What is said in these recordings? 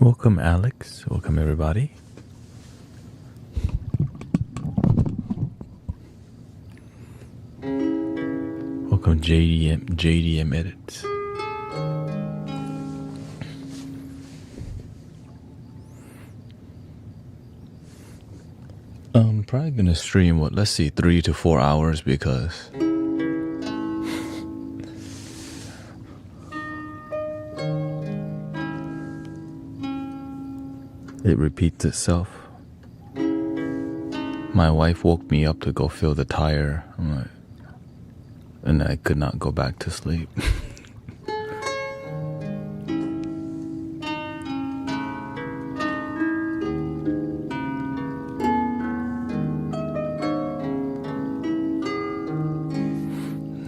Welcome, Alex. Welcome, everybody. Welcome, JDM Edits. I'm probably gonna stream, let's see, 3 to 4 hours because it repeats itself. My wife woke me up to go fill the tire. I'm like, and I could not go back to sleep.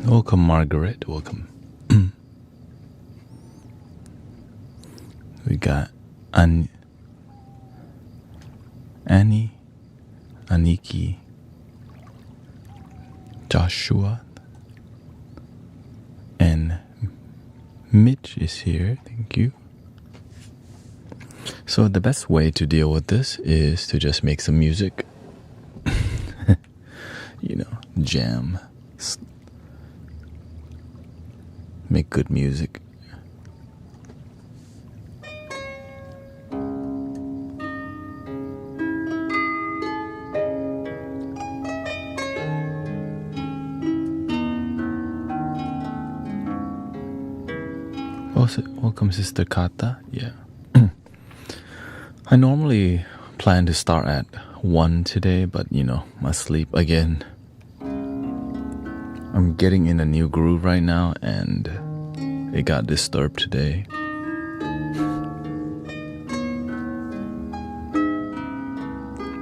Welcome, Margaret. Welcome. We got Annie, Aniki, Joshua, and Mitch is here. Thank you. So the best way to deal with this is to just make some music. Jam. Make good music. Welcome, Sister Kata. Yeah. I normally plan to start at 1 today, but my sleep again. I'm getting in a new groove right now, and it got disturbed today.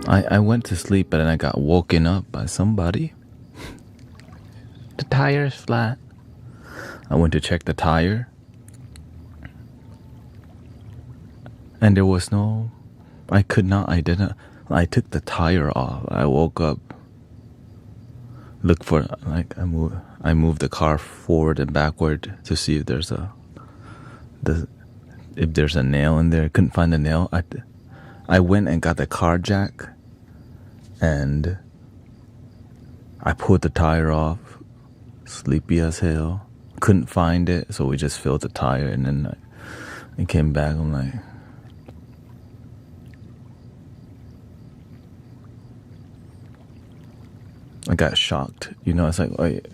I went to sleep, but then I got woken up by somebody. The tire is flat. I went to check the tire, and there was I took the tire off. I woke up, looked for, I moved the car forward and backward to see if there's a nail in there. I couldn't find the nail. I went and got the car jack, and I pulled the tire off, sleepy as hell. Couldn't find it, so we just filled the tire, and then I came back. I'm like, I got shocked. It's like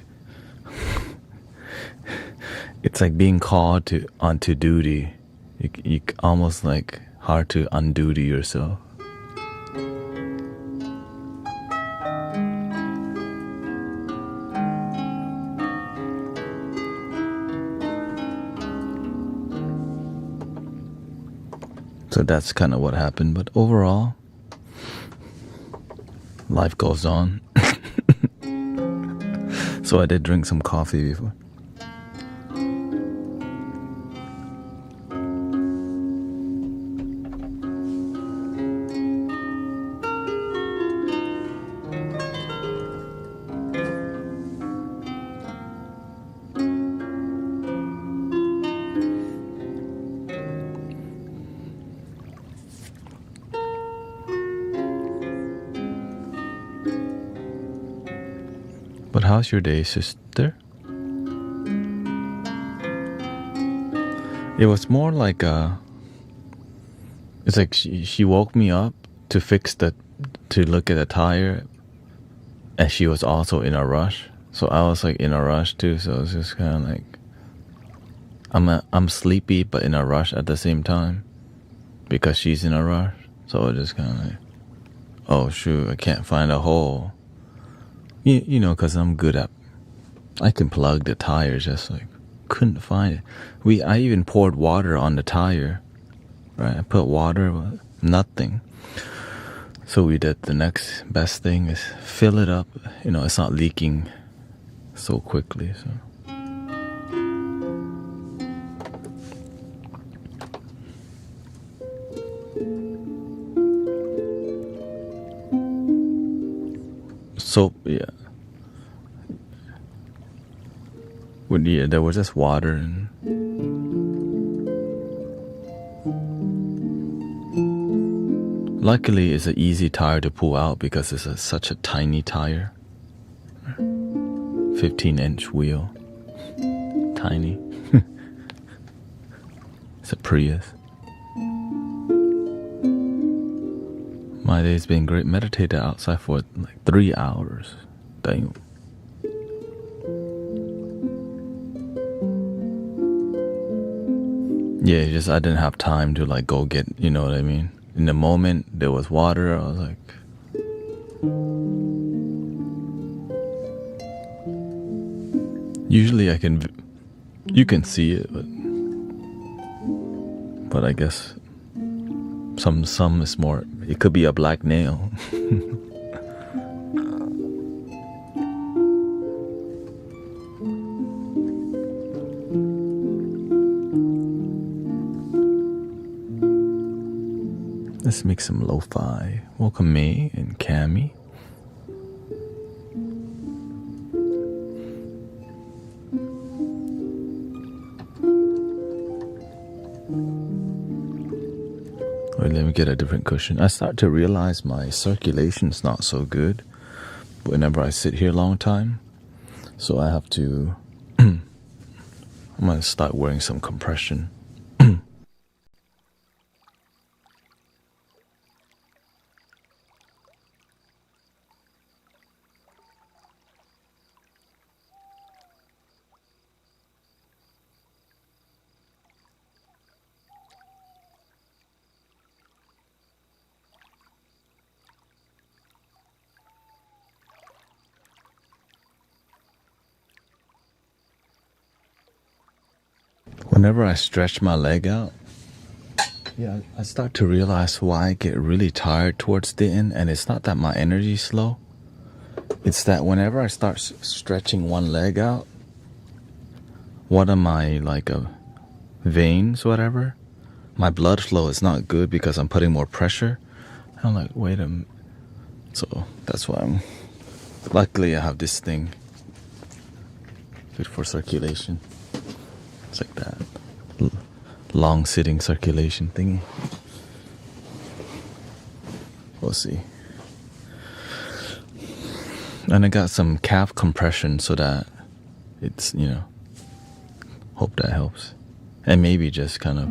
it's like being called onto duty. You almost like hard to unduty yourself. So that's kind of what happened. But overall, life goes on. So I did drink some coffee before. But how's your day, sister? It was more like it's like she woke me up to to look at the tire, and she was also in a rush. So I was like in a rush too. So it's just kind of like I'm sleepy but in a rush at the same time because she's in a rush. So it just kind of like, oh shoot, I can't find a hole. Because I'm good at, I can plug the tires, just like, couldn't find it. I even poured water on the tire, right? I put water, but nothing. So we did the next best thing is fill it up. It's not leaking so quickly, so. So, yeah. There was just water and Luckily, it's an easy tire to pull out because it's such a tiny tire. 15-inch wheel. Tiny. It's a Prius. My day's been great. Meditated outside for like 3 hours. Dang. Yeah, just I didn't have time to like go get, you know what I mean? In the moment, there was water. I was like... Usually you can see it, but I guess some is more, it could be a black nail. Let's make some lo-fi. Welcome May and Cammy. Wait, let me get a different cushion. I start to realize my circulation's not so good whenever I sit here a long time. So I have to... I'm going to start wearing some compression. Whenever I stretch my leg out, yeah, I start to realize why I get really tired towards the end. And it's not that my energy's low. It's that whenever I start stretching one leg out, one of my like veins, whatever, my blood flow is not good because I'm putting more pressure. I'm like, wait a minute. So that's why I'm... Luckily, I have this thing good for circulation. It's like that long sitting circulation thingy. We'll see. And I got some calf compression so that it's, you know, hope that helps. And maybe just kind of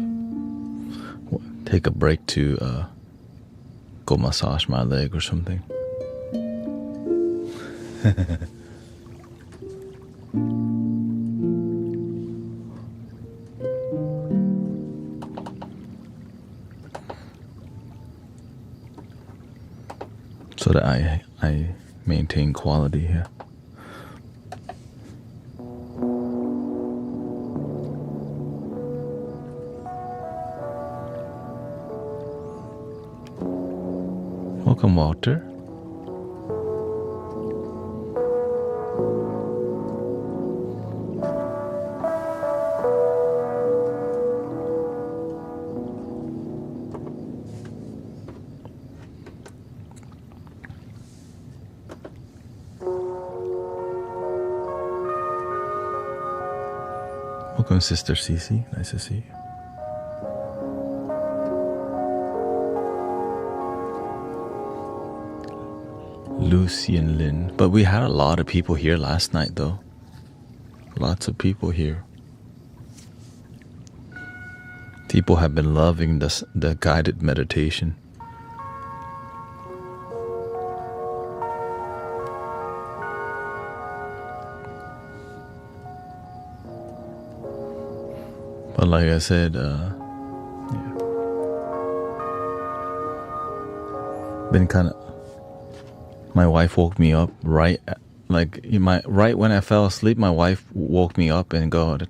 take a break to go massage my leg or something. So that I maintain quality here. Welcome, Walter. Welcome, Sister Cece. Nice to see you. Lucian Lin. But we had a lot of people here last night, though. Lots of people here. People have been loving the guided meditation. But like I said, yeah. Been kind of... My wife woke me up right when I fell asleep. My wife woke me up and go, the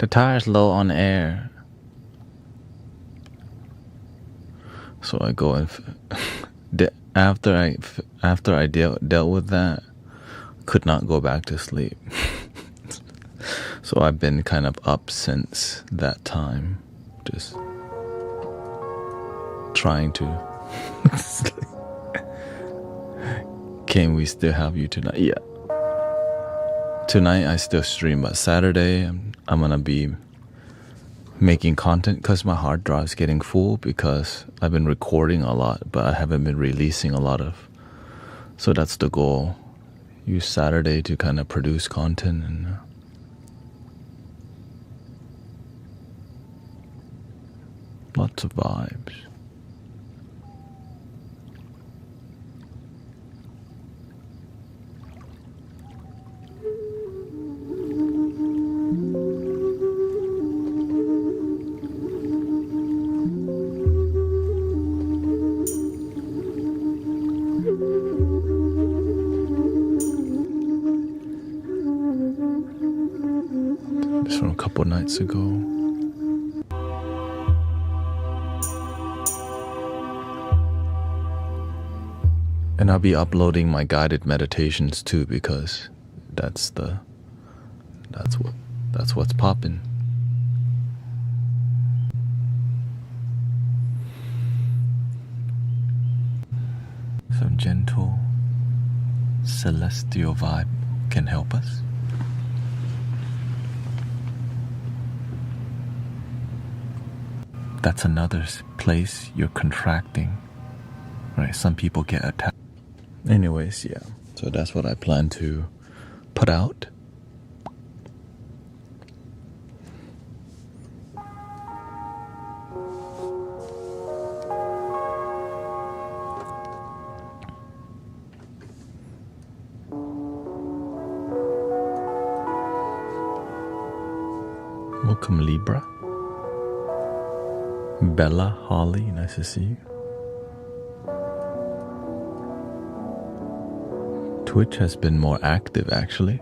tire's low on air. So I go and after I dealt with that, could not go back to sleep. So I've been kind of up since that time, just trying to. Can we still have you tonight? Yeah. Tonight I still stream, but Saturday I'm gonna be making content because my hard drive's getting full because I've been recording a lot, but I haven't been releasing a lot of. So that's the goal. Use Saturday to kind of produce content and lots of vibes. This from a couple nights ago. And I'll be uploading my guided meditations too because that's what's poppin'. Some gentle celestial vibe can help us. That's another place you're contracting, right? Some people get attacked. Anyways, yeah. So that's what I plan to put out. Welcome, Libra. Bella, Holly, nice to see you. Twitch has been more active actually.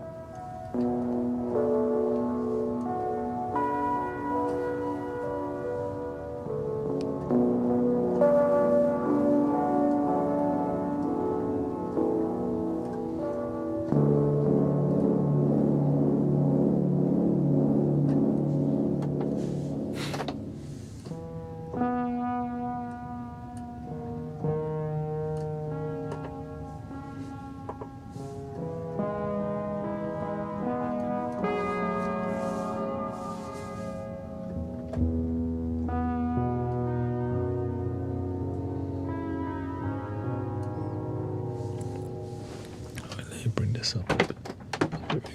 Bring this up a bit. There we go.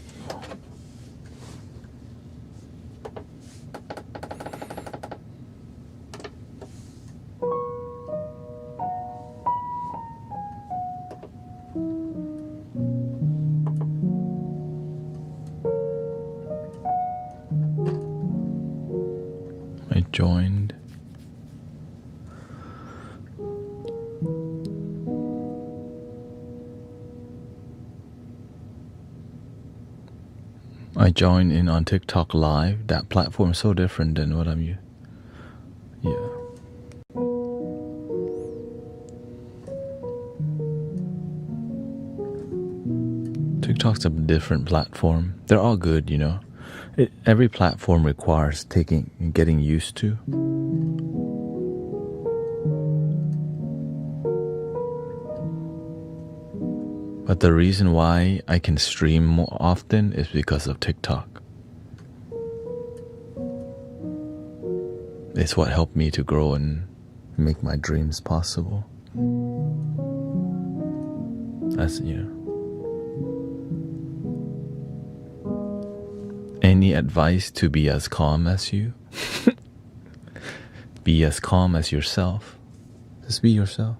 I joined. I joined in on TikTok Live. That platform is so different than what I'm used. Yeah. TikTok's a different platform. They're all good, you know. Every platform requires getting used to. But the reason why I can stream more often is because of TikTok. It's what helped me to grow and make my dreams possible. That's, you know. Any advice to be as calm as you? Be as calm as yourself. Just be yourself.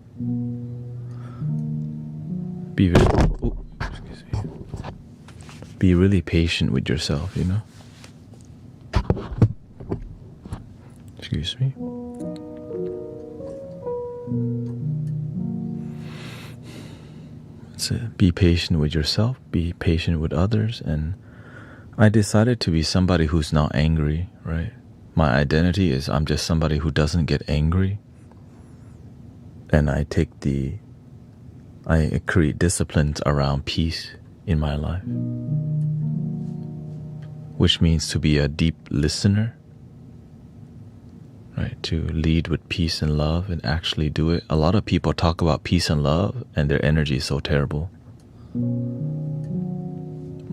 Be really patient with yourself, you know? Excuse me. That's it. Be patient with yourself, be patient with others, and I decided to be somebody who's not angry, right? My identity is I'm just somebody who doesn't get angry. And I create disciplines around peace in my life. Which means to be a deep listener, right? To lead with peace and love and actually do it. A lot of people talk about peace and love and their energy is so terrible.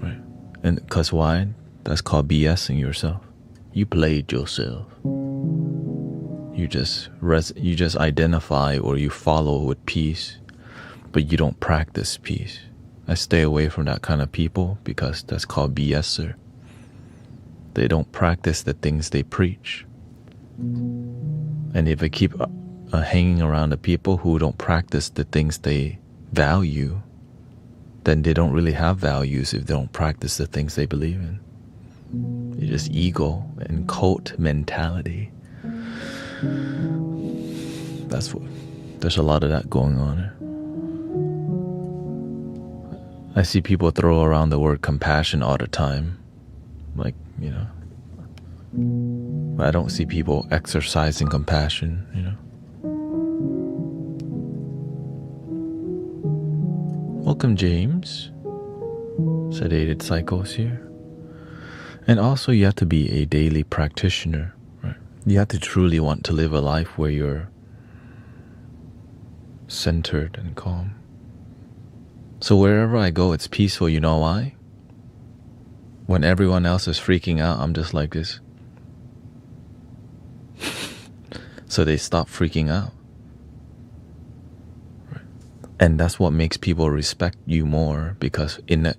Right? And because why? That's called BSing yourself. you played yourself. You just identify or you follow with peace, but you don't practice peace. I stay away from that kind of people because that's called BSer. They don't practice the things they preach. And if I keep hanging around the people who don't practice the things they value, then they don't really have values if they don't practice the things they believe in. It's just ego and cult mentality. There's a lot of that going on. I see people throw around the word compassion all the time. Like, I don't see people exercising compassion, Welcome, James. Sedated Cycles here. And also you have to be a daily practitioner, right? You have to truly want to live a life where you're centered and calm. So wherever I go, it's peaceful. You know why? When everyone else is freaking out, I'm just like this. So they stop freaking out. Right. And that's what makes people respect you more, because in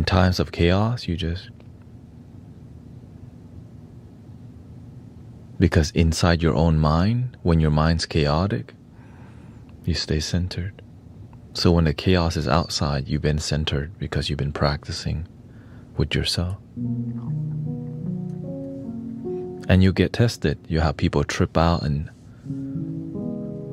times of chaos, because inside your own mind, when your mind's chaotic, you stay centered. So when the chaos is outside, you've been centered because you've been practicing with yourself. And you get tested. You have people trip out, and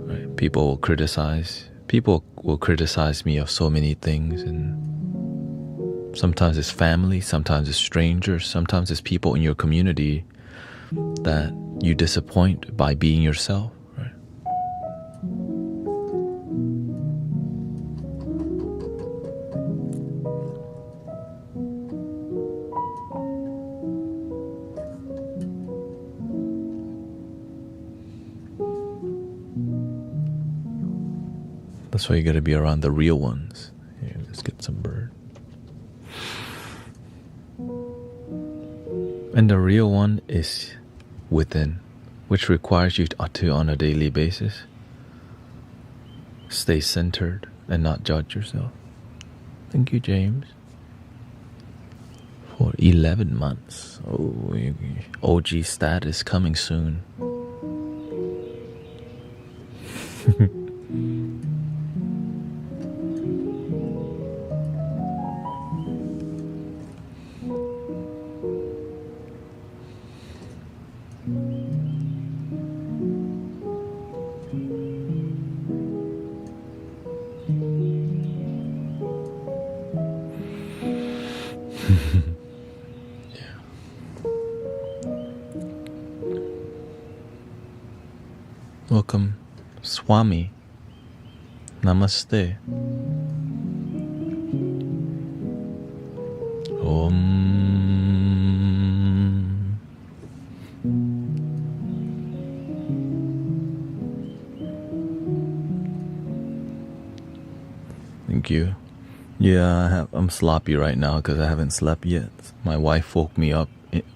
right, people will criticize. People will criticize me of so many things, and sometimes it's family, sometimes it's strangers, sometimes it's people in your community that you disappoint by being yourself. Right? That's why you gotta be around the real ones. Here, let's get some bird. And the real one is within, which requires you to, on a daily basis, stay centered and not judge yourself. Thank you, James. For 11 months. Oh, OG status coming soon. Welcome, Swami. Namaste. Om. Thank you. Yeah, I'm sloppy right now because I haven't slept yet. My wife woke me up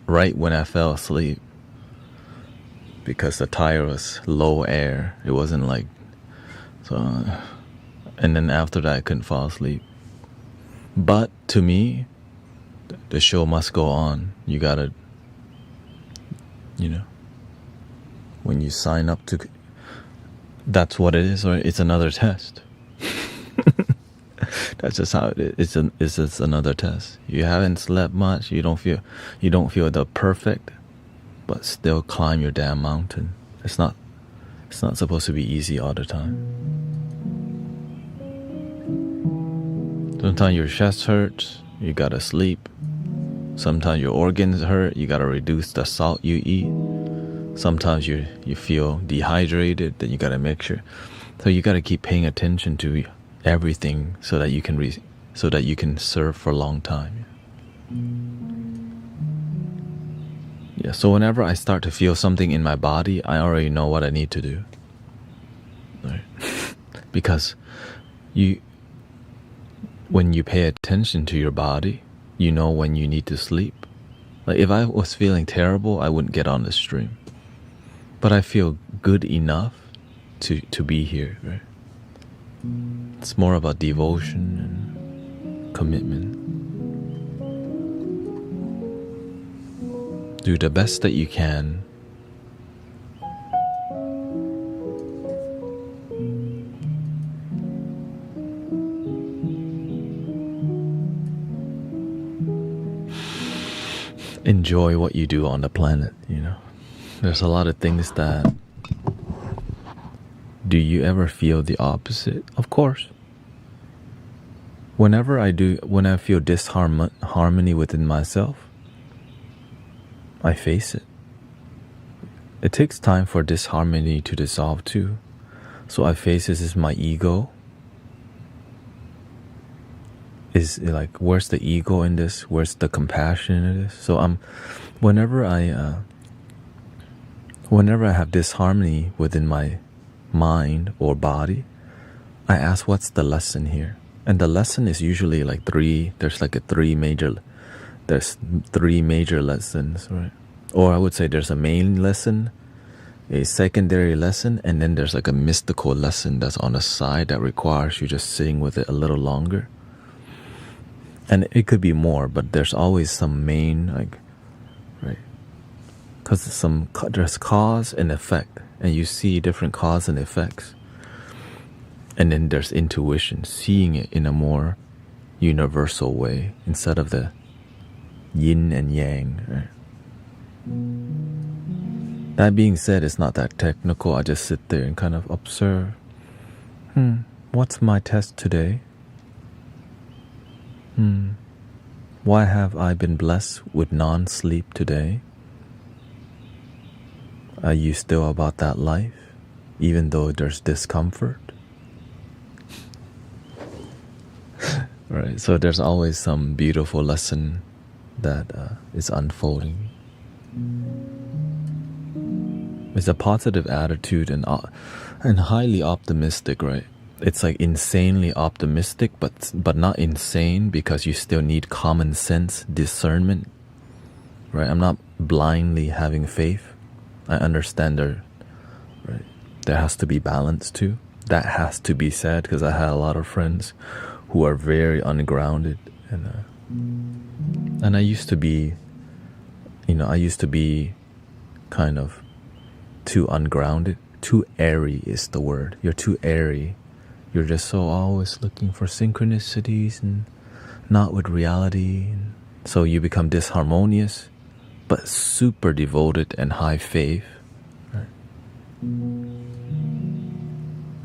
right when I fell asleep, because the tire was low air. It wasn't like so, and then after that I couldn't fall asleep. But to me, the show must go on. You gotta, when you sign up to, that's what it is, or it's another test. That's just how it is. It's just another test. You haven't slept much. You don't feel the perfect, but still climb your damn mountain. It's not supposed to be easy all the time. Sometimes your chest hurts, you gotta sleep. Sometimes your organs hurt, you gotta reduce the salt you eat. Sometimes you feel dehydrated, then you gotta make sure. So you gotta keep paying attention to everything so that you can serve for a long time. Yeah, so whenever I start to feel something in my body, I already know what I need to do. Right? Because when you pay attention to your body, you know when you need to sleep Like if I was feeling terrible, I wouldn't get on the stream. But I feel good enough to be here, right? It's more about devotion and commitment. Do the best that you can. Enjoy what you do on the planet, you know. There's a lot of things that... Do you ever feel the opposite? Of course. When I feel disharmony within myself, I face it. It takes time for disharmony to dissolve too. So I face this as my ego. Is like, where's the ego in this? Where's the compassion in this? So whenever I have disharmony within my mind or body, I ask, what's the lesson here? And the lesson is usually like there's three major lessons, right? Or I would say there's a main lesson, a secondary lesson, and then there's like a mystical lesson that's on the side that requires you just sitting with it a little longer. And it could be more, but there's always some main, like, right? Because there's cause and effect, and you see different cause and effects. And then there's intuition, seeing it in a more universal way instead of the yin and yang, right? That being said, it's not that technical. I just sit there and kind of observe. What's my test today? Why have I been blessed with non-sleep today? Are you still about that life, even though there's discomfort? Right, so there's always some beautiful lesson that is unfolding. It's a positive attitude and highly optimistic, right? It's like insanely optimistic, but not insane, because you still need common sense, discernment, right? I'm not blindly having faith. I understand there has to be balance too. That has to be said, because I had a lot of friends who are very ungrounded, and I used to be kind of too ungrounded. Too airy is the word. You're too airy. You're just so always looking for synchronicities and not with reality. And so you become disharmonious, but super devoted and high faith, right?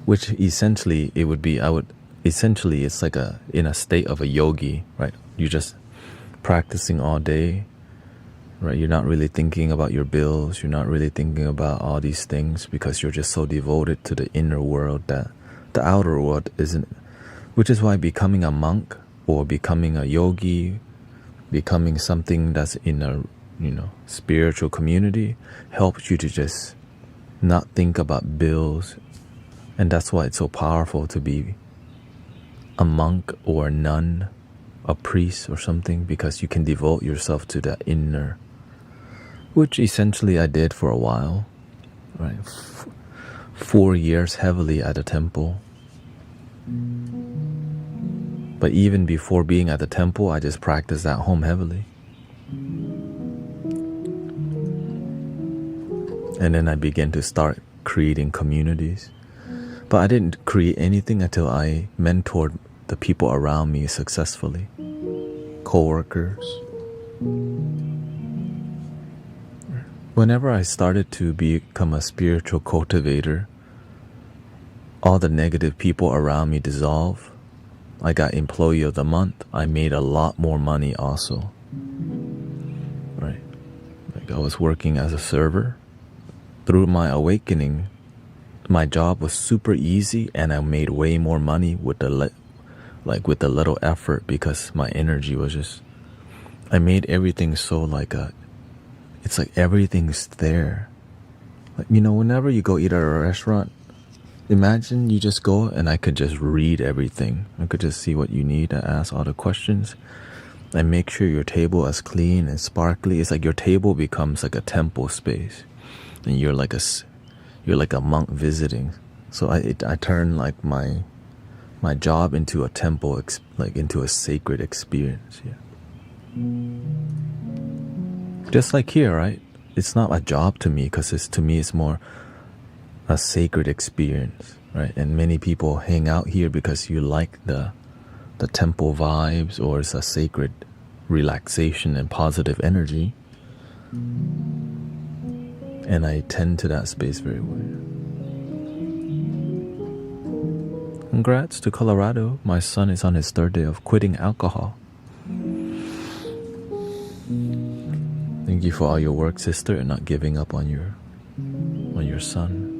Which essentially it's like in a state of a yogi, right? You're just practicing all day, right? You're not really thinking about your bills. You're not really thinking about all these things, because you're just so devoted to the inner world that the outer world isn't. Which is why becoming a monk or becoming a yogi, becoming something that's in a spiritual community, helps you to just not think about bills. And that's why it's so powerful to be a monk or a nun, a priest or something, because you can devote yourself to that inner, which essentially I did for a while, right? 4 years heavily at a temple. But even before being at the temple, I just practiced at home heavily. And then I began to start creating communities. But I didn't create anything until I mentored the people around me successfully. Co-workers. Whenever I started to become a spiritual cultivator, all the negative people around me dissolved. I got Employee of the Month. I made a lot more money also. Right? Like I was working as a server. Through my awakening, my job was super easy, and I made way more money with the little effort, because my energy was just... I made everything so it's like everything's there. Like, whenever you go eat at a restaurant, imagine you just go and I could just read everything. I could just see what you need. I ask all the questions. And make sure your table is clean and sparkly. It's like your table becomes like a temple space, and you're like a monk visiting. So I turn like my job into a temple, like into a sacred experience. Yeah. Just like here, right? It's not a job to me, because to me it's more a sacred experience, right? And many people hang out here because you like the temple vibes, or it's a sacred relaxation and positive energy. And I tend to that space very well. Congrats to Colorado. My son is on his 3rd day of quitting alcohol. Thank you for all your work, sister, and not giving up on your son.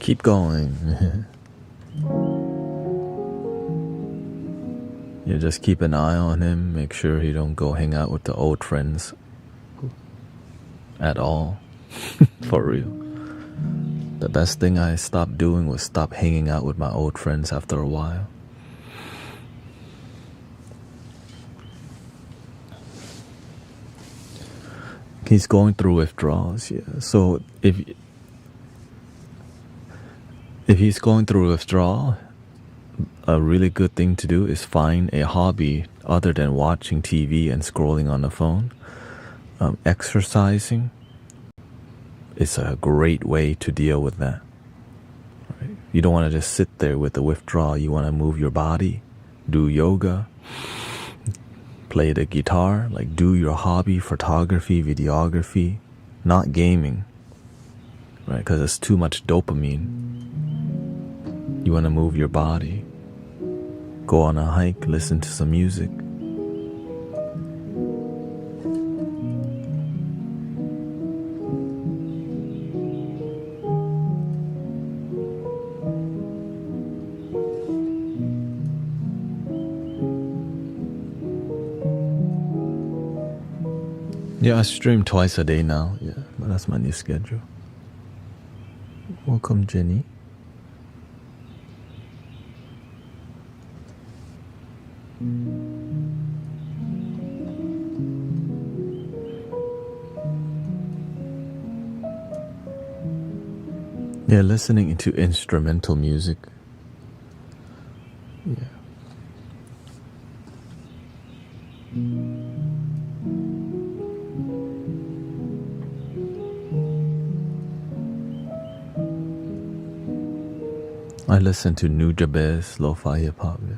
Keep going. You just keep an eye on him. Make sure he don't go hang out with the old friends at all. For real. The best thing I stopped doing was stop hanging out with my old friends after a while. He's going through withdrawals, yeah. So if he's going through withdrawal, a really good thing to do is find a hobby other than watching TV and scrolling on the phone. Exercising is a great way to deal with that. Right? You don't want to just sit there with the withdrawal. You want to move your body, do yoga, play the guitar, like do your hobby, photography, videography, not gaming, right? Because it's too much dopamine. You want to move your body, go on a hike, listen to some music. Yeah, I stream twice a day now. Yeah, but that's my new schedule. Welcome, Jenny. Yeah, listening to instrumental music. Yeah. I listen to New Jabez, Lo-Fi hip hop. Yeah.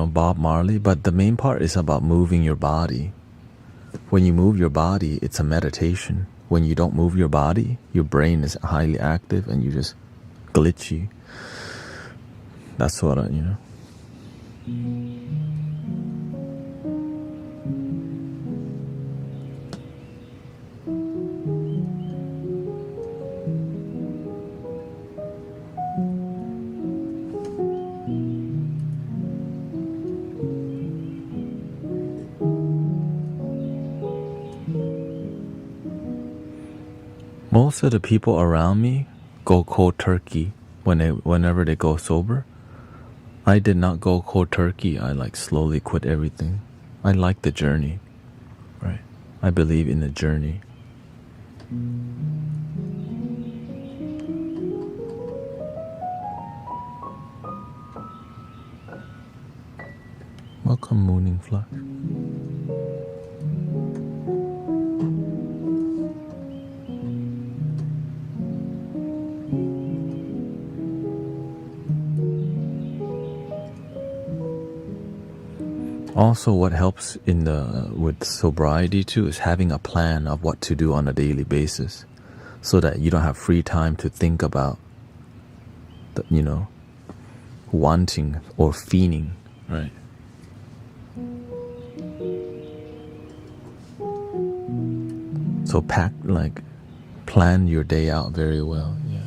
Bob Marley, but the main part is about moving your body. When you move your body, it's a meditation. When you don't move your body, your brain is highly active and you just glitchy. That's what Most of the people around me go cold turkey whenever they go sober. I did not go cold turkey. I slowly quit everything. I like the journey, right? I believe in the journey. Welcome, Mooning Flux. Also, what helps with sobriety too is having a plan of what to do on a daily basis, so that you don't have free time to think about, wanting or fiending, right? So plan your day out very well. Yeah.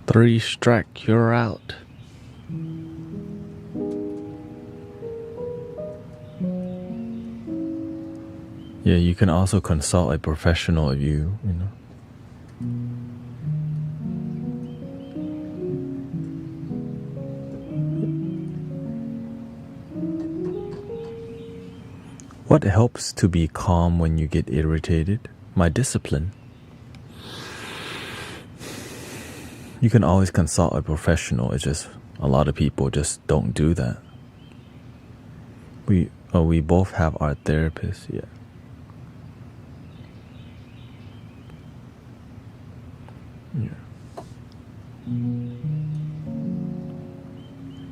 3 strike, you're out. Yeah, you can also consult a professional if you know. What helps to be calm when you get irritated? My discipline. You can always consult a professional. It's just a lot of people just don't do that. We both have our therapists, yeah.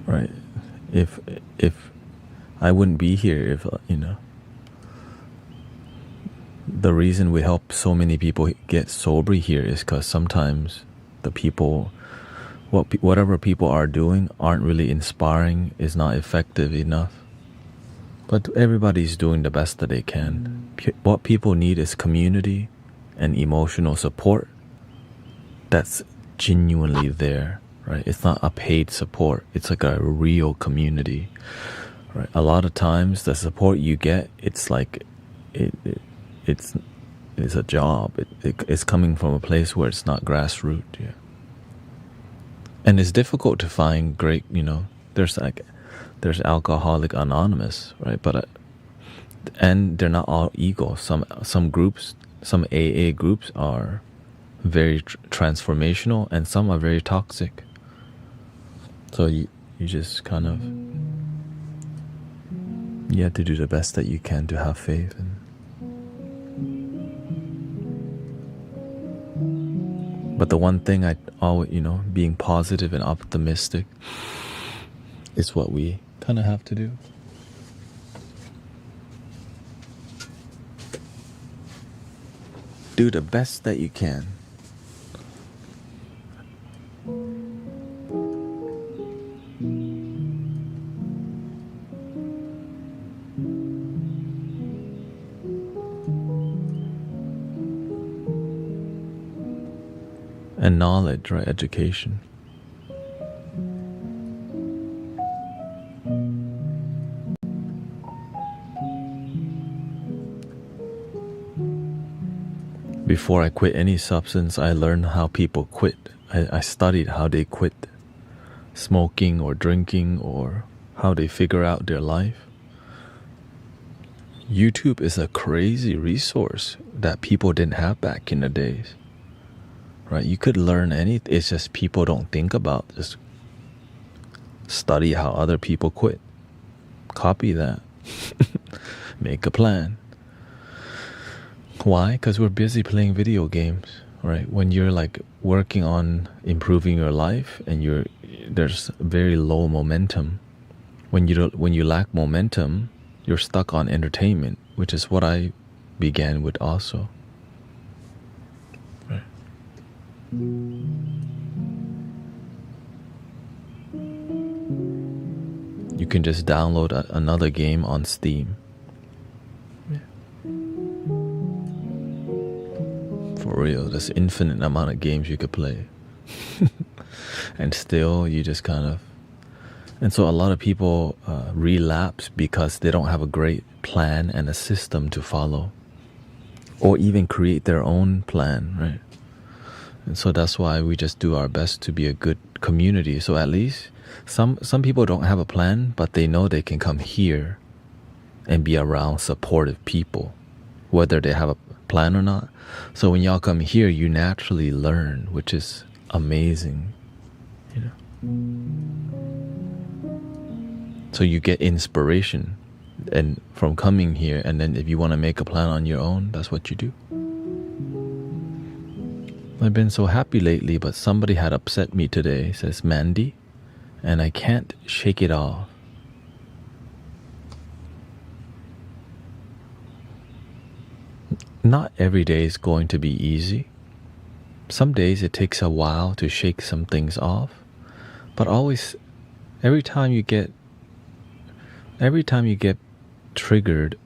Right. If I wouldn't be here if you know. The reason we help so many people get sober here is because sometimes the people, whatever people are doing, aren't really inspiring, is not effective enough. But everybody's doing the best that they can. What people need is community and emotional support that's genuinely there, right? It's not a paid support. It's like a real community, right? A lot of times the support you get, it's like it's a job. It's coming from a place where it's not grassroots, yeah. And it's difficult to find great, you know, there's Alcoholic Anonymous, right? But and they're not all equal. Some groups, some AA groups are very transformational, and some are very toxic. So you just kind of, you have to do the best that you can to have faith. But the one thing I always, you know, being positive and optimistic is what we kind of have to do. Do the best that you can. And knowledge, right? Education. Before I quit any substance, I learned how people quit. I studied how they quit smoking or drinking, or how they figure out their life. YouTube is a crazy resource that people didn't have back in the days. Right? You could learn anything. It's just people don't think about. Just study how other people quit. Copy that. Make a plan. Why? Because we're busy playing video games, right? When you're like working on improving your life and there's very low momentum. When you lack momentum, you're stuck on entertainment, which is what I began with also. Right. You can just download another game on Steam. For real, there's infinite amount of games you could play. And still, you just kind of... And so a lot of people relapse because they don't have a great plan and a system to follow. Or even create their own plan, right? And so that's why we just do our best to be a good community. So at least some people don't have a plan, but they know they can come here and be around supportive people, whether they have a plan or not. So when y'all come here, you naturally learn, which is amazing, you know. So you get inspiration and from coming here, and then if you want to make a plan on your own, that's what you do. I've been so happy lately, but somebody had upset me today, says Mandy, and I can't shake it off. Not every day is going to be easy. Some days it takes a while to shake some things off, but always, every time you get triggered,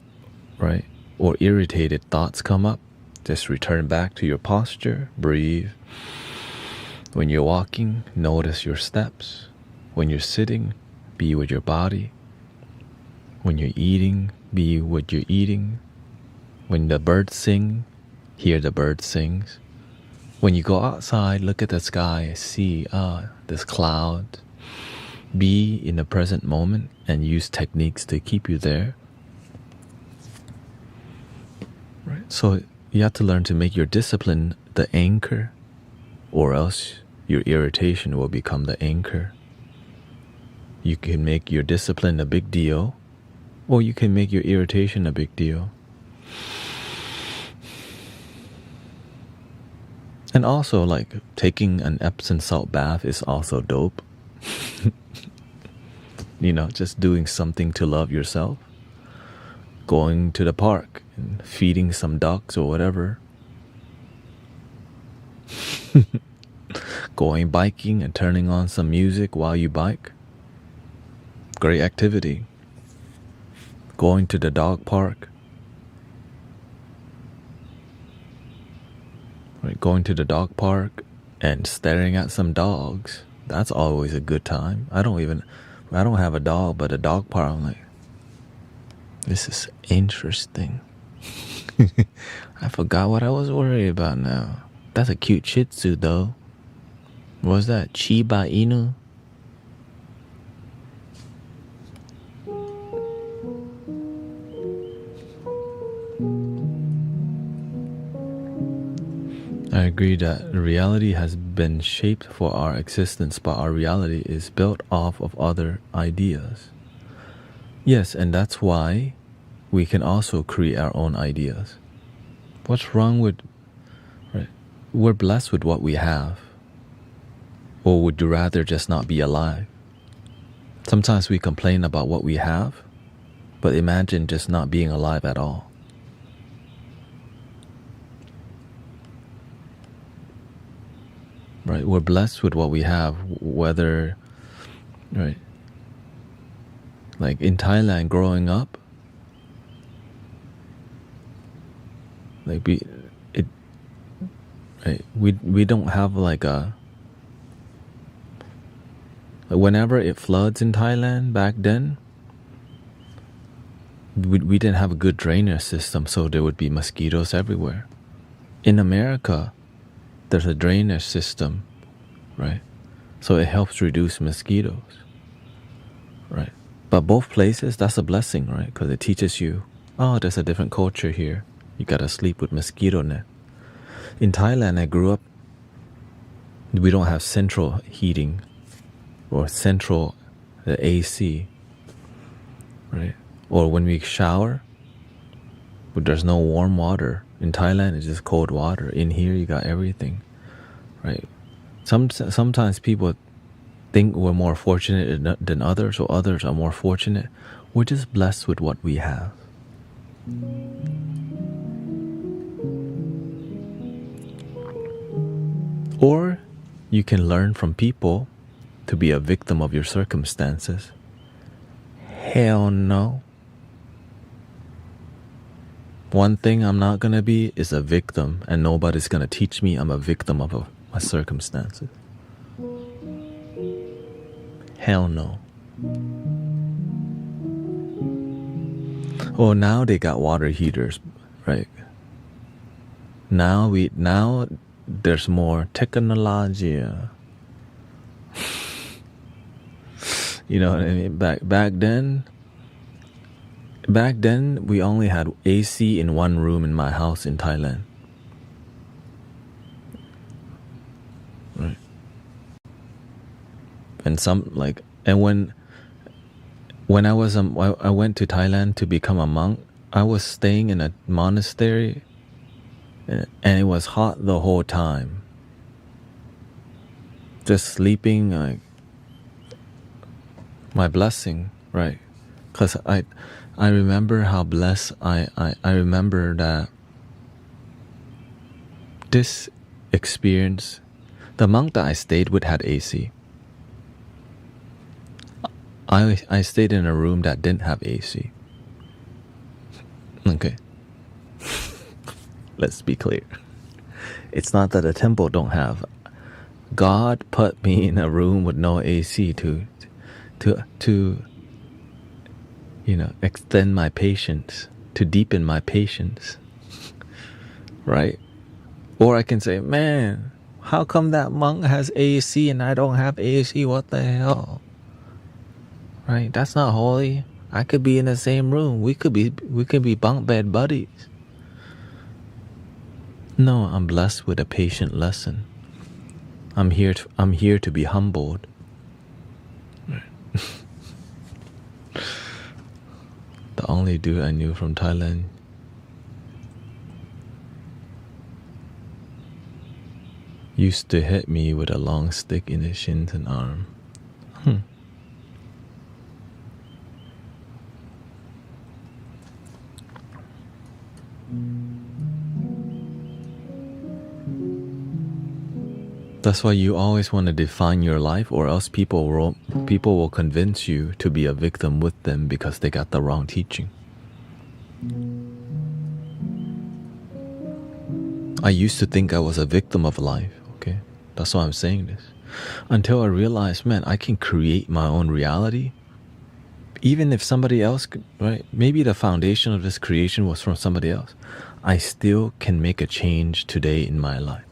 right, or irritated thoughts come up, just return back to your posture, breathe, When you're walking, notice your steps. When you're sitting, be with your body. When you're eating, be what you're eating. When the birds sing, hear the birds sing. When you go outside, look at the sky, see, this cloud. Be in the present moment and use techniques to keep you there. Right? So you have to learn to make your discipline the anchor, or else your irritation will become the anchor. You can make your discipline a big deal, or you can make your irritation a big deal. And also, like, taking an Epsom salt bath is also dope. You know, just doing something to love yourself. Going to the park and feeding some ducks or whatever. Going biking and turning on some music while you bike. Great activity. Going to the dog park. Right, going to the dog park and staring at some dogs. That's always a good time. I don't have a dog, but a dog park, I'm like, this is interesting. I forgot what I was worried about now. That's a cute Shih Tzu though. What was that? Shiba Inu? I agree that reality has been shaped for our existence, but our reality is built off of other ideas. Yes, and that's why we can also create our own ideas. What's wrong with... Right? We're blessed with what we have. Or would you rather just not be alive? Sometimes we complain about what we have, but imagine just not being alive at all. Right, we're blessed with what we have, whether, right, like in Thailand growing up, like we don't have like whenever it floods in Thailand back then, we didn't have a good drainage system, so there would be mosquitoes everywhere. In America, there's a drainage system, right? So it helps reduce mosquitoes, right? But both places, that's a blessing, right? Because it teaches you, oh, there's a different culture here. You gotta sleep with mosquito net. In Thailand, I grew up, we don't have central heating or central AC, right? Or when we shower, there's no warm water. In Thailand, it's just cold water. In here, you got everything, right? Sometimes people think we're more fortunate than others, or others are more fortunate. We're just blessed with what we have. Or you can learn from people to be a victim of your circumstances. Hell no. One thing I'm not gonna be is a victim, and nobody's gonna teach me I'm a victim of my circumstances. Hell no. Oh, now they got water heaters, right? Now there's more technology. You know what I mean? Back then, we only had AC in one room in my house in Thailand. Right. And when I went to Thailand to become a monk, I was staying in a monastery, and it was hot the whole time. Just sleeping, like, my blessing, right? Because I remember how blessed I remember that this experience, the monk that I stayed with had AC. I stayed in a room that didn't have AC. Okay. Let's be clear. It's not that a temple don't have God put me in a room with no AC to extend my patience, to deepen my patience, right? Or I can say, man, how come that monk has AC and I don't have AC? What the hell? Right? That's not holy. I could be in the same room. We could be bunk bed buddies. No, I'm blessed with a patient lesson. I'm here to be humbled. The only dude I knew from Thailand used to hit me with a long stick in his shins and arm. That's why you always want to define your life, or else people will convince you to be a victim with them because they got the wrong teaching. I used to think I was a victim of life, okay? That's why I'm saying this. Until I realized, man, I can create my own reality. Even if somebody else, right? Maybe the foundation of this creation was from somebody else. I still can make a change today in my life.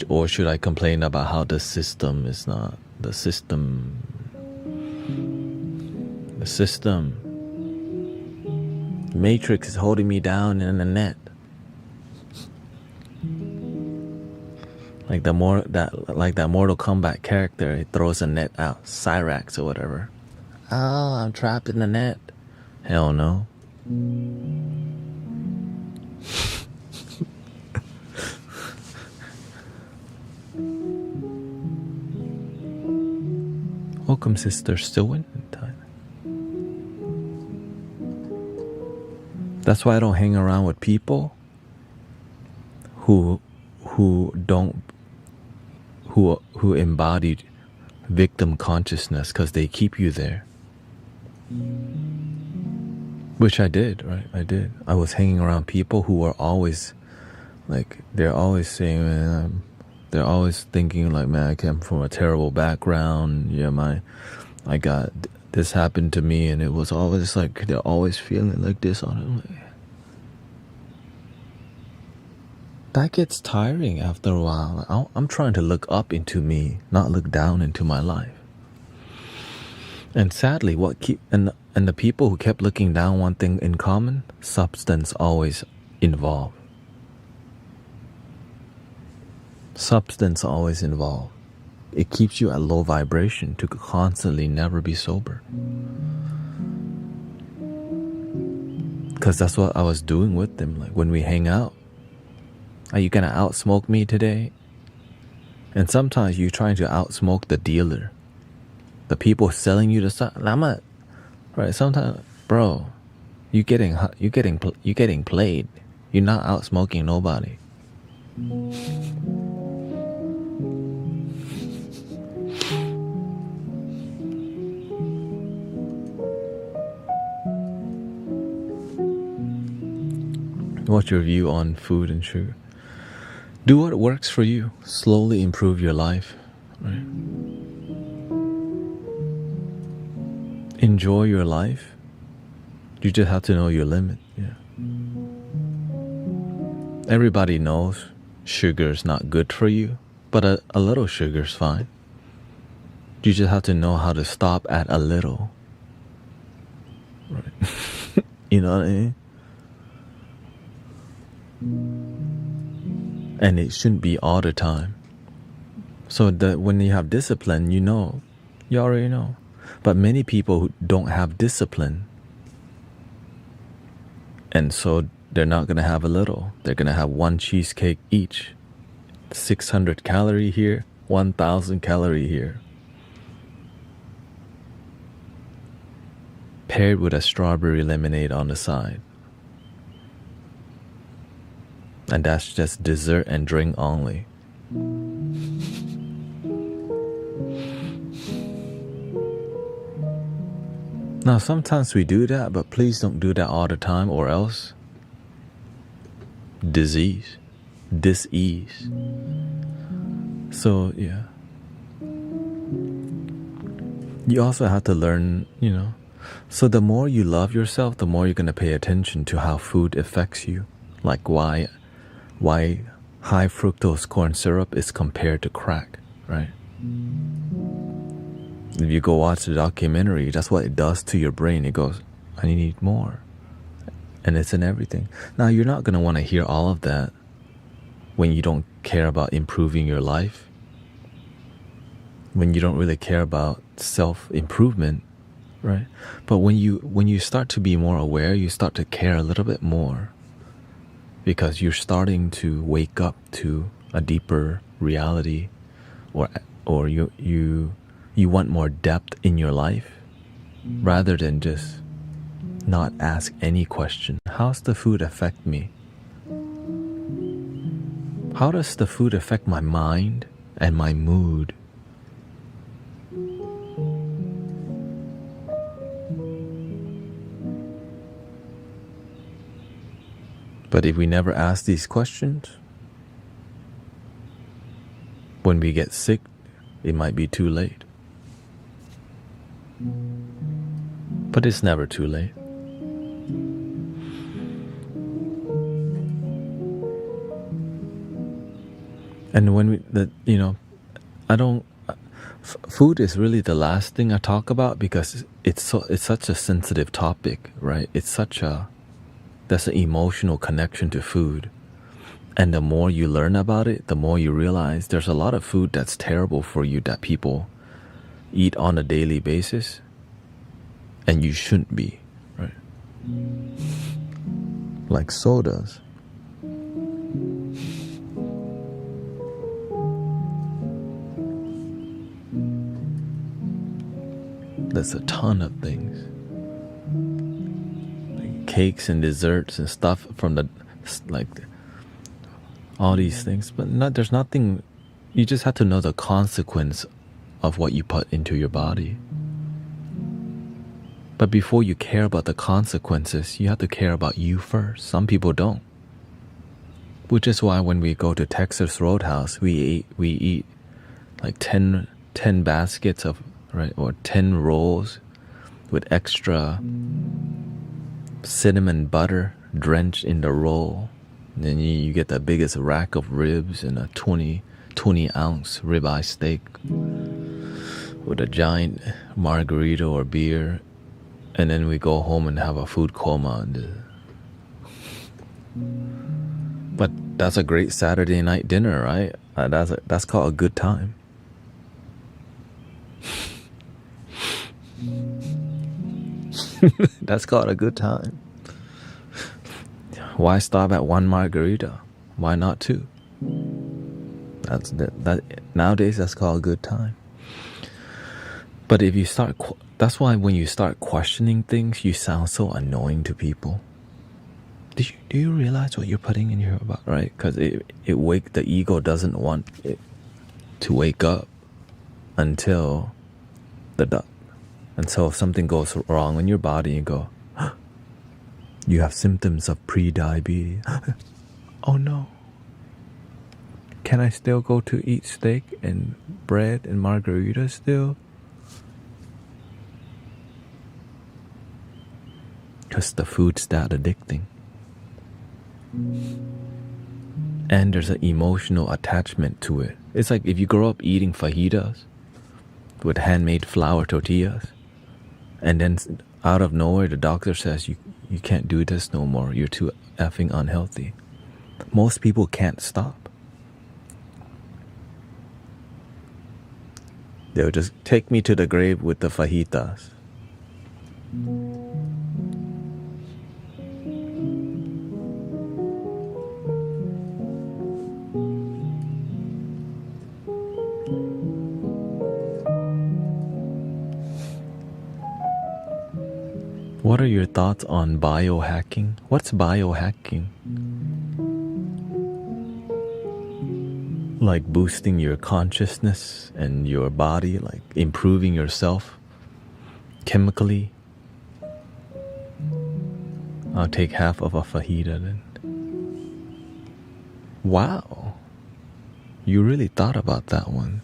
Or should I complain about how the system is not the system? The system. Matrix is holding me down in the net. Like that Mortal Kombat character, he throws a net out, Cyrax or whatever. Oh, I'm trapped in the net. Hell no. Welcome, sister. Still in time. That's why I don't hang around with people who embody victim consciousness, because they keep you there. Which I did, right? I did. I was hanging around people who were always like, they're always saying, they're always thinking like, man, I came from a terrible background. Yeah, I got this happened to me, and it was always like they're always feeling like this on it. Like, that gets tiring after a while. Like, I'm trying to look up into me, not look down into my life. And sadly, and the people who kept looking down, one thing in common: substance always involved. Substance always involved. It keeps you at low vibration to constantly never be sober. Because that's what I was doing with them. Like when we hang out, are you gonna outsmoke me today? And sometimes you're trying to outsmoke the dealer, the people selling you the stuff. Right? Sometimes, bro, you getting played. You're not outsmoking nobody. What's your view on food and sugar? Do what works for you. Slowly improve your life. Right? Enjoy your life. You just have to know your limit. Yeah. Everybody knows sugar is not good for you, but a little sugar is fine. You just have to know how to stop at a little. Right? You know what I mean? And it shouldn't be all the time. So that when you have discipline, you already know. But many people who don't have discipline, and so they're not going to have a little. They're going to have one cheesecake each. 600 calorie here, 1,000 calorie here. Paired with a strawberry lemonade on the side. And that's just dessert and drink only. Now sometimes we do that, but please don't do that all the time, or else disease, dis-ease. So yeah, you also have to learn, so the more you love yourself, the more you're going to pay attention to how food affects you. Like why high fructose corn syrup is compared to crack, right? If you go watch the documentary, that's what it does to your brain. It goes, I need more. And it's in everything. Now, you're not going to want to hear all of that when you don't care about improving your life, when you don't really care about self-improvement, right? But when you start to be more aware, you start to care a little bit more, because you're starting to wake up to a deeper reality, or you want more depth in your life, rather than just not ask any question. How's the food affect me? How does the food affect my mind and my mood? But if we never ask these questions, when we get sick, it might be too late. But it's never too late. And when food is really the last thing I talk about, because it's such a sensitive topic, right? There's an emotional connection to food. And the more you learn about it, the more you realize there's a lot of food that's terrible for you that people eat on a daily basis, and you shouldn't be, right? Like sodas. There's a ton of things, like cakes and desserts and stuff from all these things. But there's nothing. You just have to know the consequence of what you put into your body. But before you care about the consequences, you have to care about you first. Some people don't. Which is why when we go to Texas Roadhouse, we eat like 10 baskets of, right, or 10 rolls with extra cinnamon butter drenched in the roll. And then you get the biggest rack of ribs and a 20-ounce ribeye steak with a giant margarita or beer. And then we go home and have a food coma. But that's a great Saturday night dinner, right? That's called a good time. That's called a good time. Why stop at one margarita? Why not two? Nowadays, that's called a good time. But if you start, that's why when you start questioning things, you sound so annoying to people. Do you realize what you're putting in your body, right? Because the ego doesn't want it to wake up until if something goes wrong in your body, you go, you have symptoms of pre-diabetes. Oh no. Can I still go to eat steak and bread and margarita still? Because the food's that addicting. And there's an emotional attachment to it. It's like if you grow up eating fajitas with handmade flour tortillas, and then out of nowhere the doctor says you can't do this no more, you're too effing unhealthy. Most people can't stop. They'll just take me to the grave with the fajitas. What are your thoughts on biohacking? What's biohacking? Like boosting your consciousness and your body, like improving yourself chemically. I'll take half of a fajita then. Wow. You really thought about that one.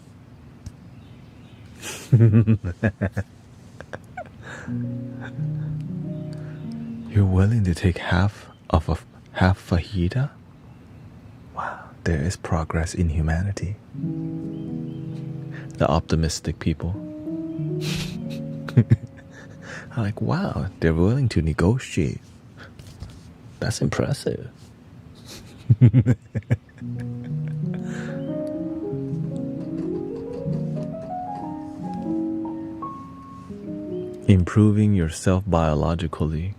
You're willing to take half fajita? Wow, there is progress in humanity. The optimistic people. I'm like, wow, they're willing to negotiate. That's impressive. Improving yourself biologically.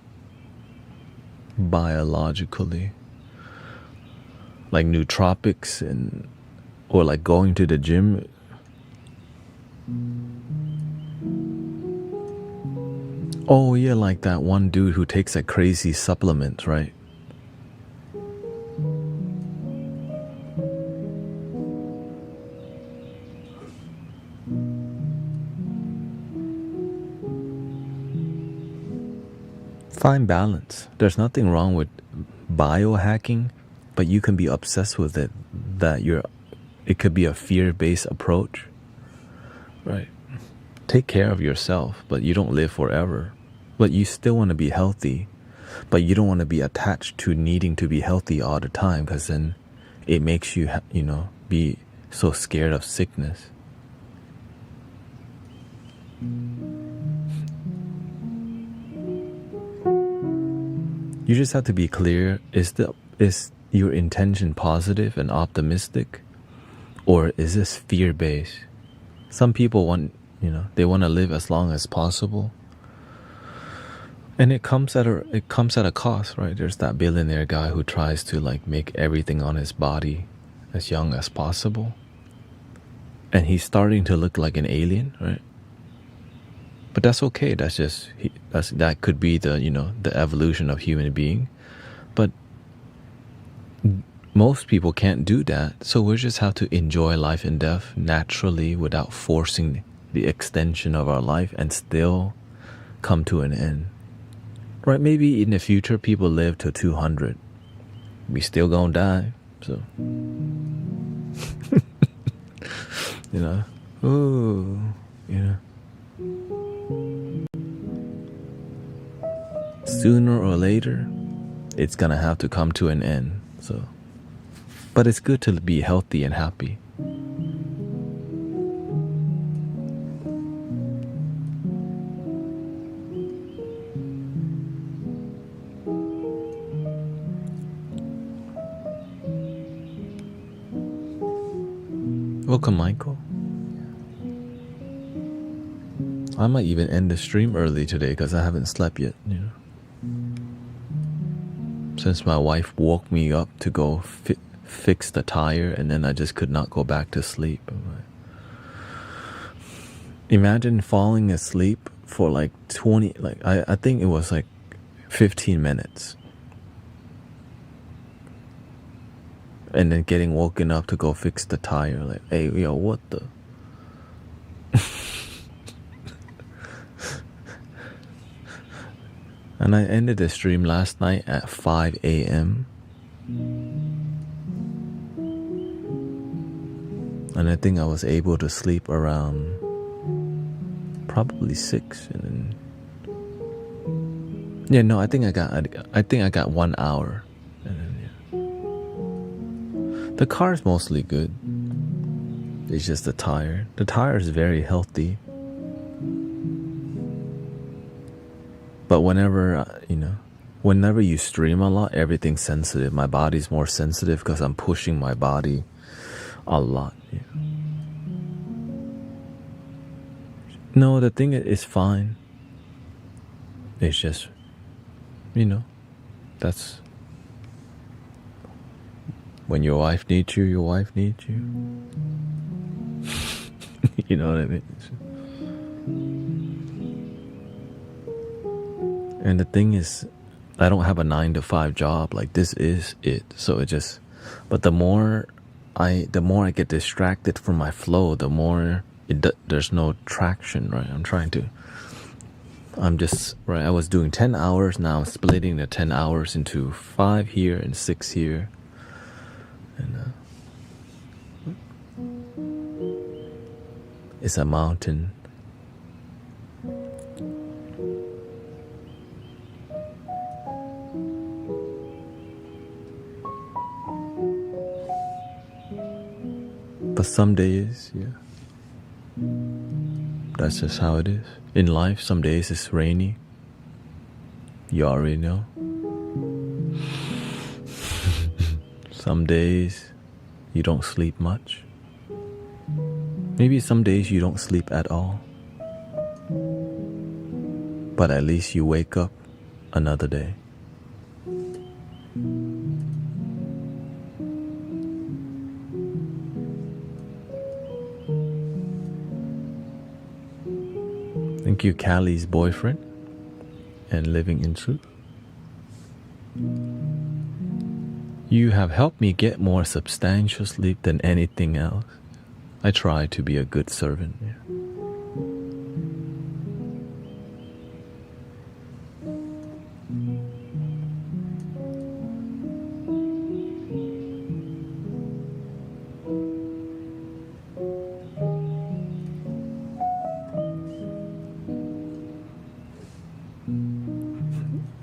Like nootropics or like going to the gym. Oh yeah, like that one dude who takes that crazy supplement, right? Find balance. There's nothing wrong with biohacking, but you can be obsessed with it. It could be a fear-based approach, right? Take care of yourself, but you don't live forever. But you still want to be healthy, but you don't want to be attached to needing to be healthy all the time, because then it makes you, be so scared of sickness. You just have to be clear. Is your intention positive and optimistic, or is this fear-based? Some people want, they want to live as long as possible, and it comes at a cost, right? There's that billionaire guy who tries to like make everything on his body as young as possible, and he's starting to look like an alien, right? But that's okay. That could be the evolution of human being. But most people can't do that, so we just have to enjoy life and death naturally without forcing the extension of our life and still come to an end. Right? Maybe in the future people live to 200. We still gonna die. So sooner or later, it's gonna have to come to an end. So, but it's good to be healthy and happy. Welcome, Michael. I might even end the stream early today because I haven't slept yet, Since my wife woke me up to go fix the tire, and then I just could not go back to sleep. Imagine falling asleep for like 20, I think it was like 15 minutes. And then getting woken up to go fix the tire. Like, hey, yo, what the? And I ended the stream last night at 5 a.m. And I think I was able to sleep around probably 6. And then, yeah, no, I think I got 1 hour. And then, yeah. The car is mostly good. It's just the tire. The tire is very healthy. But whenever you stream a lot, everything's sensitive. My body's more sensitive because I'm pushing my body a lot. Yeah. No, the thing is fine. It's just, that's when your wife needs you, your wife needs you. You know what I mean? And the thing is, I don't have a 9-to-5 job. Like, this is it. So it just, but the more I get distracted from my flow, the more there's no traction, right? I was doing 10 hours. Now I'm splitting the 10 hours into 5 here and 6 here. And is a mountain. But some days, yeah, that's just how it is. In life, some days it's rainy. You already know. Some days you don't sleep much. Maybe some days you don't sleep at all. But at least you wake up another day. Thank you, Callie's boyfriend, and living in truth. You have helped me get more substantial sleep than anything else. I try to be a good servant. Yeah.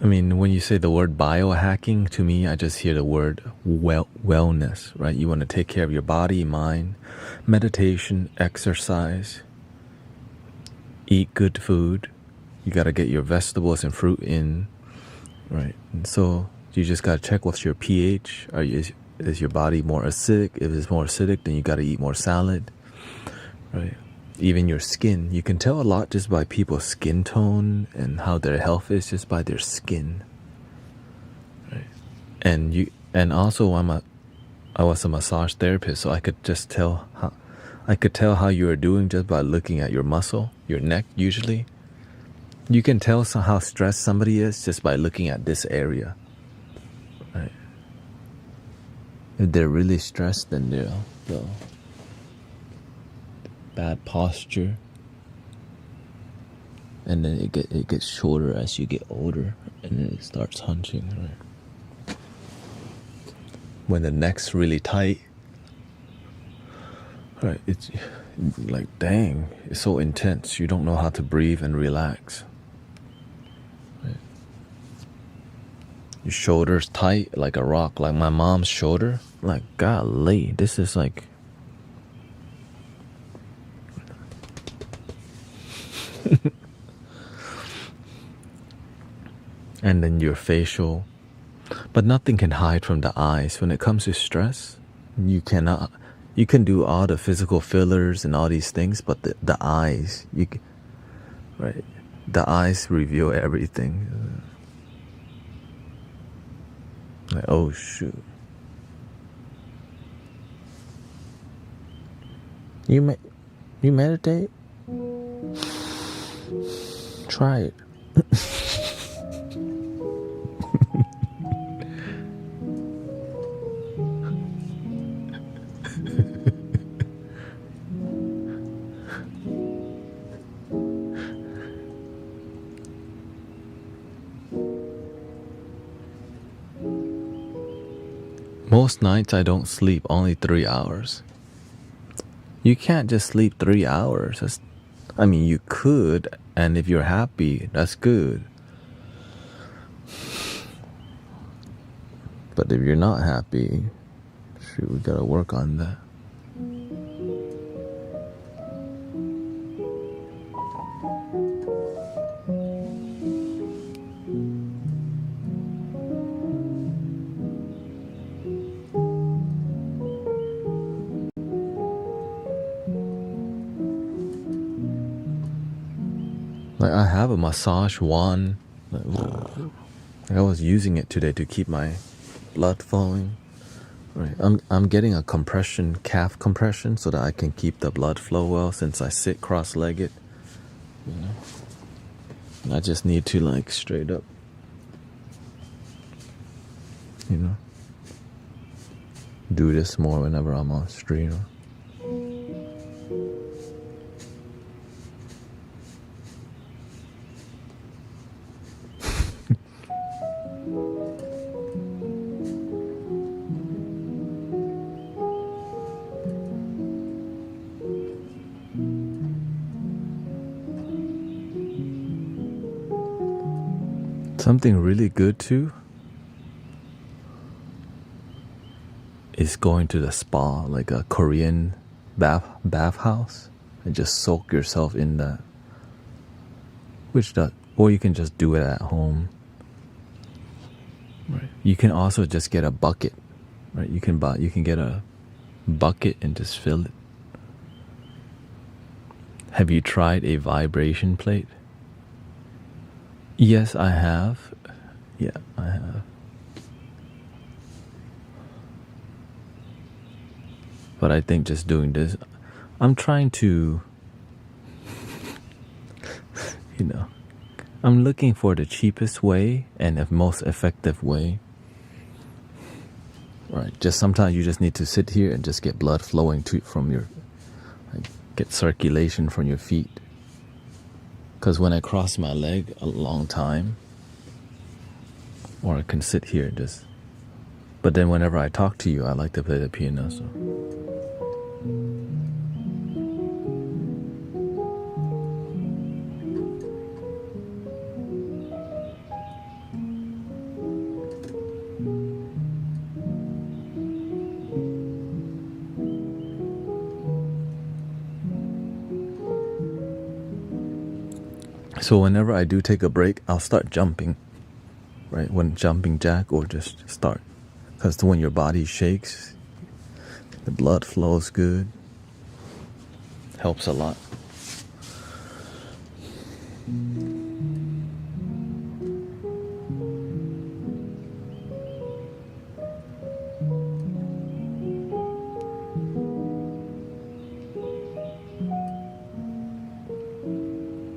I mean, when you say the word biohacking, to me, I just hear the word wellness, right? You want to take care of your body, mind, meditation, exercise, eat good food. You got to get your vegetables and fruit in, right? And so you just got to check what's your pH. Is your body more acidic? If it's more acidic, then you got to eat more salad, right? Even your skin, you can tell a lot just by people's skin tone and how their health is just by their skin, right? And also I was a massage therapist, so I could just tell how you were doing just by looking at your muscle, your neck. Usually, you can tell how stressed somebody is just by looking at this area, right? If they're really stressed, then they'll bad posture, and then it gets shorter as you get older, and then it starts hunching, right? When the neck's really tight, right, it's like, dang, it's so intense, you don't know how to breathe and relax, right? Your shoulder's tight like a rock, like my mom's shoulder, like, golly, this is like and then your facial, but nothing can hide from the eyes. When it comes to stress, you can do all the physical fillers and all these things, but the eyes, right? The eyes reveal everything. Like, oh shoot. You meditate? Try it. Most nights I don't sleep only 3 hours. You can't just sleep 3 hours. I mean, you could, and if you're happy, that's good. But if you're not happy, shoot, we gotta work on that. Like, I have a massage wand. I was using it today to keep my blood flowing. Right. I'm getting a calf compression, so that I can keep the blood flow well, since I sit cross-legged. You know, and I just need to, like, straight up, you know, do this more whenever I'm on stream. Something really good too is going to the spa, like a Korean bathhouse, and just soak yourself in that. Or you can just do it at home. Right. You can also just get a bucket. Right. You can get a bucket and just fill it. Have you tried a vibration plate? Yes, I have. Yeah, I have. But I think just doing this, I'm trying to, I'm looking for the cheapest way and the most effective way. Right. Just sometimes you just need to sit here and just get blood flowing from your, get circulation from your feet. Because when I cross my leg a long time, or I can sit here and just, but then whenever I talk to you, I like to play the piano, so. So whenever I do take a break, I'll start jumping, right? When jumping jack, or just start. Because when your body shakes, the blood flows good. Helps a lot.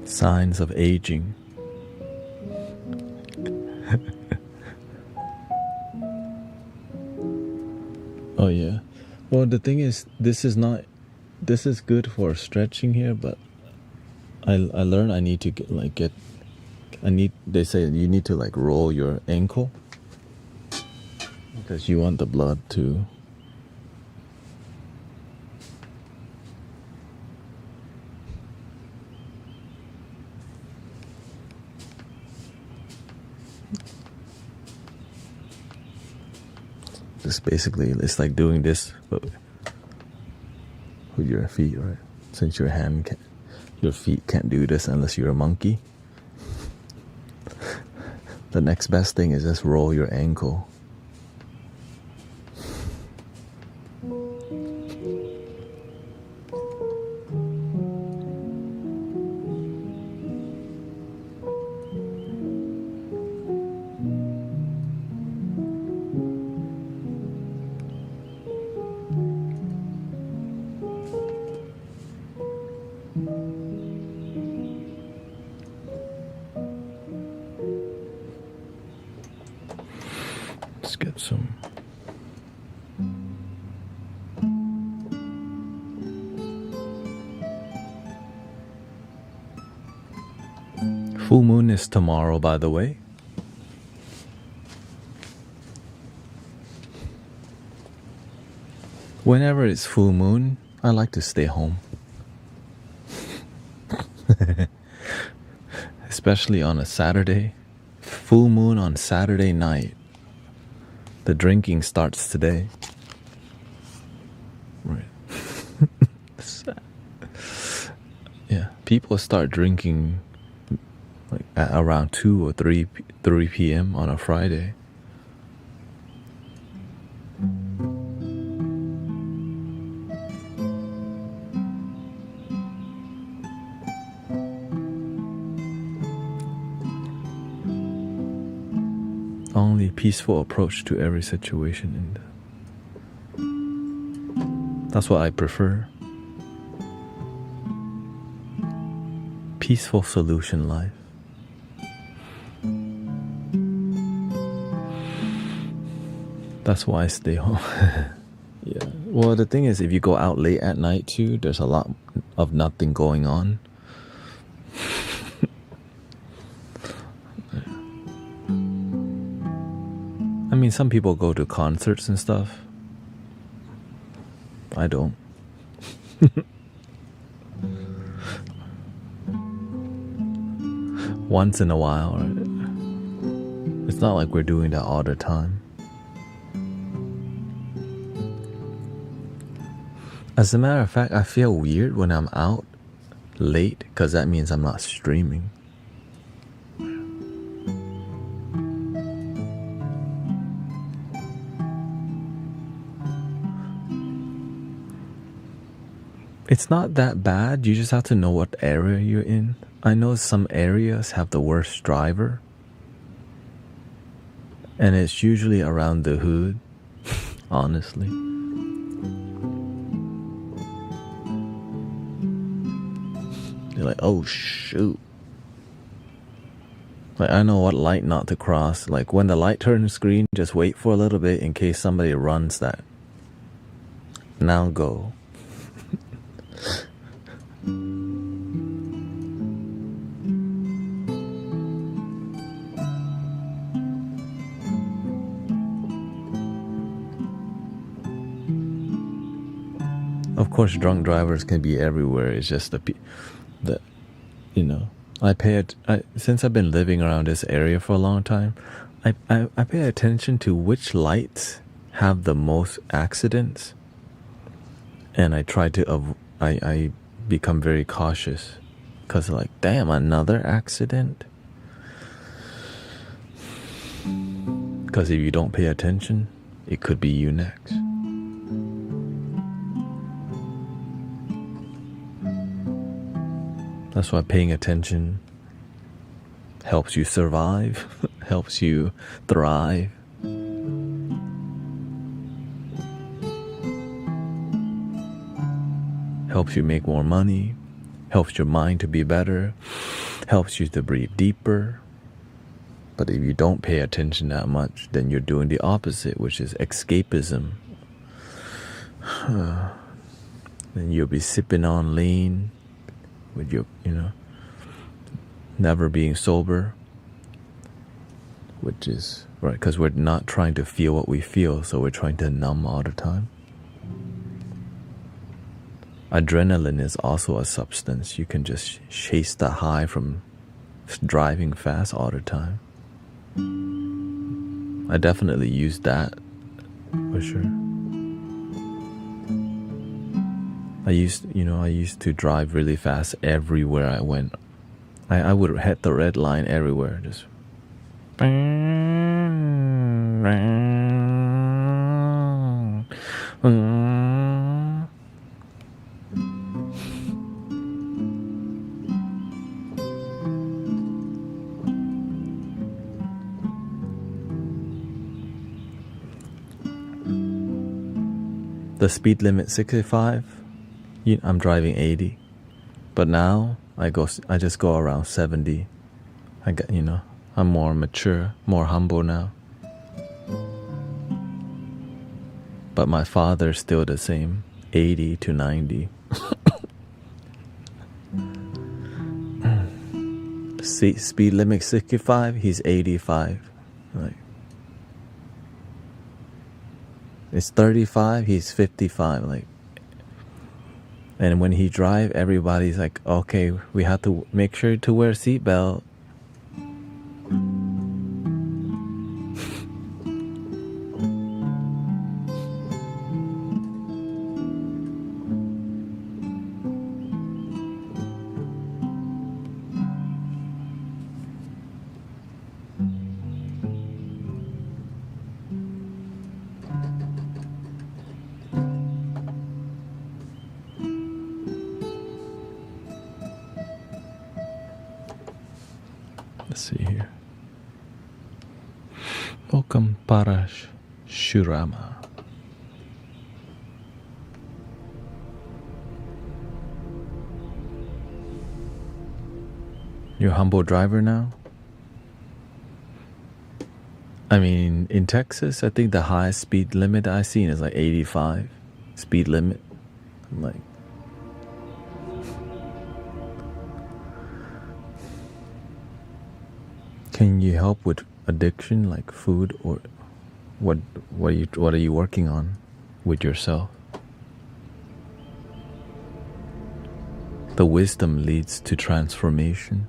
Signs of aging. Oh yeah. Well, the thing is, this is good for stretching here, but I learned I need to they say you need to like roll your ankle because you want the blood to. Just basically, it's like doing this, but with your feet, right? Since your feet can't do this unless you're a monkey. The next best thing is just roll your ankle. Let's get some. Full moon is tomorrow, by the way. Whenever it's full moon, I like to stay home. Especially on a Saturday. Full moon on Saturday night. The drinking starts today. Right. Yeah, people start drinking like at around 2 or 3 p.m. on a Friday. Only peaceful approach to every situation, and that's what I prefer. Peaceful solution life. That's why I stay home. Yeah. Well, the thing is, if you go out late at night too, there's a lot of nothing going on. I mean, some people go to concerts and stuff. I don't. Once in a while, right? It's not like we're doing that all the time. As a matter of fact, I feel weird when I'm out late because that means I'm not streaming. It's not that bad. You just have to know what area you're in. I know some areas have the worst driver. And it's usually around the hood, honestly. You're like, oh shoot. Like, I know what light not to cross. Like, when the light turns green, just wait for a little bit in case somebody runs that. Now go. Of course, drunk drivers can be everywhere. It's just the you know, since I've been living around this area for a long time, I pay attention to which lights have the most accidents, and I try to I become very cautious, because like, damn, another accident. Because if you don't pay attention, it could be you next. That's why paying attention helps you survive, helps you thrive. Helps you make more money, helps your mind to be better, helps you to breathe deeper. But if you don't pay attention that much, then you're doing the opposite, which is escapism. Then you'll be sipping on lean with your, never being sober, which is, right, because we're not trying to feel what we feel, so we're trying to numb all the time. Adrenaline is also a substance. You can just chase the high from driving fast all the time. I definitely use that, for sure. I used to drive really fast everywhere I went. I would hit the red line everywhere, just. The speed limit 65. I'm driving 80, but now I just go around 70. I'm more mature, more humble now. But my father's still the same, 80 to 90. Speed limit 65, he's 85. Like, it's 35, he's 55. Like, and when he drive, everybody's like, okay, we have to make sure to wear a seatbelt. Let's see here. Welcome, Parash Shurama. You're a humble driver now? I mean, in Texas, I think the highest speed limit I've seen is like 85 speed limit. I'm like, can you help with addiction, like food, or what are you working on with yourself? The wisdom leads to transformation.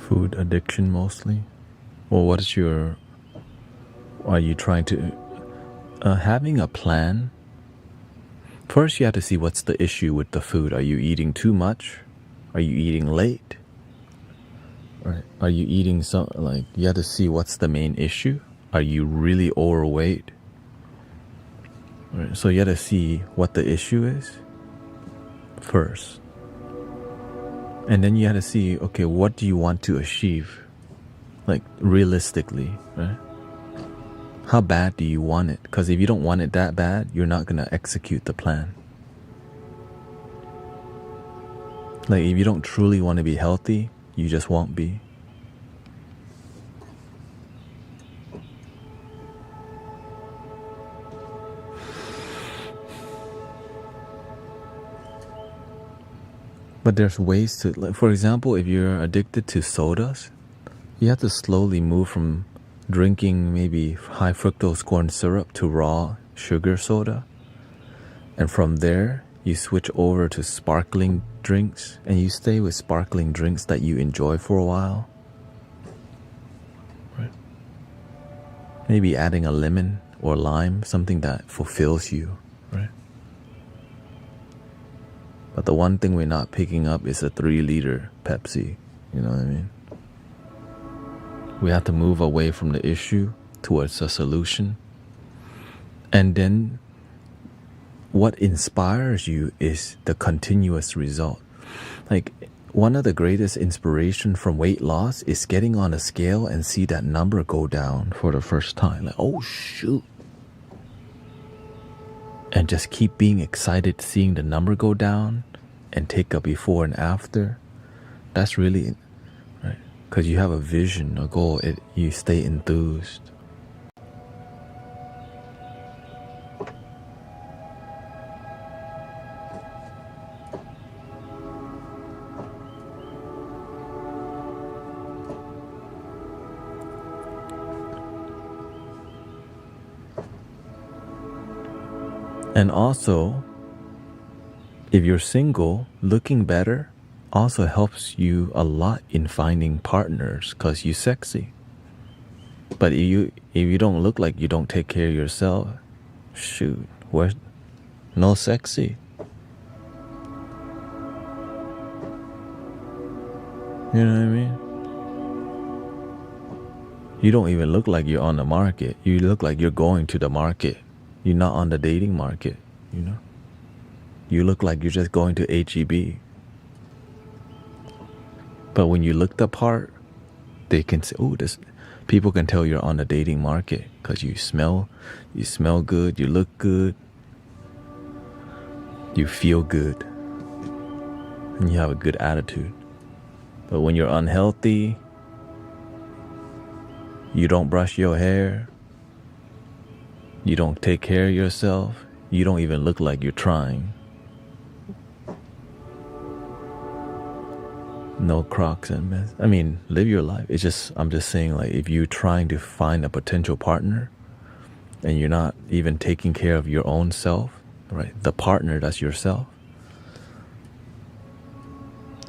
Food addiction mostly? Well, what is your... Are you trying to... having a plan? First, you have to see what's the issue with the food. Are you eating too much? Are you eating late? Right. Are you eating some... Like, you have to see what's the main issue. Are you really overweight? Right. So you have to see what the issue is first. And then you have to see, okay, what do you want to achieve? Like, realistically, right? How bad do you want it? Because if you don't want it that bad, you're not going to execute the plan. Like, if you don't truly want to be healthy, you just won't be. But there's ways to, like, for example, if you're addicted to sodas, you have to slowly move from drinking maybe high fructose corn syrup to raw sugar soda. And from there, you switch over to sparkling drinks, and you stay with sparkling drinks that you enjoy for a while. Right? Maybe adding a lemon or lime, something that fulfills you, right? But the one thing we're not picking up is a 3-liter Pepsi. You know what I mean? We have to move away from the issue towards a solution. And then what inspires you is the continuous result. Like, one of the greatest inspiration from weight loss is getting on a scale and see that number go down for the first time. Like, oh shoot. And just keep being excited seeing the number go down and take a before and after. That's really, right? Because you have a vision, a goal, you stay enthused. And also, if you're single, looking better also helps you a lot in finding partners because you're sexy. But if you don't look like you don't take care of yourself, shoot, no sexy. You know what I mean? You don't even look like you're on the market. You look like you're going to the market. You're not on the dating market, you know? You look like you're just going to HEB. But when you look the part, they can say, oh, people can tell you're on the dating market because you smell good, you look good, you feel good, and you have a good attitude. But when you're unhealthy, you don't brush your hair, you don't take care of yourself, you don't even look like you're trying. No Crocs and mess. I mean, live your life. I'm just saying, like, if you're trying to find a potential partner and you're not even taking care of your own self, right? The partner, that's yourself.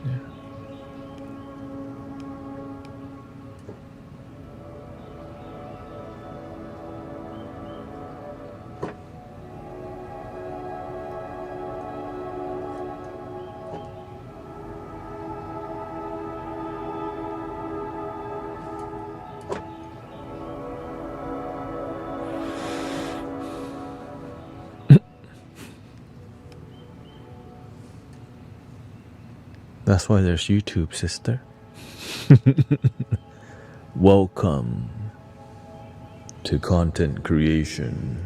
Yeah. That's why there's YouTube, sister. Welcome to content creation.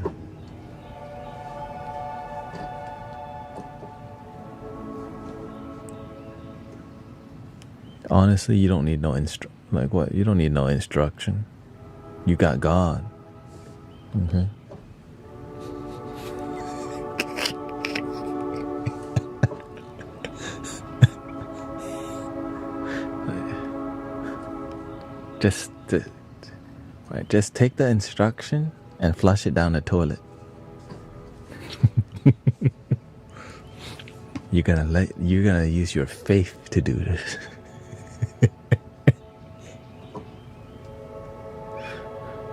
Honestly, you don't need no you don't need no instruction. You got God. Okay. Just take the instruction and flush it down the toilet. You're gonna use your faith to do this.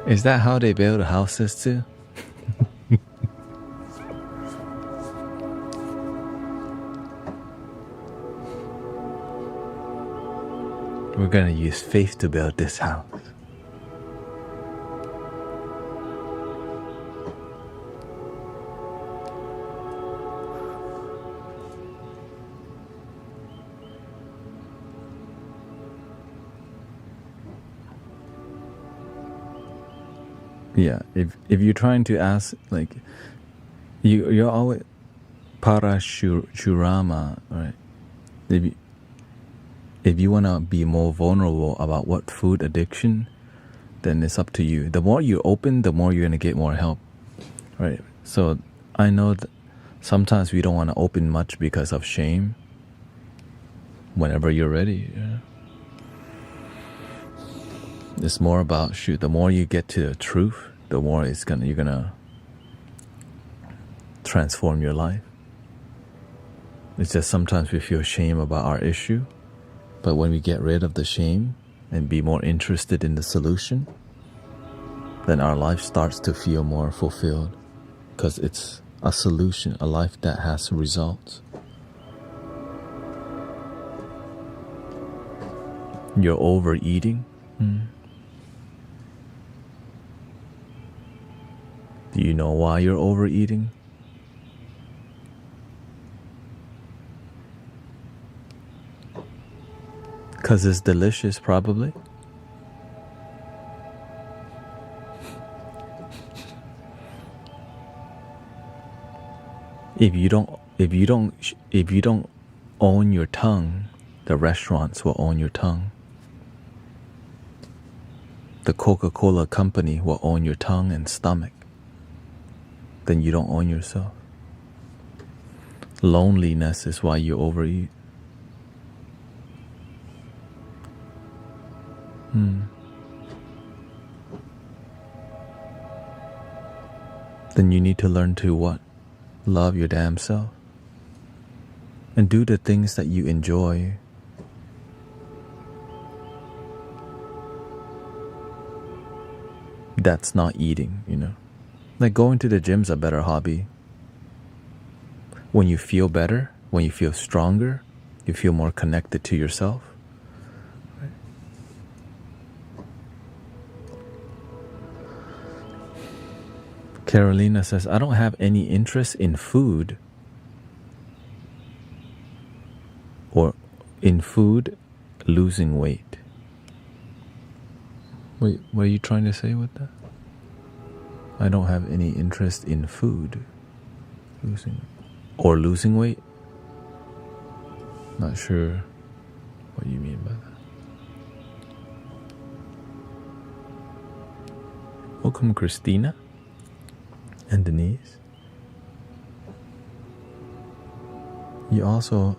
Is that how they build houses too? We're gonna use faith to build this house. Yeah, if you're trying to ask, like, you're always parashurama, right? If you want to be more vulnerable about what food addiction, then it's up to you. The more you open, the more you're going to get more help, right? So I know that sometimes we don't want to open much because of shame. Whenever you're ready, yeah. It's more about, the more you get to the truth, the more you're gonna transform your life. It's just sometimes we feel shame about our issue, but when we get rid of the shame and be more interested in the solution, then our life starts to feel more fulfilled, because it's a solution, a life that has results. You're overeating. Do you know why you're overeating? Because it's delicious, probably. If you don't own your tongue, the restaurants will own your tongue. The Coca-Cola company will own your tongue and stomach. Then you don't own yourself. Loneliness is why you overeat. Then you need to learn to what? Love your damn self. And do the things that you enjoy. That's not eating, you know. Like going to the gym's a better hobby. When you feel better, when you feel stronger, you feel more connected to yourself. Right? Carolina says, I don't have any interest in food or in food losing weight. Wait, what are you trying to say with that? I don't have any interest in food losing weight. Not sure what you mean by that. Welcome, Christina and Denise. You also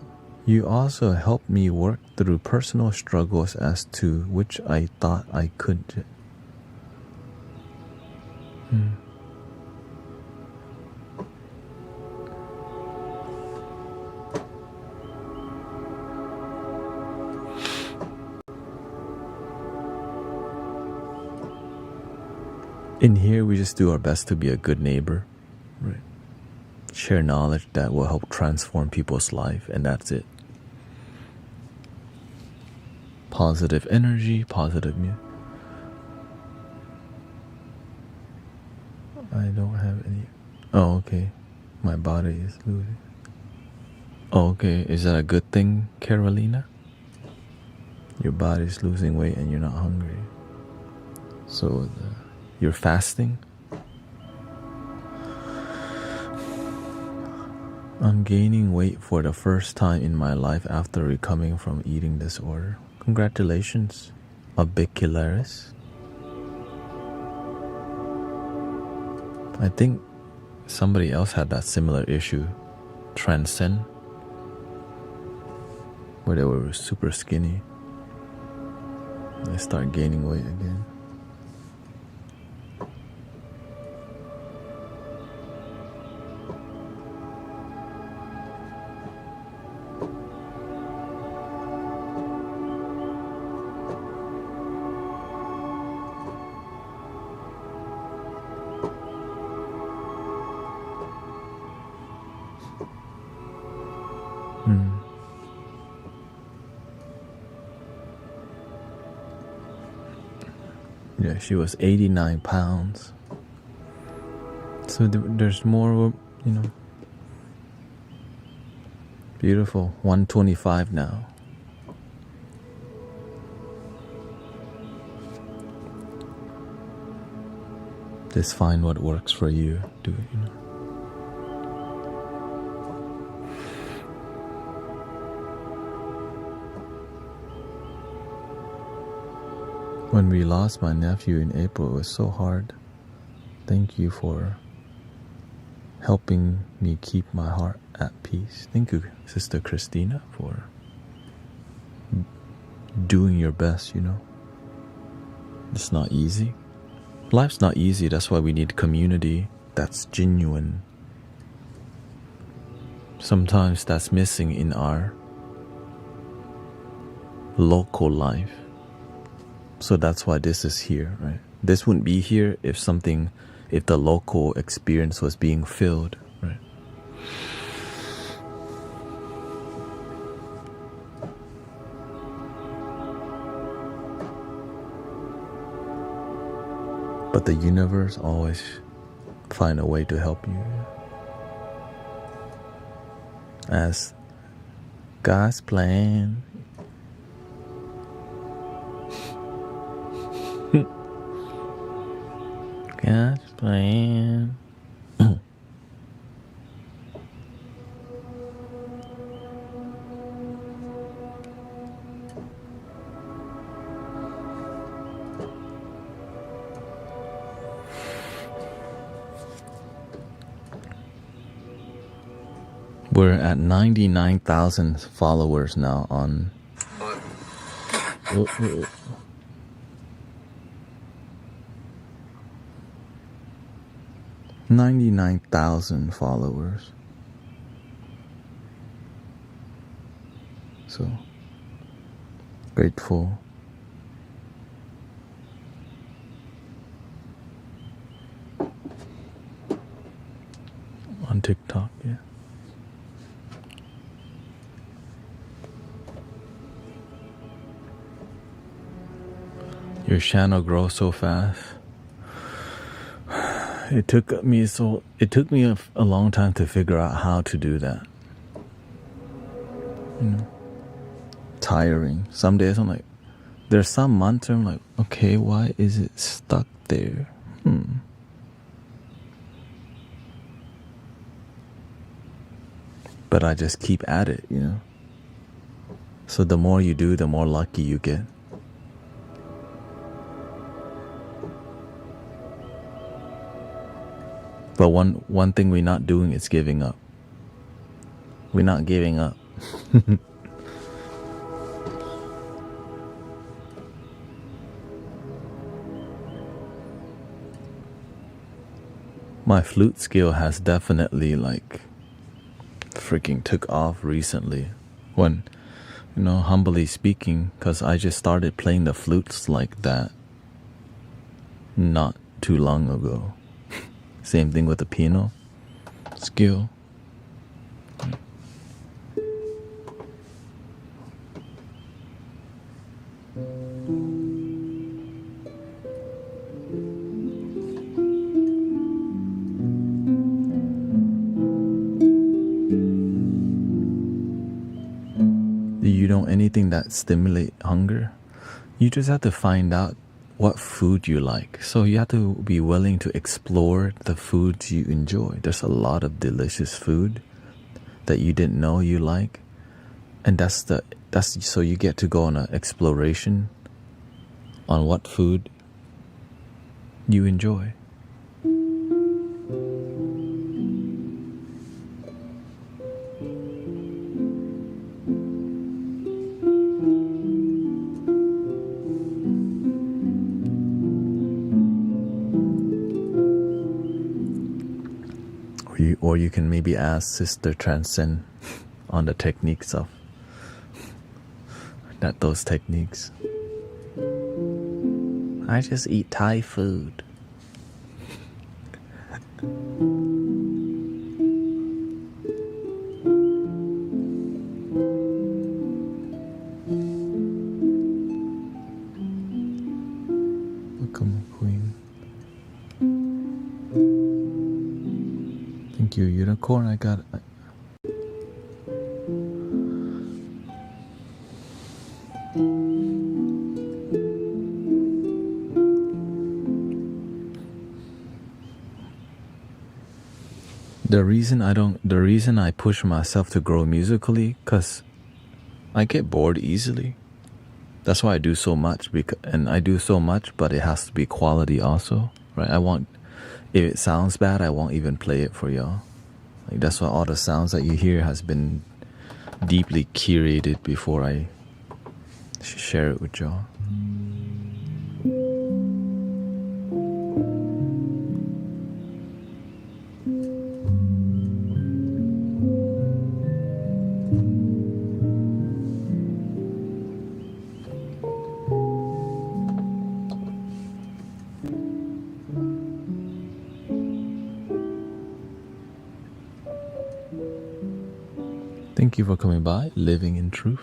helped me work through personal struggles as to which I thought I could. In here, we just do our best to be a good neighbor, right? Share knowledge that will help transform people's life, and that's it. Positive energy, positive music. I don't have any. Oh, okay. My body is losing. Oh, okay. Is that a good thing, Carolina? Your body's losing weight and you're not hungry. So you're fasting? I'm gaining weight for the first time in my life after recovering from eating disorder. Congratulations, Abicularis. I think somebody else had that similar issue, Transcend, where they were super skinny. They start gaining weight again. Mm. Yeah, she was 89 pounds. So there's more, you know. Beautiful. 125 now. Just find what works for you. Do it, you know. When we lost my nephew in April, it was so hard. Thank you for helping me keep my heart at peace. Thank you, Sister Christina, for doing your best, you know. It's not easy. Life's not easy. That's why we need community that's genuine. Sometimes that's missing in our local life. So that's why this is here, right? This wouldn't be here if the local experience was being filled, right? But the universe always find a way to help you. As God's plan. God's plan. We're at 99,000 followers now on 99,000 followers. So grateful. On TikTok, yeah. Your channel grows so fast. It took me a long time to figure out how to do that. You know, tiring. Some days I'm like, there's some months I'm like, okay, why is it stuck there? But I just keep at it, you know. So the more you do, the more lucky you get. But one thing we're not doing is giving up. We're not giving up. My flute skill has definitely like freaking took off recently. When, you know, humbly speaking, because I just started playing the flutes like that not too long ago. Same thing with the piano skill. You know anything that stimulate hunger? You just have to find out what food you like. So you have to be willing to explore the foods you enjoy. There's a lot of delicious food that you didn't know you like. And that's so you get to go on an exploration on what food you enjoy. Or you can maybe ask Sister Transcend on the techniques of those techniques. I just eat Thai food. unicorn. I got. The reason I push myself to grow musically, cause I get bored easily. That's why I do so much, and I do so much, but it has to be quality also, right? If it sounds bad, I won't even play it for y'all. Like that's why all the sounds that you hear has been deeply curated before I share it with y'all. Thank you for coming by, Living in Truth.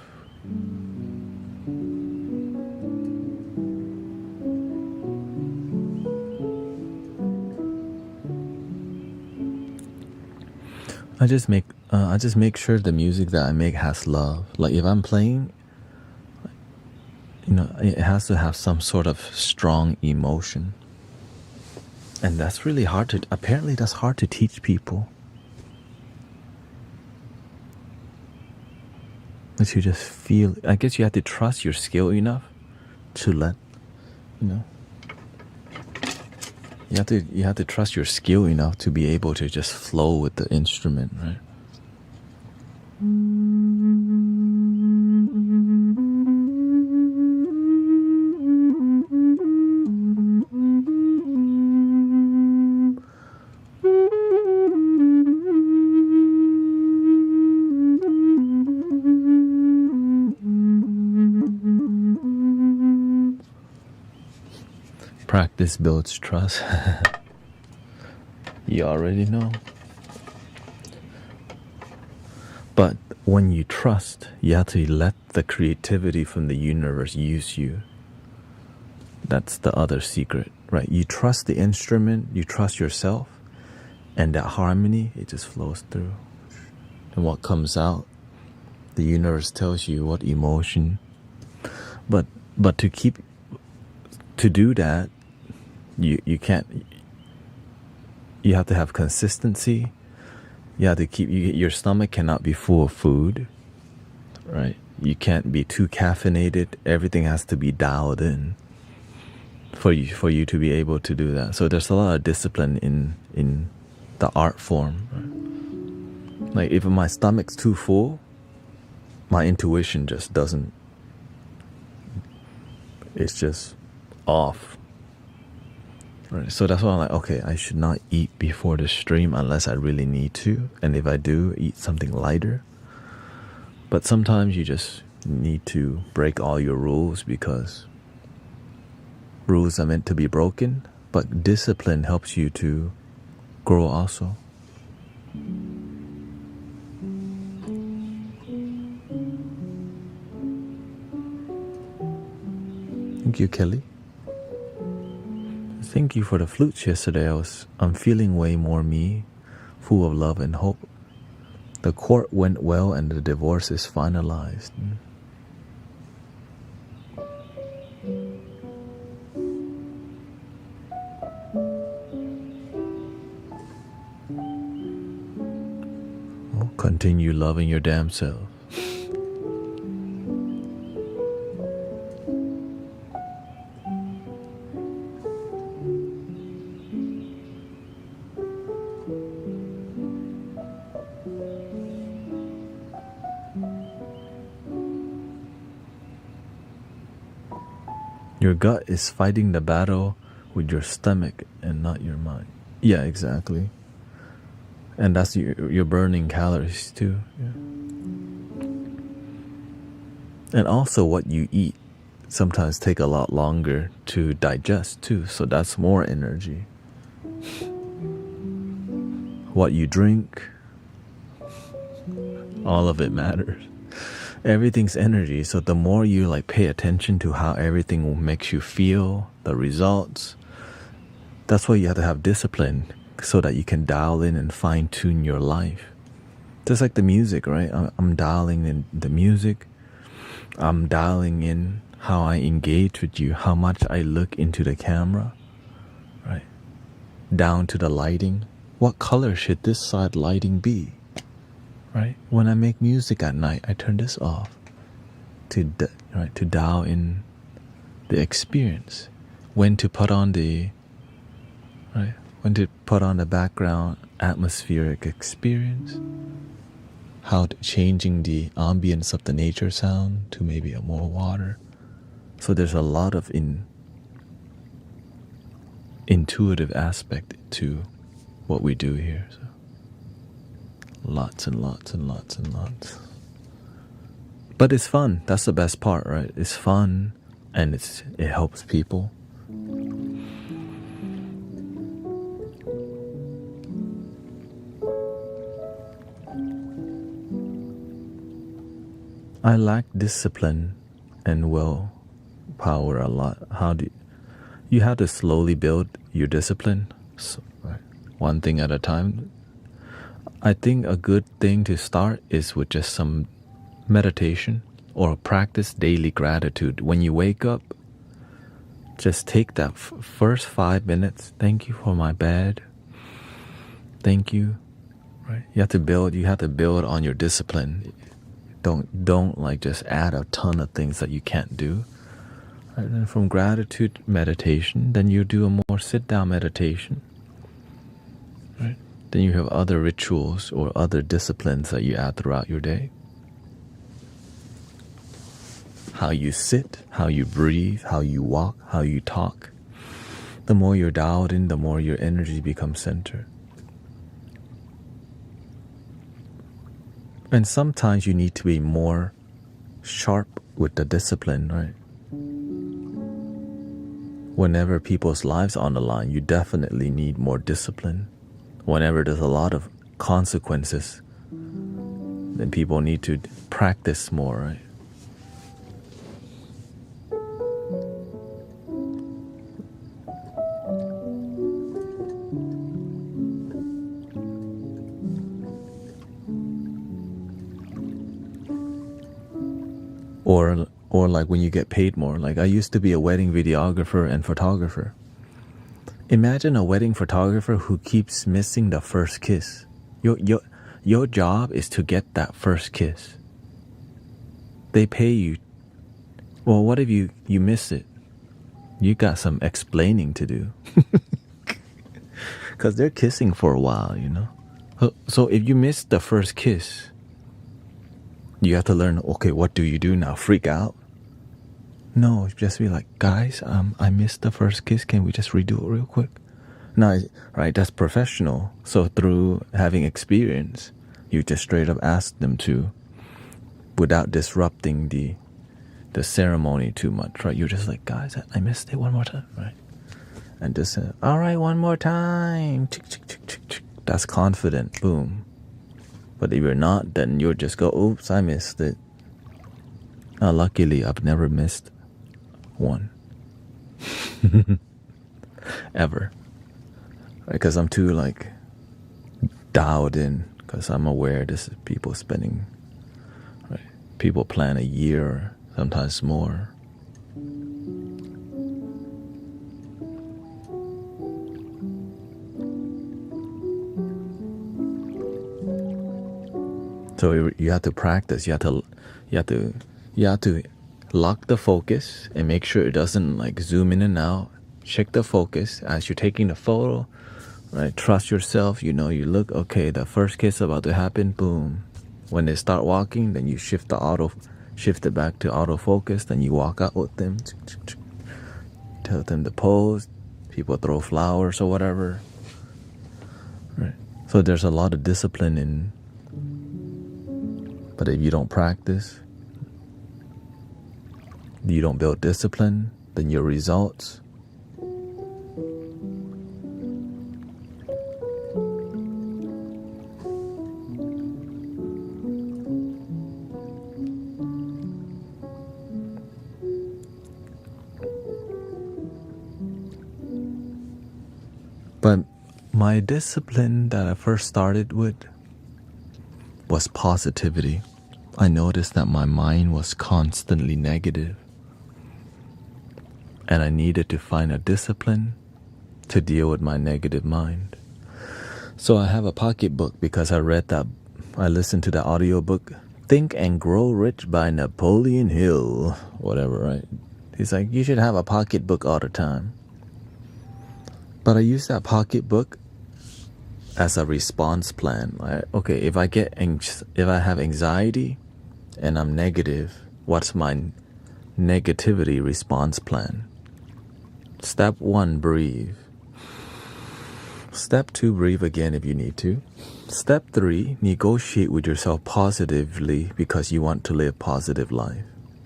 I just make sure the music that I make has love. Like if I'm playing, it has to have some sort of strong emotion. And that's really apparently that's hard to teach people. But you just feel, I guess you have to trust your skill enough to let, you have to trust your skill enough to be able to just flow with the instrument, right? Practice builds trust. You already know. But when you trust, you have to let the creativity from the universe use you. That's the other secret, right? You trust the instrument, you trust yourself, and that harmony, it just flows through. And what comes out, the universe tells you what emotion. But to do that, you can't. You have to have consistency. You have to your stomach cannot be full of food, right? You can't be too caffeinated. Everything has to be dialed in for you to be able to do that. So there's a lot of discipline in the art form, right? Like if my stomach's too full, my intuition just doesn't. It's just off. Right, so that's why I'm like, okay, I should not eat before the stream unless I really need to. And if I do, eat something lighter. But sometimes you just need to break all your rules because rules are meant to be broken. But discipline helps you to grow also. Thank you, Kelly. Thank you for the flutes yesterday. I'm feeling way more me, full of love and hope. The court went well and the divorce is finalized. Well, continue loving your damn self. Your gut is fighting the battle with your stomach and not your mind. Yeah, exactly. And that's you're burning calories too. Yeah. And also what you eat sometimes take a lot longer to digest too. So that's more energy. What you drink, all of it matters. Everything's energy, so the more you pay attention to how everything makes you feel, the results, that's why you have to have discipline, so that you can dial in and fine tune your life. Just like the music, right? I'm dialing in the music. I'm dialing in how I engage with you, how much I look into the camera, right? Down to the lighting. What color should this side lighting be, right? When I make music at night, I turn this off to dial in the experience. When to put on the background atmospheric experience. How changing the ambience of the nature sound to maybe a more water. So there's a lot of intuitive aspect to what we do here. So lots and lots and lots and lots. But it's fun. That's the best part, right? It's fun, and it helps people. I lack discipline and willpower a lot. How do you have to slowly build your discipline, so, right, one thing at a time. I think a good thing to start is with just some meditation or practice daily gratitude. When you wake up, just take that first 5 minutes. Thank you for my bed. Thank you. Right? You have to build on your discipline. Don't like just add a ton of things that you can't do. And then from gratitude meditation, then you do a more sit-down meditation. Right? Then you have other rituals or other disciplines that you add throughout your day. How you sit, how you breathe, how you walk, how you talk. The more you're dialed in, the more your energy becomes centered. And sometimes you need to be more sharp with the discipline, right? Whenever people's lives are on the line, you definitely need more discipline. Whenever there's a lot of consequences, then people need to practice more, right? Or like when you get paid more. Like I used to be a wedding videographer and photographer. Imagine a wedding photographer who keeps missing the first kiss. Your job is to get that first kiss. They pay you. Well, what if you miss it? You got some explaining to do. Because they're kissing for a while, you know. So if you miss the first kiss, you have to learn, okay, what do you do now? Freak out? No, just be like, guys, I missed the first kiss. Can we just redo it real quick? No, right, that's professional. So through having experience, you just straight up ask them to, without disrupting the ceremony too much, right? You're just like, guys, I missed it one more time, right? And just say, all right, one more time. That's confident, boom. But if you're not, then you'll just go, oops, I missed it. Now, luckily, I've never missed one. Ever. Because I'm too, like, dialed in. Because I'm aware this is people spending, right? People plan a year, sometimes more. So you have to practice. You have to lock the focus and make sure it doesn't like zoom in and out. Check the focus as you're taking the photo. Right? Trust yourself. You know, you look, okay, the first kiss about to happen. Boom. When they start walking, then you shift it back to autofocus. Then you walk out with them. Tell them to pose. People throw flowers or whatever. Right. So there's a lot of discipline in. But if you don't practice, you don't build discipline, then your results but My discipline that I first started with was positivity. I noticed that my mind was constantly negative, and I needed to find a discipline to deal with my negative mind. So I have a pocketbook because I listened to the audiobook, Think and Grow Rich by Napoleon Hill, whatever, right? He's like, you should have a pocketbook all the time. But I use that pocketbook as a response plan. Like, okay, if I have anxiety and I'm negative, what's my negativity response plan? Step 1, breathe. Step 2, breathe again if you need to. Step 3, negotiate with yourself positively because you want to live positive life.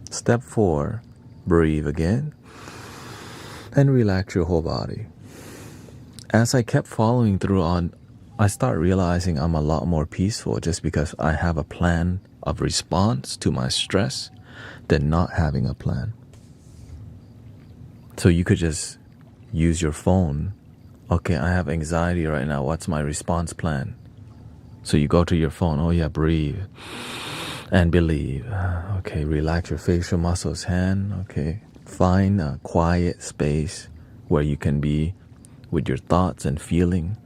Step 4, breathe again and relax your whole body. As I kept following through on, I start realizing I'm a lot more peaceful just because I have a plan of response to my stress than not having a plan. So you could just use your phone. Okay, I have anxiety right now. What's my response plan? So you go to your phone. Oh yeah, breathe and believe. Okay, relax your facial muscles, hand. Okay, find a quiet space where you can be with your thoughts and feeling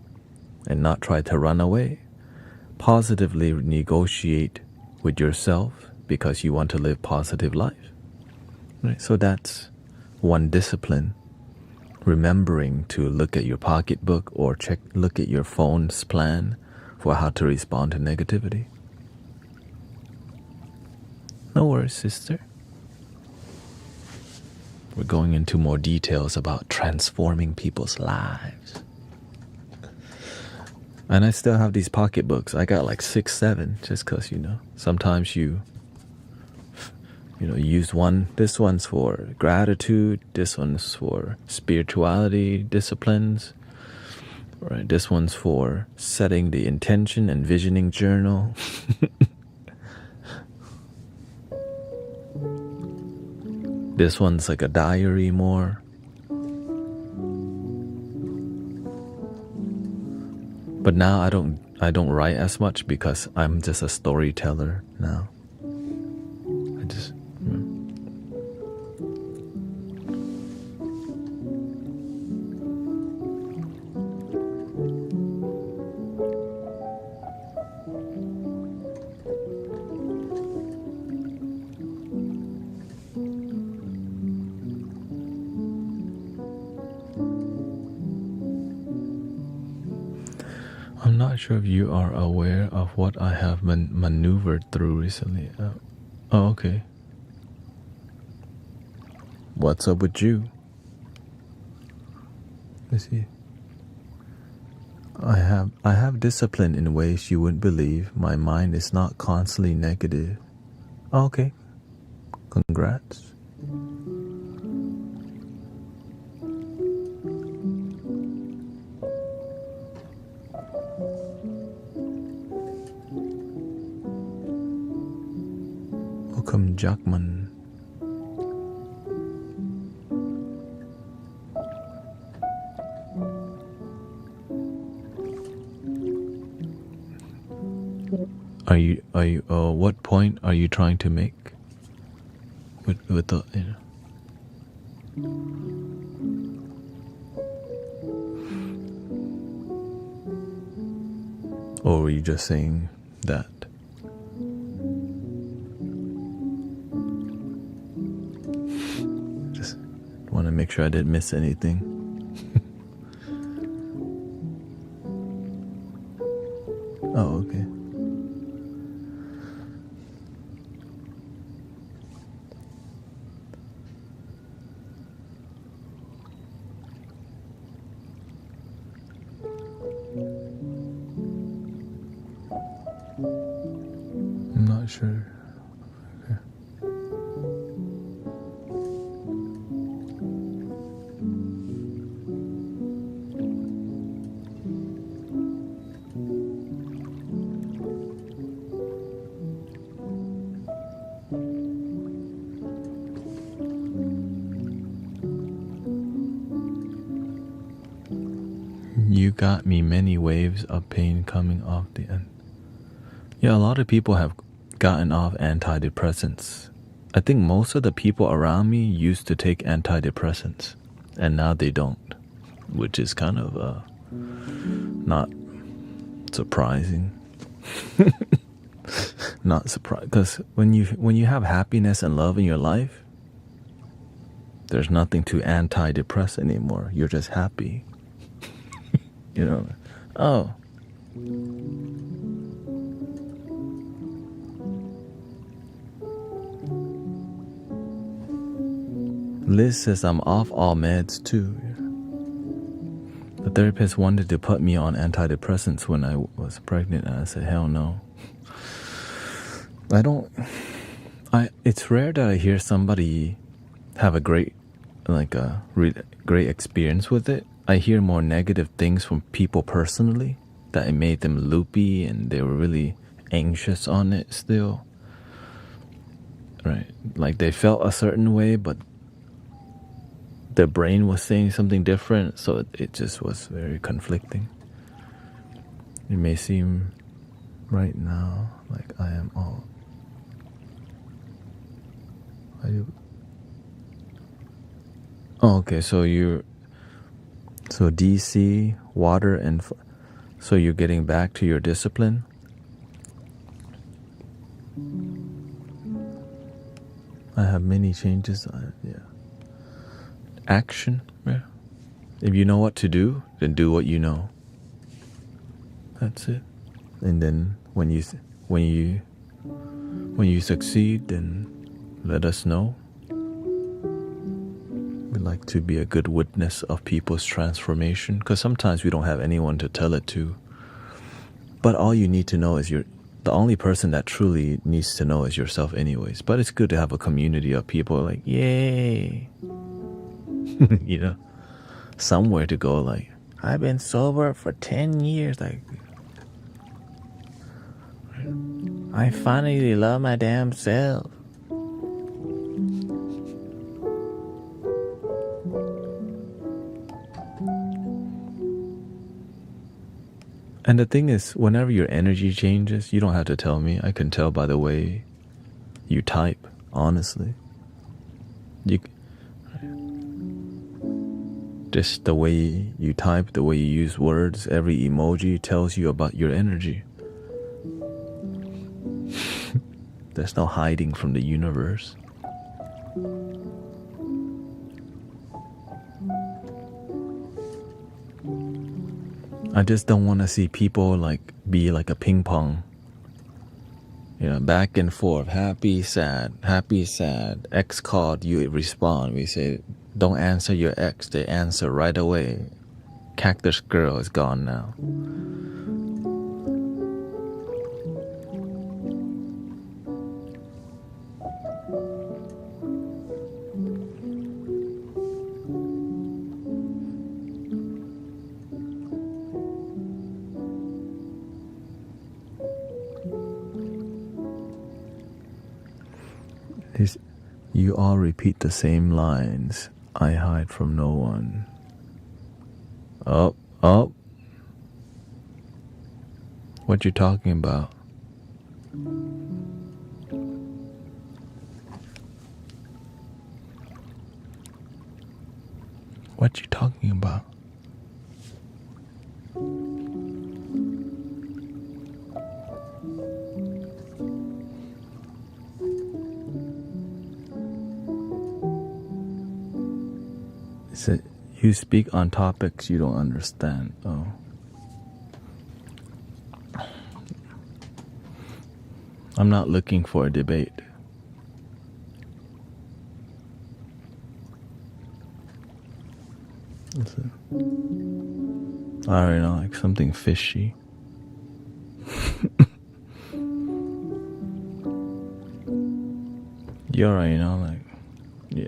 and not try to run away. Positively negotiate with yourself because you want to live positive life. Right? So that's one discipline. Remembering to look at your pocketbook or look at your phone's plan for how to respond to negativity. No worries, sister. We're going into more details about transforming people's lives. And I still have these pocketbooks. I got like 6, 7, just because, sometimes you use one. This one's for gratitude. This one's for spirituality disciplines. Right. This one's for setting the intention and visioning journal. This one's like a diary more. But now I don't write as much because I'm just a storyteller now. I'm not sure if you are aware of what I have maneuvered through recently. Oh, okay. What's up with you? Let's see. I have discipline in ways you wouldn't believe. My mind is not constantly negative. Oh, okay. Congrats. Welcome, Jackman. Are you what point are you trying to make with the or were you just saying that? Just want to make sure I didn't miss anything. Oh, okay. I'm not sure. Okay. got me many waves of pain coming off the end. Yeah, a lot of people have gotten off antidepressants. I think most of the people around me used to take antidepressants, and now they don't, which is kind of not surprising. Not surprised, because when you have happiness and love in your life, there's nothing to antidepress anymore. You're just happy. You know. Oh. Liz says I'm off all meds too. The therapist wanted to put me on antidepressants when I was pregnant, and I said, hell no. It's rare that I hear somebody have a great experience with it. I hear more negative things from people personally, that it made them loopy and they were really anxious on it still. Right? Like they felt a certain way, but their brain was saying something different, so it just was very conflicting. It may seem right now like I am all... Oh, okay, so DC, water, and... So you're getting back to your discipline? I have many changes. Yeah. Action, yeah. If you know what to do, then do what you know. That's it. And then when you succeed, then let us know. We like to be a good witness of people's transformation, because sometimes we don't have anyone to tell it to. But all you need to know is the only person that truly needs to know is yourself anyways. But it's good to have a community of people like, yay. You know, somewhere to go, like, I've been sober for 10 years. Like, I finally love my damn self. And the thing is, whenever your energy changes, you don't have to tell me. I can tell by the way you type, honestly. Just the way you type, the way you use words, every emoji tells you about your energy. There's no hiding from the universe. I just don't want to see people be like a ping pong. You know, back and forth, happy, sad, X called, you respond. We say, don't answer your ex, they answer right away. Cactus girl is gone now. You all repeat the same lines. I hide from no one. Up. What you talking about? What you talking about? It you speak on topics you don't understand. Oh. I'm not looking for a debate. Listen. I already know, like something fishy. You already know, like, yeah.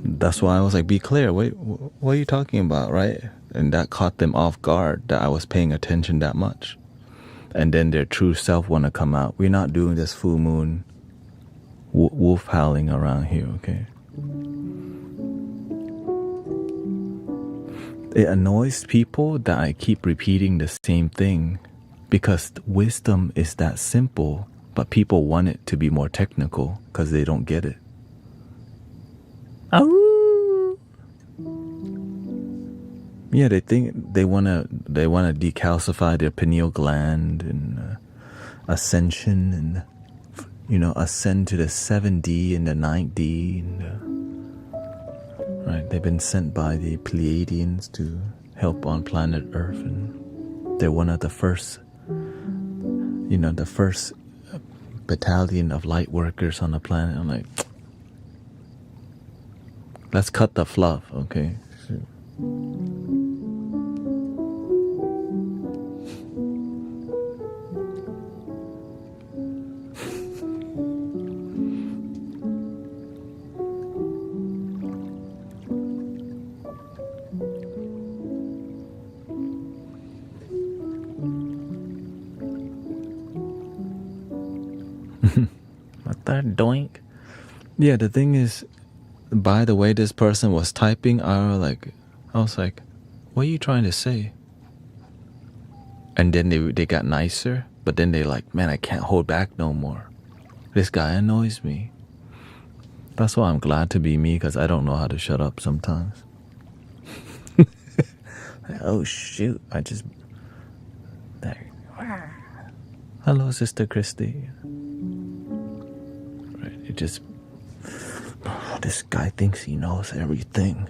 That's why I was like, be clear. Wait, what are you talking about, right? And that caught them off guard that I was paying attention that much. And then their true self want to come out. We're not doing this full moon wolf howling around here, okay? It annoys people that I keep repeating the same thing because wisdom is that simple, but people want it to be more technical because they don't get it. Oh. Yeah, they think they wanna decalcify their pineal gland and ascension and ascend to the 7D and the 9D and right. They've been sent by the Pleiadians to help on planet Earth, and they're one of the first battalion of light workers on the planet. I'm like, let's cut the fluff, okay? What the doink? Yeah, the thing is, by the way this person was typing, I was like, what are you trying to say? And then they got nicer, but then they like, man, I can't hold back no more. This guy annoys me. That's why I'm glad to be me, because I don't know how to shut up sometimes. Oh shoot, I just... There. Hello, Sister Christy. Right, it just... This guy thinks he knows everything.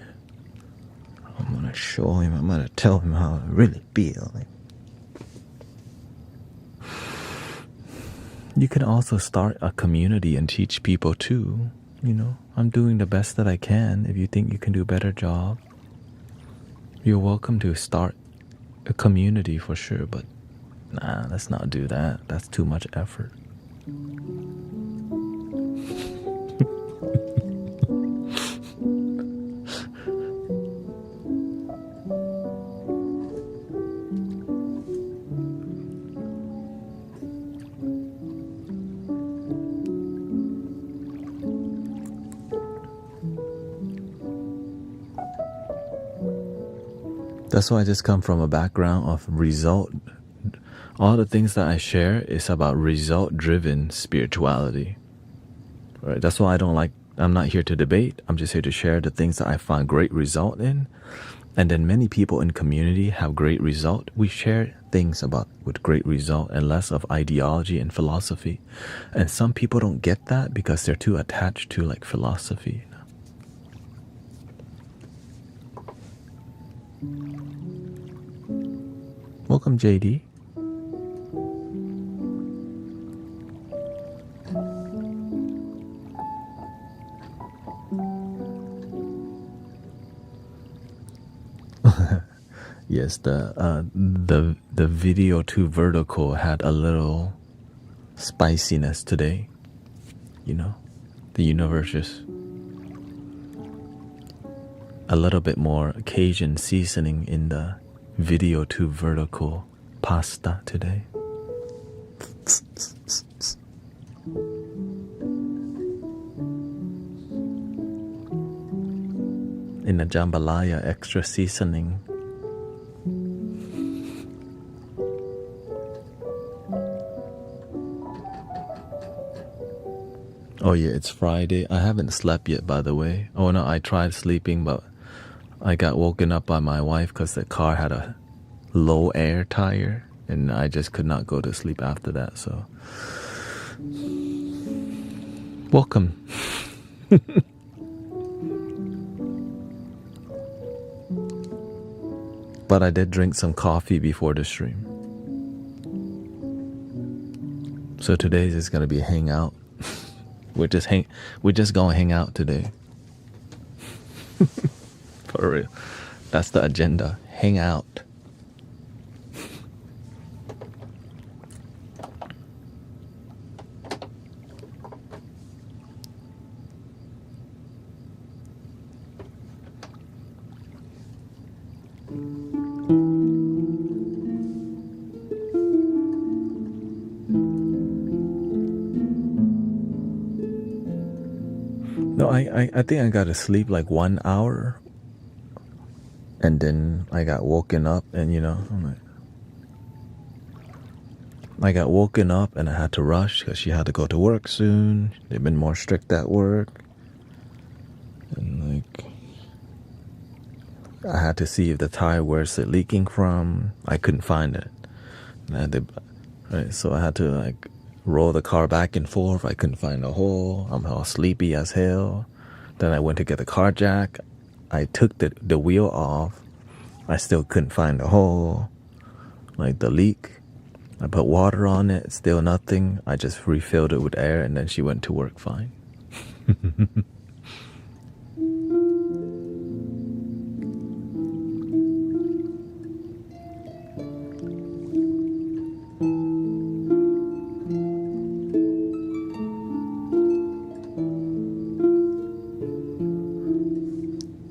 I'm gonna show him, I'm gonna tell him how I really feel. You can also start a community and teach people too. I'm doing the best that I can. If you think you can do a better job, you're welcome to start a community for sure, but nah, let's not do that. That's too much effort. That's why I just come from a background of result. All the things that I share is about result-driven spirituality. Right? That's why I'm not here to debate. I'm just here to share the things that I find great result in. And then many people in community have great result. We share things with great result and less of ideology and philosophy. And some people don't get that because they're too attached to like philosophy. Welcome, JD. Yes, the video to vertical had a little spiciness today. The universe is a little bit more Cajun seasoning in the video to vertical pasta today. In the jambalaya, extra seasoning. Oh yeah, it's Friday. I haven't slept yet, by the way. Oh no, I tried sleeping, but I got woken up by my wife because the car had a low air tire, and I just could not go to sleep after that. So, welcome. But I did drink some coffee before the stream. So today's is gonna be a hangout. We're just gonna hang out today. For real. That's the agenda. Hang out. No, I think I gotta sleep like 1 hour. And then I got woken up, and I'm like, I got woken up and I had to rush because she had to go to work soon. They've been more strict at work. And like, I had to see if the tire, where's it leaking from. I couldn't find it. And I had to, right, so I had to like roll the car back and forth. I couldn't find a hole. I'm all sleepy as hell. Then I went to get the car jack. I took the wheel off. I still couldn't find a hole, like the leak. I put water on it, still nothing. I just refilled it with air, and then she went to work fine.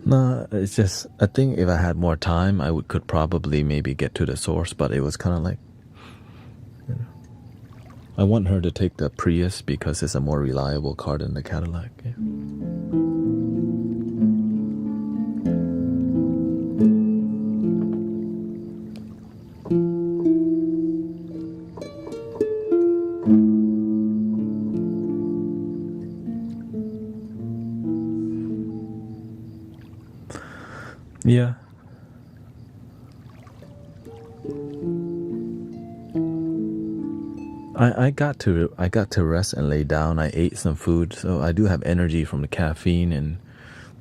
No, it's just, I think if I had more time, could probably maybe get to the source, but it was kind of like, I want her to take the Prius because it's a more reliable car than the Cadillac. Yeah. I got to rest and lay down. I ate some food, so I do have energy from the caffeine and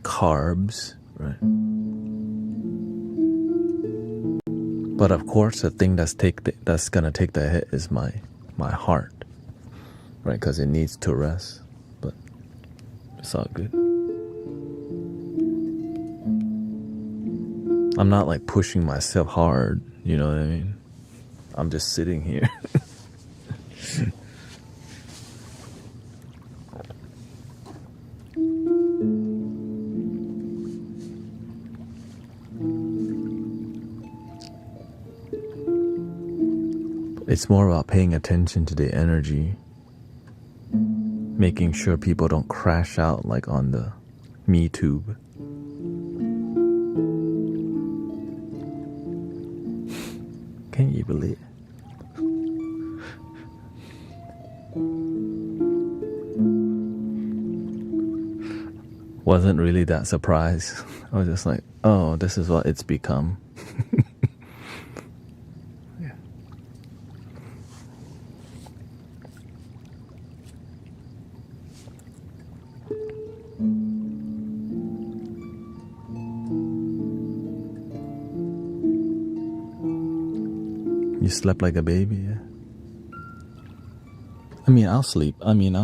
carbs, right? But of course, the thing that's gonna take the hit is my heart, right? Because it needs to rest. But it's all good. I'm not like pushing myself hard, you know what I mean? I'm just sitting here. It's more about paying attention to the energy, making sure people don't crash out like on the Me Tube. Can you believe it? Wasn't really that surprised. I was just like, oh, this is what it's become. Yeah. You slept like a baby, yeah. I mean, I'll sleep. I mean,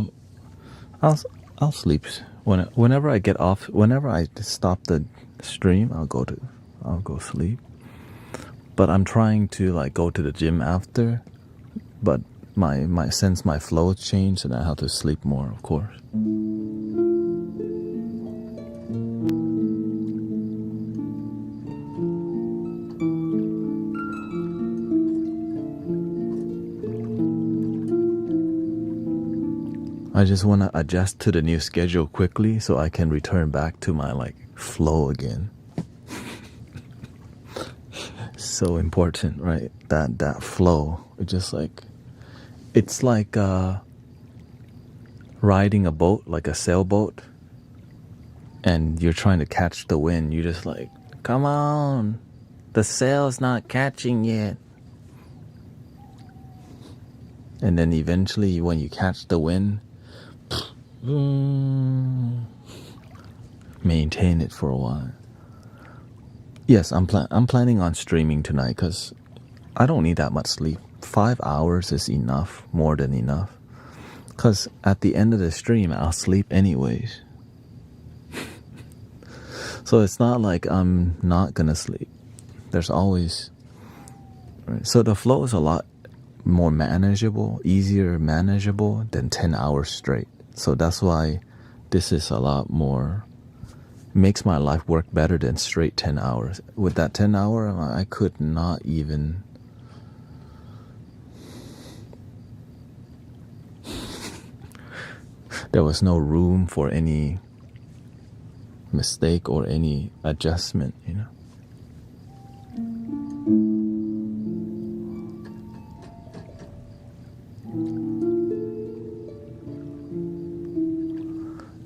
I'll sleep whenever I get off. Whenever I stop the stream, I'll go sleep. But I'm trying to like go to the gym after. But since my flow changed, and I have to sleep more, of course. I just want to adjust to the new schedule quickly so I can return back to my like flow again. So important, right? That flow. It's like riding a boat, like a sailboat, and you're trying to catch the wind. You're just like, come on, the sail's not catching yet. And then eventually when you catch the wind, maintain it for a while. Yes, I'm planning on streaming tonight because I don't need that much sleep. 5 hours is enough, more than enough. Because at the end of the stream, I'll sleep anyways. So it's not like I'm not gonna sleep. There's always... Right? So the flow is a lot more manageable, easier manageable than 10 hours straight. So that's why this is a lot more, makes my life work better than straight 10 hours. With that 10 hour, I could not even, there was no room for any mistake or any adjustment, you know.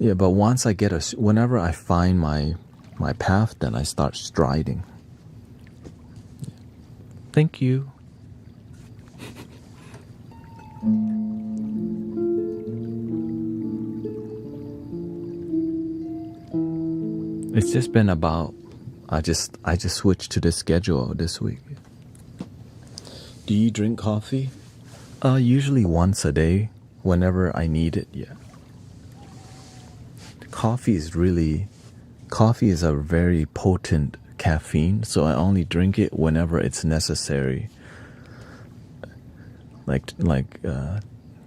Yeah, but once I get whenever I find my path, then I start striding. Thank you. It's just been about, I just switched to the schedule this week. Do you drink coffee? Usually once a day, whenever I need it, yeah. Coffee is a very potent caffeine, so I only drink it whenever it's necessary. Like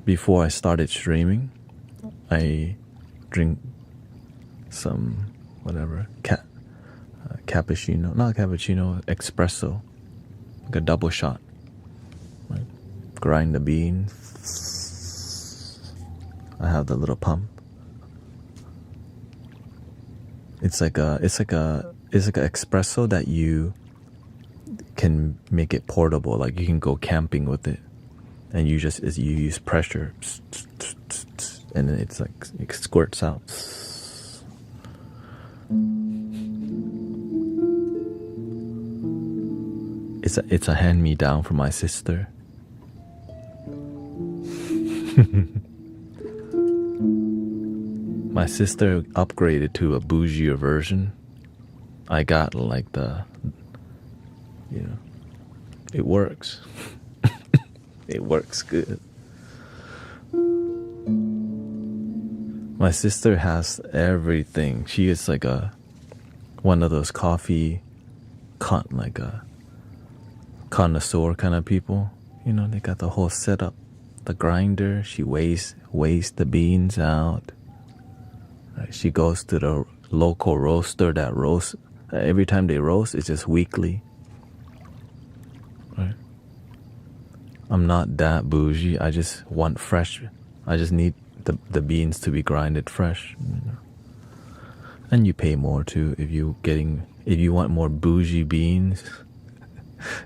before I started streaming, I drink some whatever cappuccino, not cappuccino, espresso, like a double shot. Right? Grind the beans. I have the little pump. It's like a espresso that you can make it portable. Like you can go camping with it, and you use pressure, and then it's like it squirts out. It's a hand me down from my sister. My sister upgraded to a bougier version. I got like it works. It works good. My sister has everything. She is like one of those coffee, like a connoisseur kind of people. You know, they got the whole setup, the grinder. She weighs the beans out. She goes to the local roaster that roasts. Every time they roast, it's just weekly. Right? I'm not that bougie. I just want fresh. I just need the beans to be grinded fresh. You know? And you pay more too if you want more bougie beans.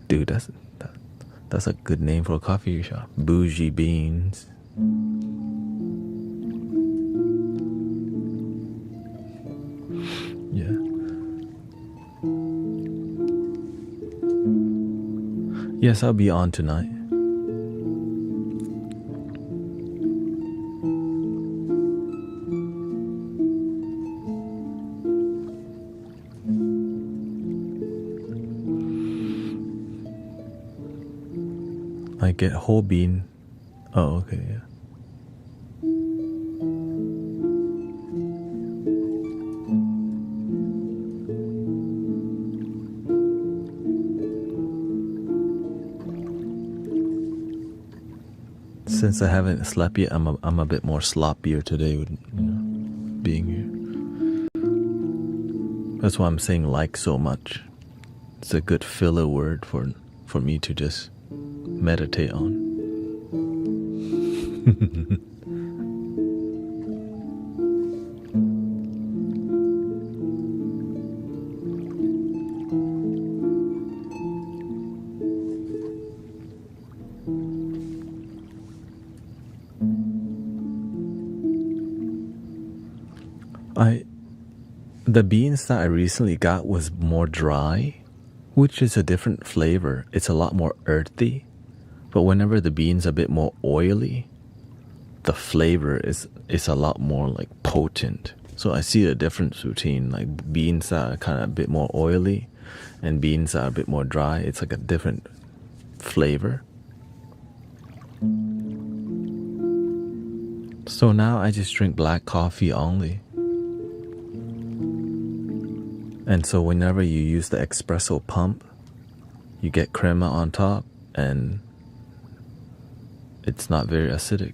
Dude, that's a good name for a coffee shop. Bougie beans. Yeah. Yes, I'll be on tonight. I get whole bean. Oh, okay, yeah. Since I haven't slept yet, I'm a bit more sloppier today with being here. That's why I'm saying like so much. It's a good filler word for me to just meditate on. The beans that I recently got was more dry, which is a different flavor. It's a lot more earthy, but whenever the beans are a bit more oily, the flavor is a lot more like potent. So I see a difference between like beans that are kind of a bit more oily and beans that are a bit more dry. It's like a different flavor. So now I just drink black coffee only. And so whenever you use the espresso pump, you get crema on top and it's not very acidic.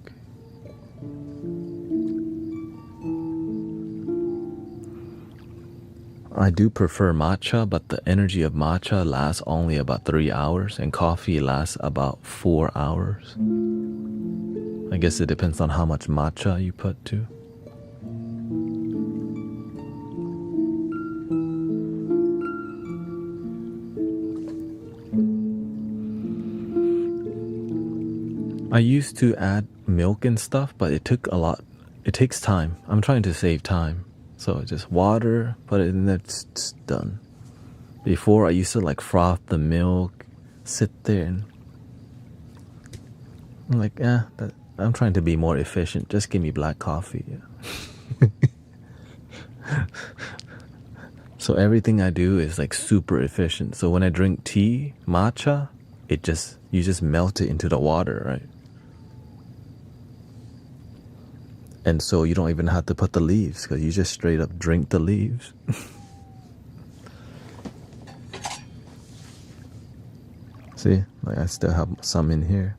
I do prefer matcha, but the energy of matcha lasts only about 3 hours and coffee lasts about 4 hours. I guess it depends on how much matcha you put too. I used to add milk and stuff, but it took a lot. it takes time. I'm trying to save time. So just water, put it in there, it's done. Before I used to like froth the milk, sit there and I'm like, I'm trying to be more efficient. Just give me black coffee. Yeah. So everything I do is like super efficient. So when I drink tea, matcha, you just melt it into the water, right? And so you don't even have to put the leaves because you just straight up drink the leaves. See, like I still have some in here.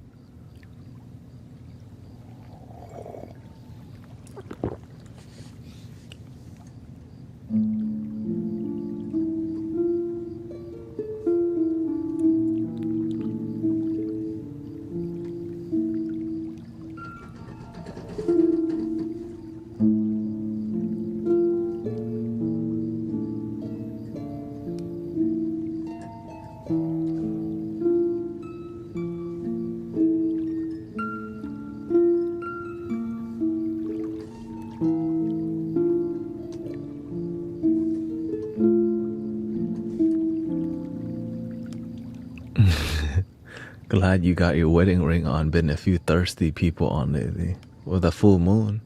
Glad you got your wedding ring on. Been a few thirsty people on lately. With a full moon.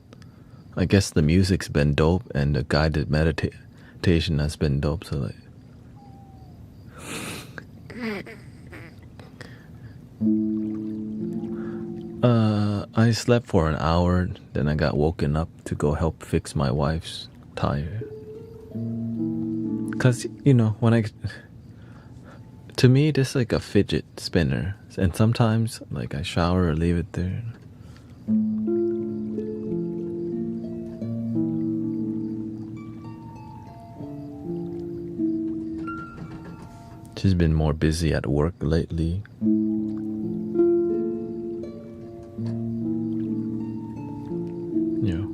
I guess the music's been dope and the guided meditation has been dope. So like, I slept for an hour. Then I got woken up to go help fix my wife's tire. Cause you know to me, this is like a fidget spinner, and sometimes like I shower or leave it there. She's been more busy at work lately. You know,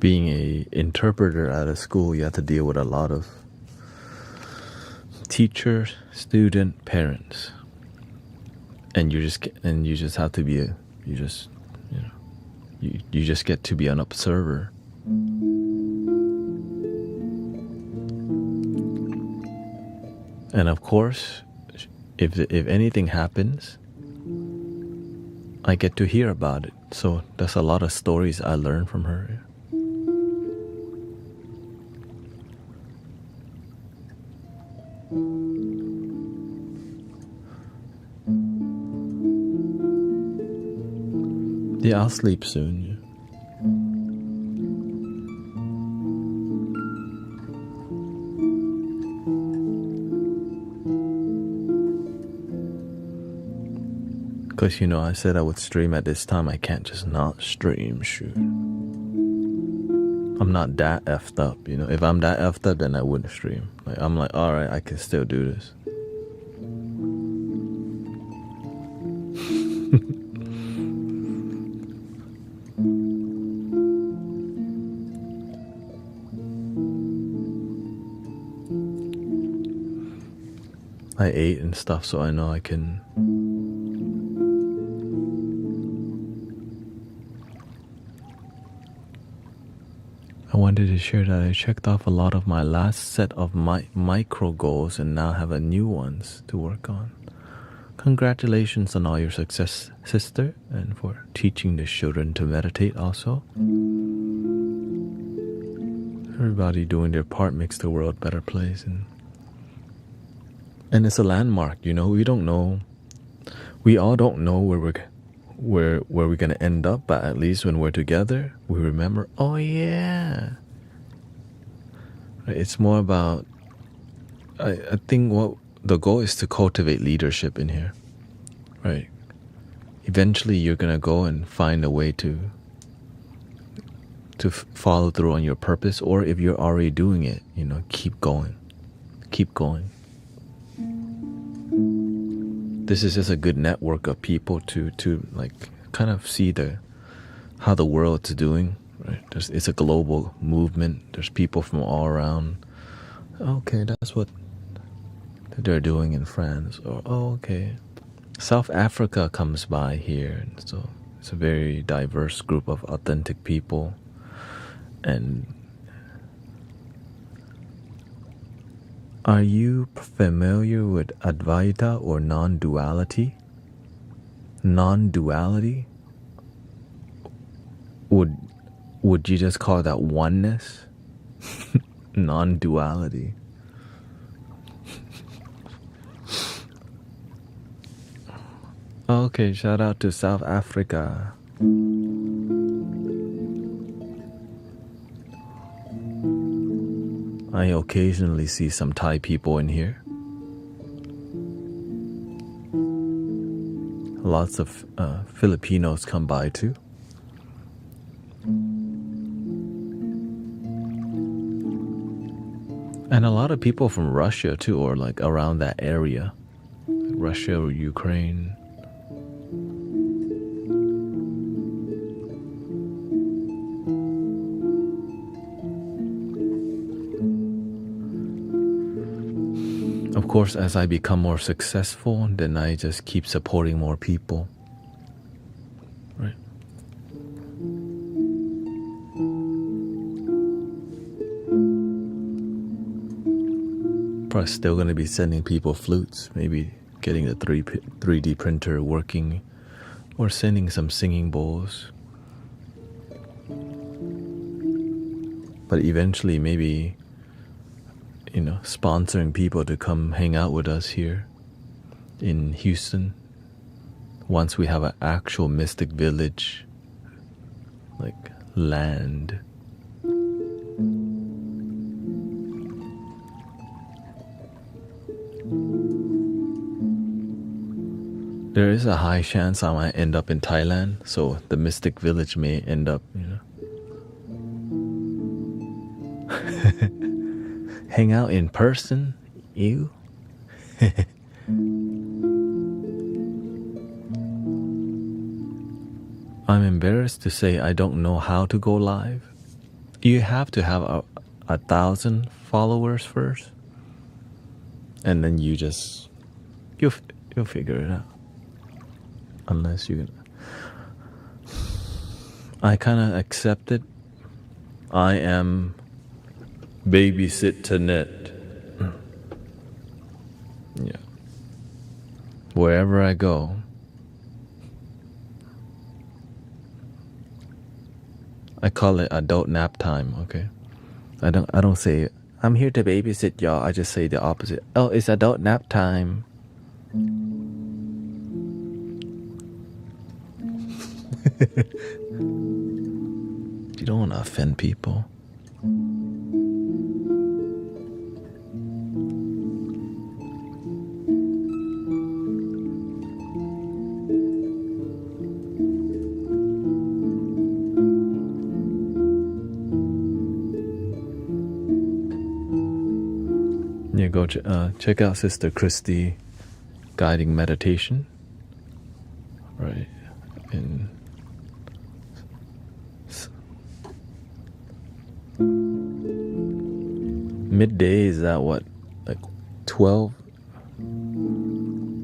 being a interpreter at a school, you have to deal with a lot of teachers, student, parents, and you just have to be you just get to be an observer. And of course, if anything happens, I get to hear about it. So there's a lot of stories I learn from her. Yeah, I'll sleep soon. Yeah. Because, I said I would stream at this time. I can't just not stream, shoot. I'm not that effed up, If I'm that effed up, then I wouldn't stream. Like, I'm like, alright, I can still do this. I ate and stuff, so I know I can. I wanted to share that I checked off a lot of my last set of micro goals and now have a new ones to work on. Congratulations on all your success, sister, and for teaching the children to meditate also. Everybody doing their part makes the world a better place, and it's a landmark, we don't know. We all don't know where we're gonna end up, but at least when we're together, we remember, oh yeah. It's more about, I think what the goal is to cultivate leadership in here, right? Eventually you're gonna go and find a way to follow through on your purpose, or if you're already doing it, keep going. This is just a good network of people to like kind of see how the world's doing, right? It's a global movement. There's people from all around. Okay, that's what they're doing in France. Or okay, South Africa comes by here, and so It's a very diverse group of authentic people. And are you familiar with Advaita or non-duality? Non-duality? Would you just call that oneness? Non-duality. Okay, shout out to South Africa. I occasionally see some Thai people in here. Lots of Filipinos come by too. And a lot of people from Russia too, or like around that area. Russia or Ukraine. Of course, as I become more successful, then I just keep supporting more people. Right? Probably still going to be sending people flutes, maybe getting the 3D printer working, or sending some singing bowls. But eventually, maybe, sponsoring people to come hang out with us here in Houston. Once we have an actual mystic village, like land. There is a high chance I might end up in Thailand, so the mystic village may end up, hang out in person? You? I'm embarrassed to say I don't know how to go live. You have to have 1,000 followers first, and then you'll figure it out. Unless you, I kind of accept it. I am babysit Thanet. Yeah. Wherever I go, I call it adult nap time. Okay. I don't say I'm here to babysit y'all. I just say the opposite. Oh, it's adult nap time. You don't want to offend people. Yeah, go check out Sister Christy guiding meditation. Right. In midday, is that what, like 12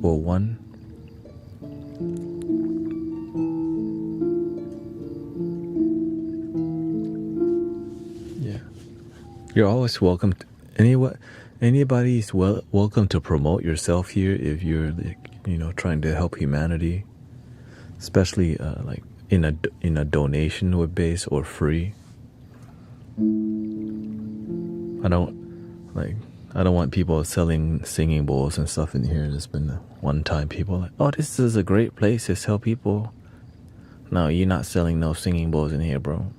or 1? Yeah, you're always welcome to, anybody's welcome to promote yourself here if you're trying to help humanity, especially like in a donation base or free. I don't want people selling singing bowls and stuff in here. There's been one time people like, oh, this is a great place to sell people. No, you're not selling no singing bowls in here, bro.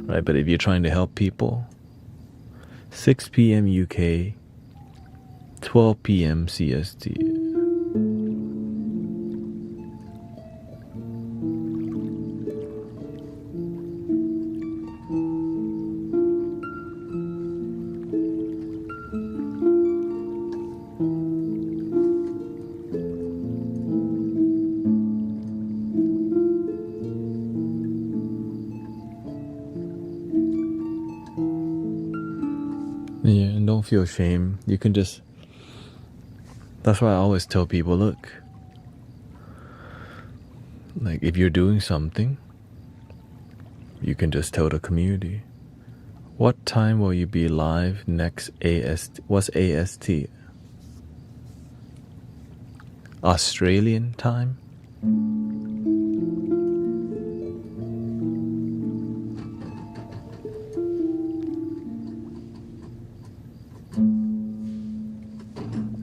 Right, but if you're trying to help people, 6 p.m. UK, 12 p.m. CST. Yeah, and don't feel shame. You can just... That's why I always tell people, look, Like if you're doing something, you can just tell the community, what time will you be live next AST? What's AST? Australian time?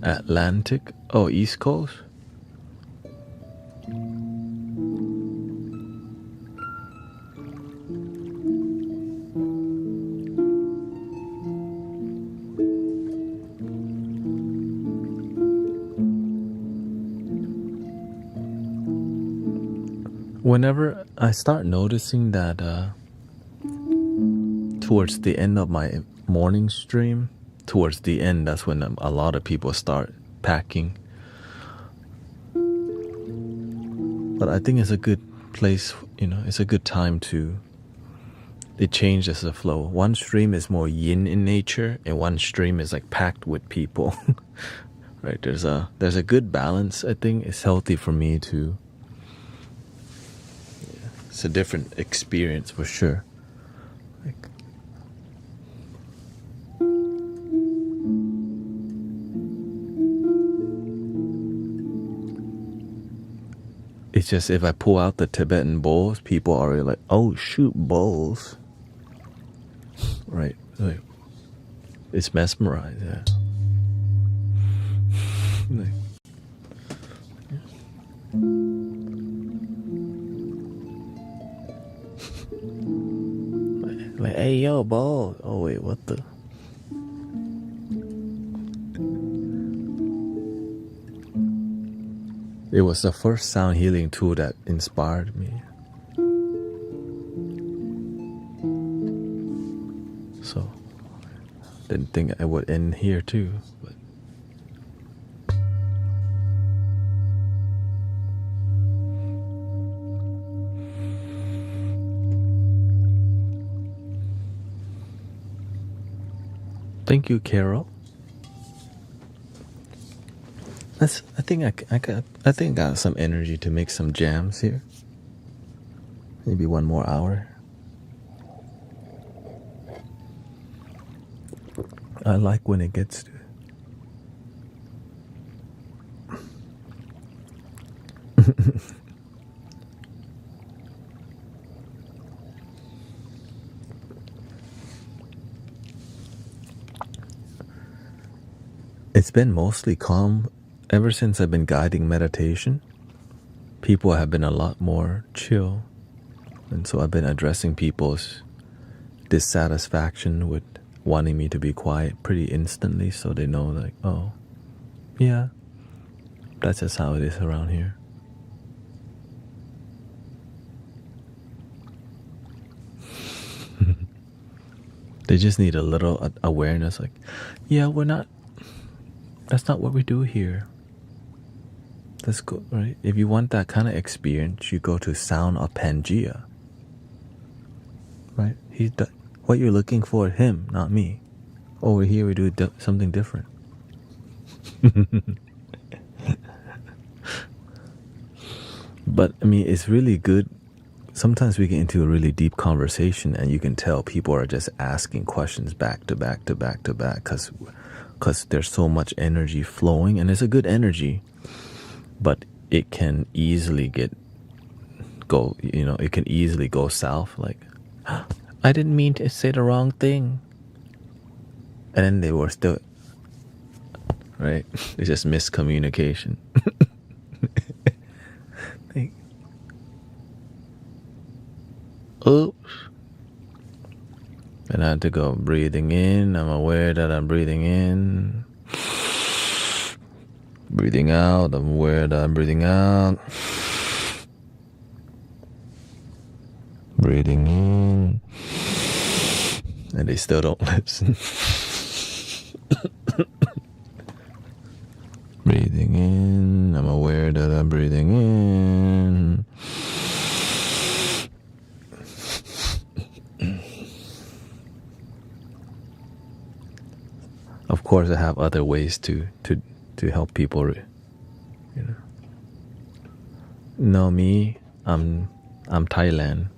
Atlantic? Oh, East Coast? Whenever I start noticing that towards the end of my morning stream, towards the end, that's when a lot of people start packing. But I think it's a good place, it's a good time to, it changes the flow. One stream is more yin in nature, and one stream is like packed with people. Right? There's a good balance. I think it's healthy for me to, it's a different experience for sure. Like, it's just if I pull out the Tibetan bowls, people are already like, oh shoot, bowls. Right? Like, it's mesmerized, yeah. Like, hey yo, ball. Oh wait, what the? It was the first sound healing tool that inspired me. So, didn't think I would end here too, but. Thank you, Carol. I think I got some energy to make some jams here. Maybe one more hour. I like when it gets to. It's been mostly calm ever since I've been guiding meditation. People have been a lot more chill, and so I've been addressing people's dissatisfaction with wanting me to be quiet pretty instantly, so they know, like, oh, yeah, that's just how it is around here. They just need a little awareness, like, yeah, that's not what we do here. Let's go, right? If you want that kind of experience, you go to Sound of Pangea. Right? What you're looking for, him, not me. Over here, we do something different. But, I mean, it's really good. Sometimes we get into a really deep conversation, and you can tell people are just asking questions back to back to back to back because there's so much energy flowing, and it's a good energy, but it can easily go south, like, I didn't mean to say the wrong thing, and then they were still, right? It's just miscommunication. Like, oops. And I had to go breathing in. I'm aware that I'm breathing in. Breathing out. I'm aware that I'm breathing out. Breathing in. And they still don't listen. Breathing in. I'm aware that I'm breathing in. Of course, I have other ways to help people, No, me, I'm Thailand.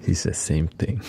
He says same thing.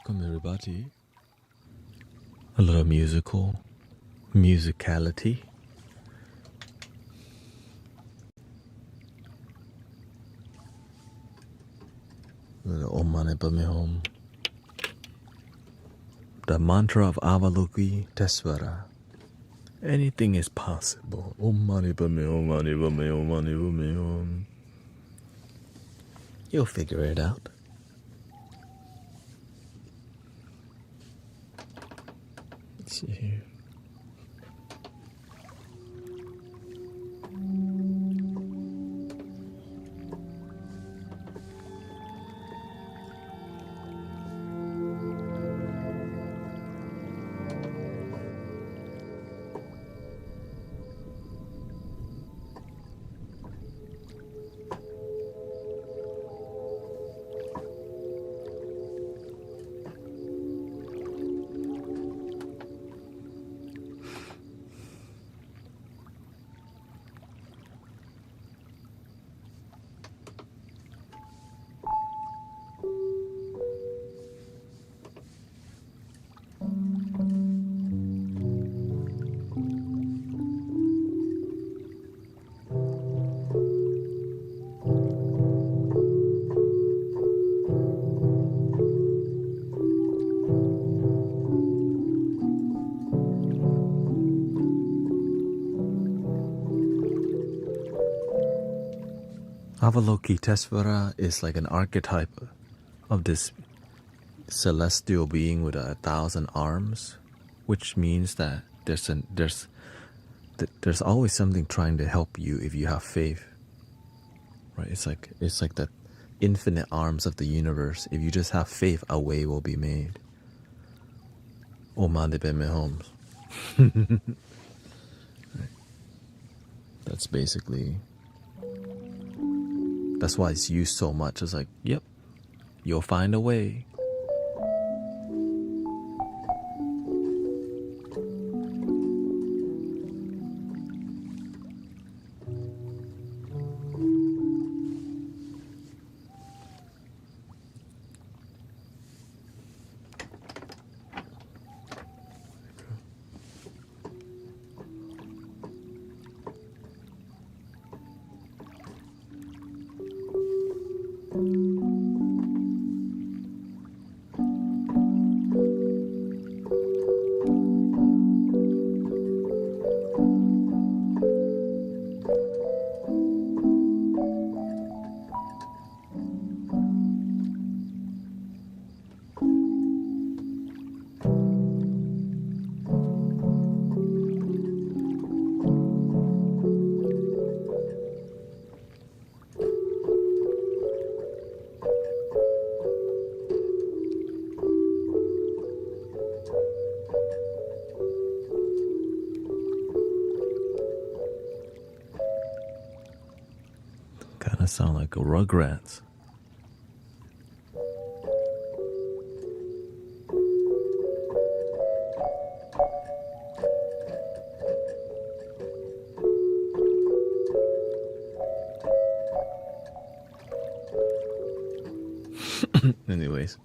Welcome everybody. A little musicality. A little Om Mani Padme Hum. The mantra of Avalokhi Tesvara. Anything is possible. Om Mani Padme Hum, Mani Padme Hum, Mani Padme Hum. You'll figure it out. Let's see here. Avalokitesvara is like an archetype of this celestial being with 1,000 arms, which means that there's always something trying to help you if you have faith, right? It's like the infinite arms of the universe. If you just have faith, a way will be made. Om Mani Padme Hum. That's basically. That's why it's used so much. It's like, yep, you'll find a way. Kind of sound like a Rugrats. Anyways.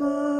Ma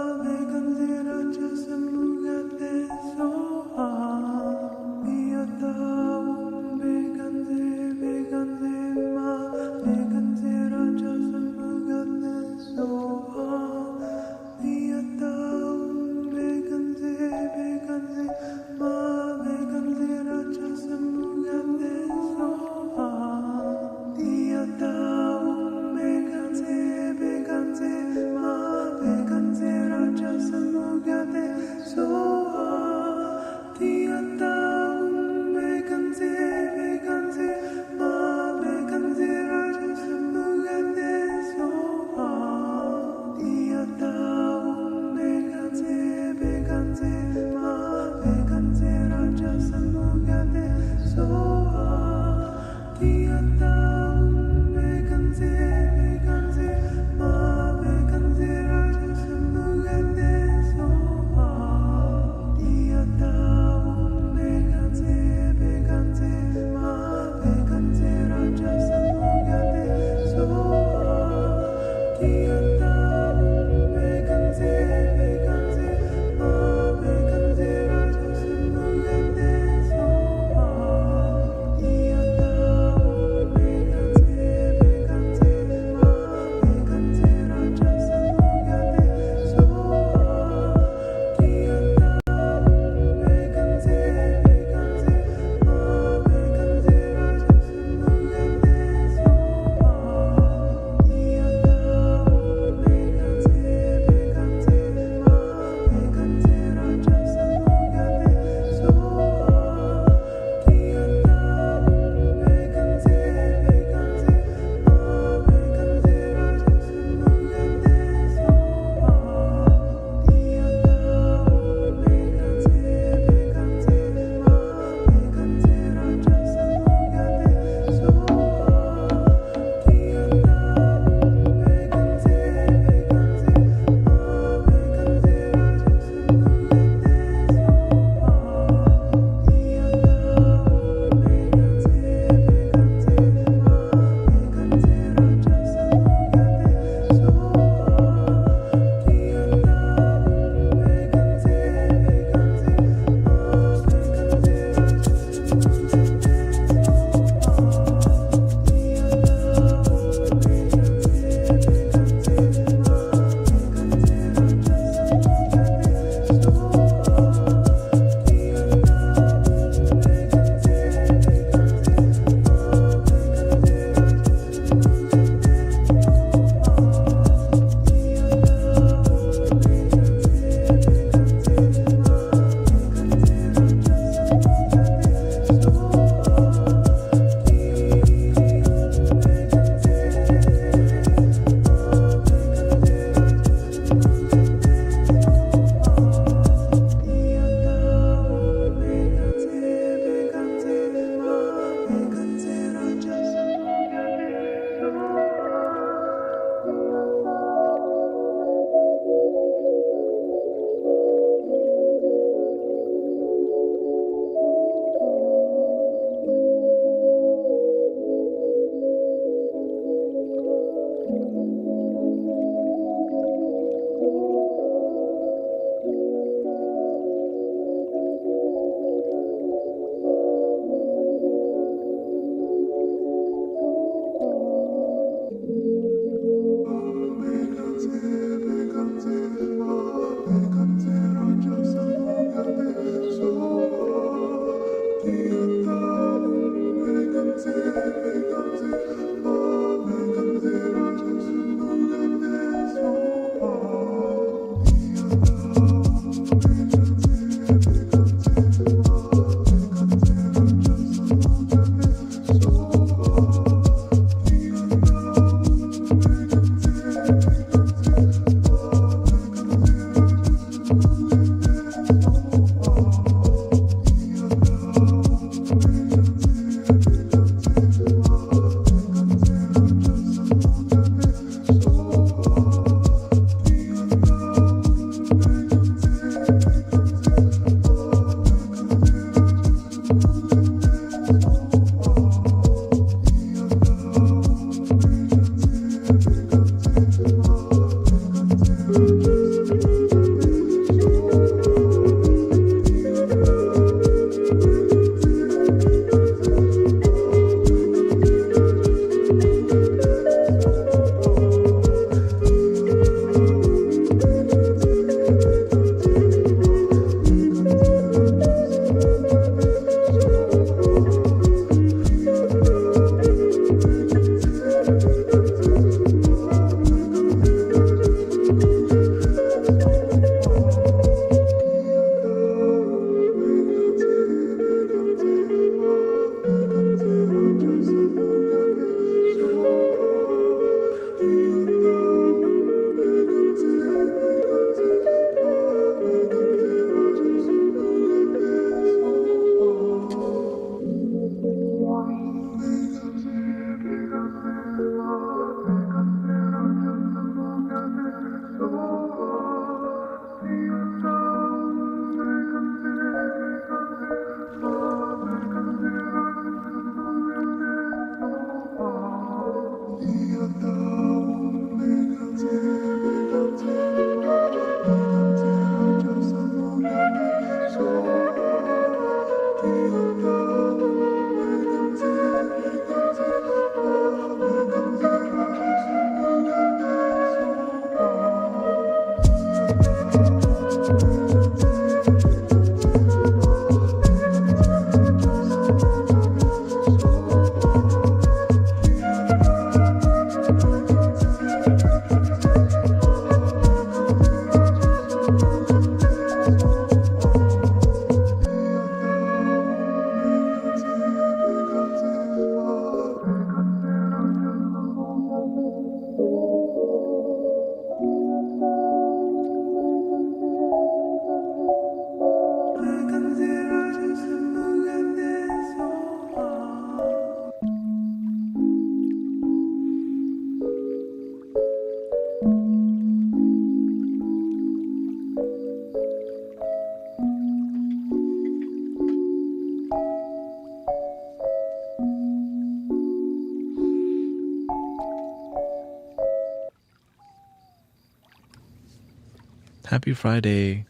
Happy Friday.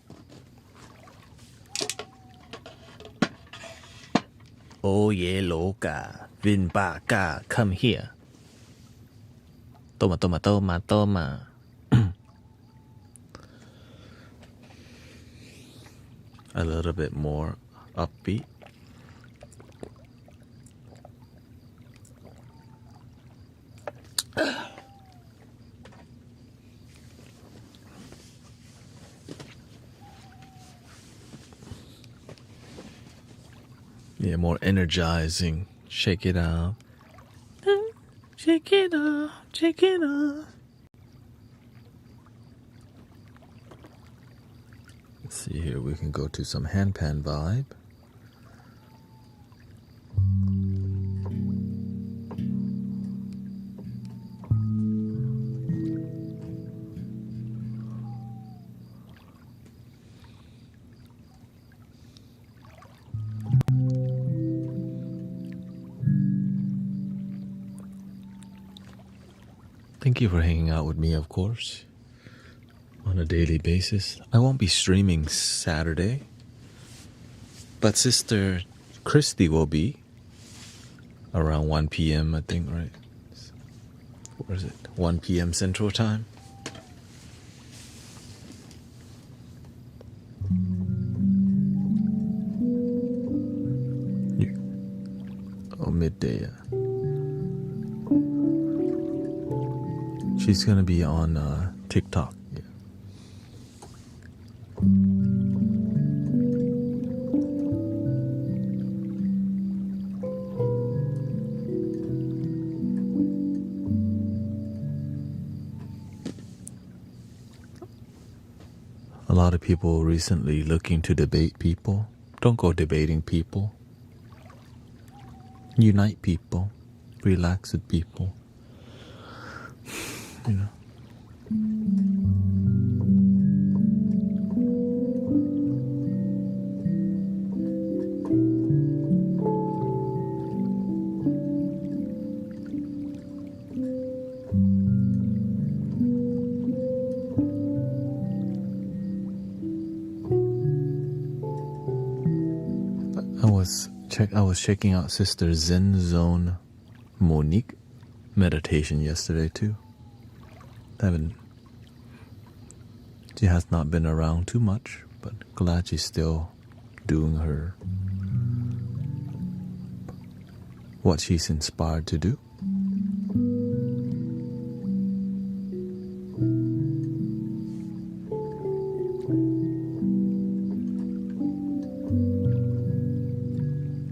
Oh yeah, loca. Vin baka. Come here. Toma, toma, toma, toma. A little bit more upbeat. Yeah, more energizing. Shake it out. Shake it off. Shake it off. Let's see here. We can go to some handpan vibe. Thank you for hanging out with me, of course, on a daily basis. I won't be streaming Saturday, but Sister Christy will be around 1 p.m., I think, right? Where is it? 1 p.m. Central Time? Oh, midday, yeah. She's gonna be on TikTok. Yeah. A lot of people recently looking to debate people. Don't go debating people. Unite people. Relax with people. You know. I was checking out Sister Zen Zone Monique meditation yesterday too. She has not been around too much, but glad she's still doing what she's inspired to do.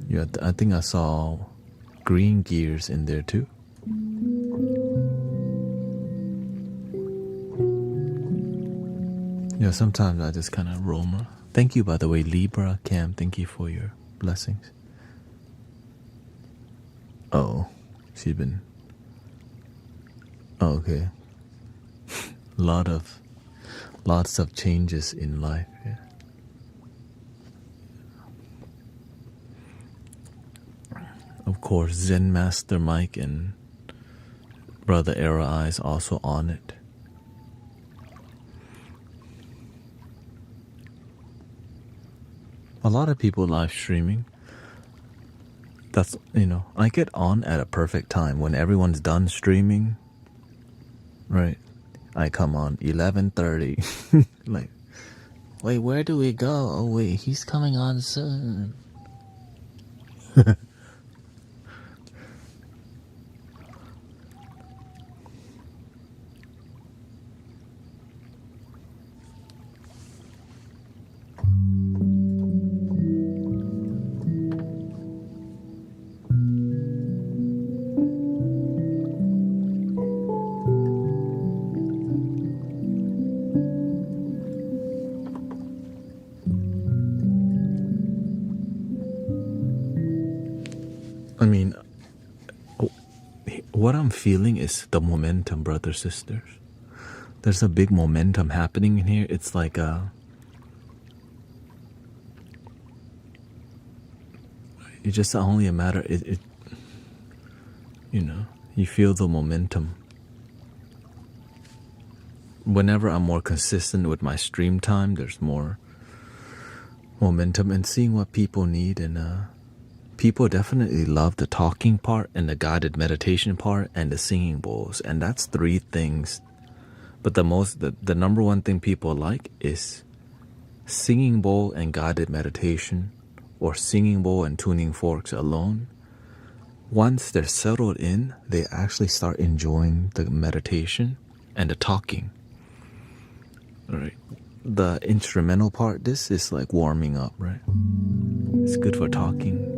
Yeah, I think I saw green gears in there too. Yeah, sometimes I just kind of roam. Thank you, by the way, Libra Cam. Thank you for your blessings. Oh, she's been. Oh, okay. Lots of changes in life. Yeah. Of course, Zen Master Mike and Brother Era Eyes also on it. A lot of people live streaming. That's, I get on at a perfect time when everyone's done streaming. Right. I come on 11:30. Like, Wait, where do we go? Oh wait, he's coming on soon. I mean, what I'm feeling is the momentum, brothers, sisters. There's a big momentum happening in here. It's like it's just only a matter. You know, you feel the momentum. Whenever I'm more consistent with my stream time, there's more momentum and seeing what people need. And people definitely love the talking part and the guided meditation part and the singing bowls. And that's 3 things. But the number one thing people like is singing bowl and guided meditation, or singing bowl and tuning forks alone. Once they're settled in, they actually start enjoying the meditation and the talking. All right. The instrumental part, this is like warming up, right? It's good for talking.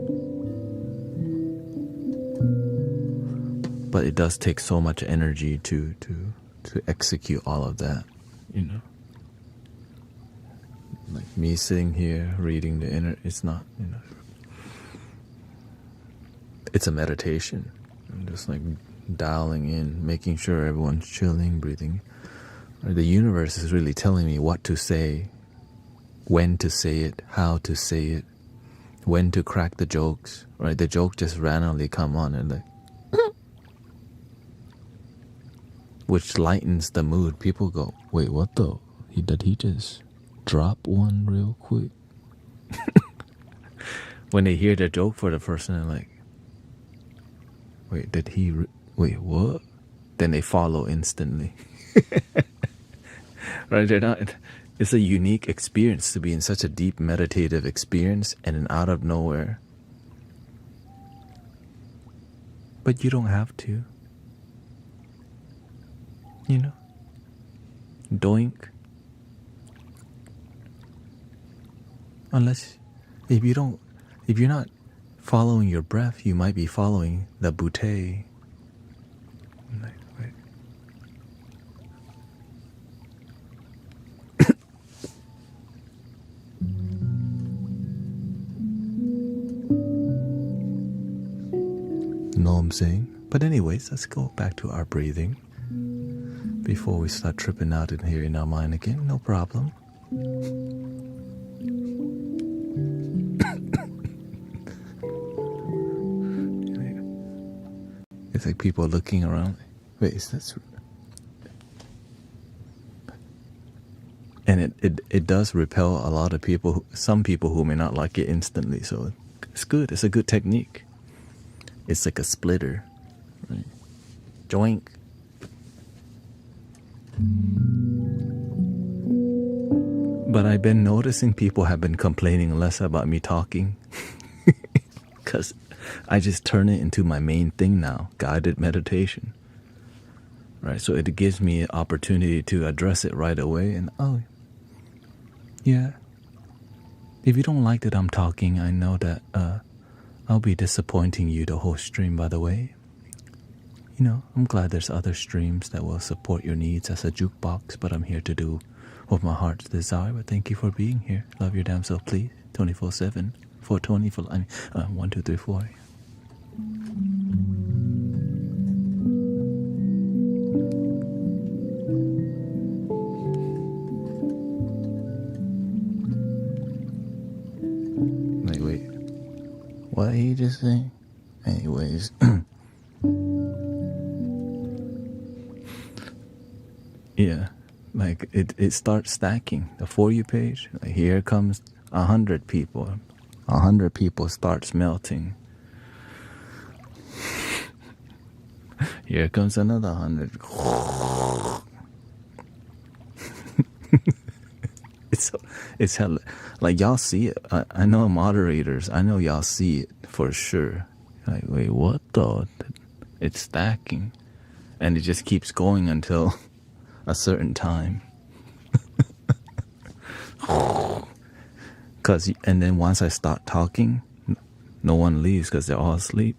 But it does take so much energy to execute all of that, you know? Like me sitting here reading the inner, it's not, you know. It's a meditation. I'm just like dialing in, making sure everyone's chilling, breathing. The universe is really telling me what to say, when to say it, how to say it, when to crack the jokes, right? The joke just randomly come on and like, which lightens the mood. People go, wait, what the? Did he just drop one real quick? When they hear the joke for the first time, they're like, wait, did he, wait, what? Then they follow instantly. Right? They're not, it's a unique experience to be in such a deep meditative experience and then out of nowhere. But you don't have to. You know? Doink. Unless, if you're not following your breath, you might be following the bouteille. Wait. Know what I'm saying? But anyways, let's go back to our breathing before we start tripping out in here in our mind again. No problem. It's like people looking around. Wait, is that? And it does repel a lot of people, some people who may not like it instantly. So it's good. It's a good technique. It's like a splitter, right? Joink. But I've been noticing people have been complaining less about me talking. Because I just turn it into my main thing now, guided meditation. Right, so it gives me an opportunity to address it right away. And oh, yeah. If you don't like that I'm talking, I know that I'll be disappointing you the whole stream, by the way. You know, I'm glad there's other streams that will support your needs as a jukebox, but I'm here to do what my heart's desire. But thank you for being here. Love your damn self, please. 24/7. 420 for 1, 2, 3, 4. Like, wait, what did he just say? Anyways, yeah, like it starts stacking the For You page. Like, here comes 100 people. 100 people starts melting. Here comes another 100. It's hell. Like y'all see it. I know moderators. I know y'all see it for sure. Like, wait, what the? It's stacking, and it just keeps going until a certain time. And then once I start talking, no one leaves because they're all asleep.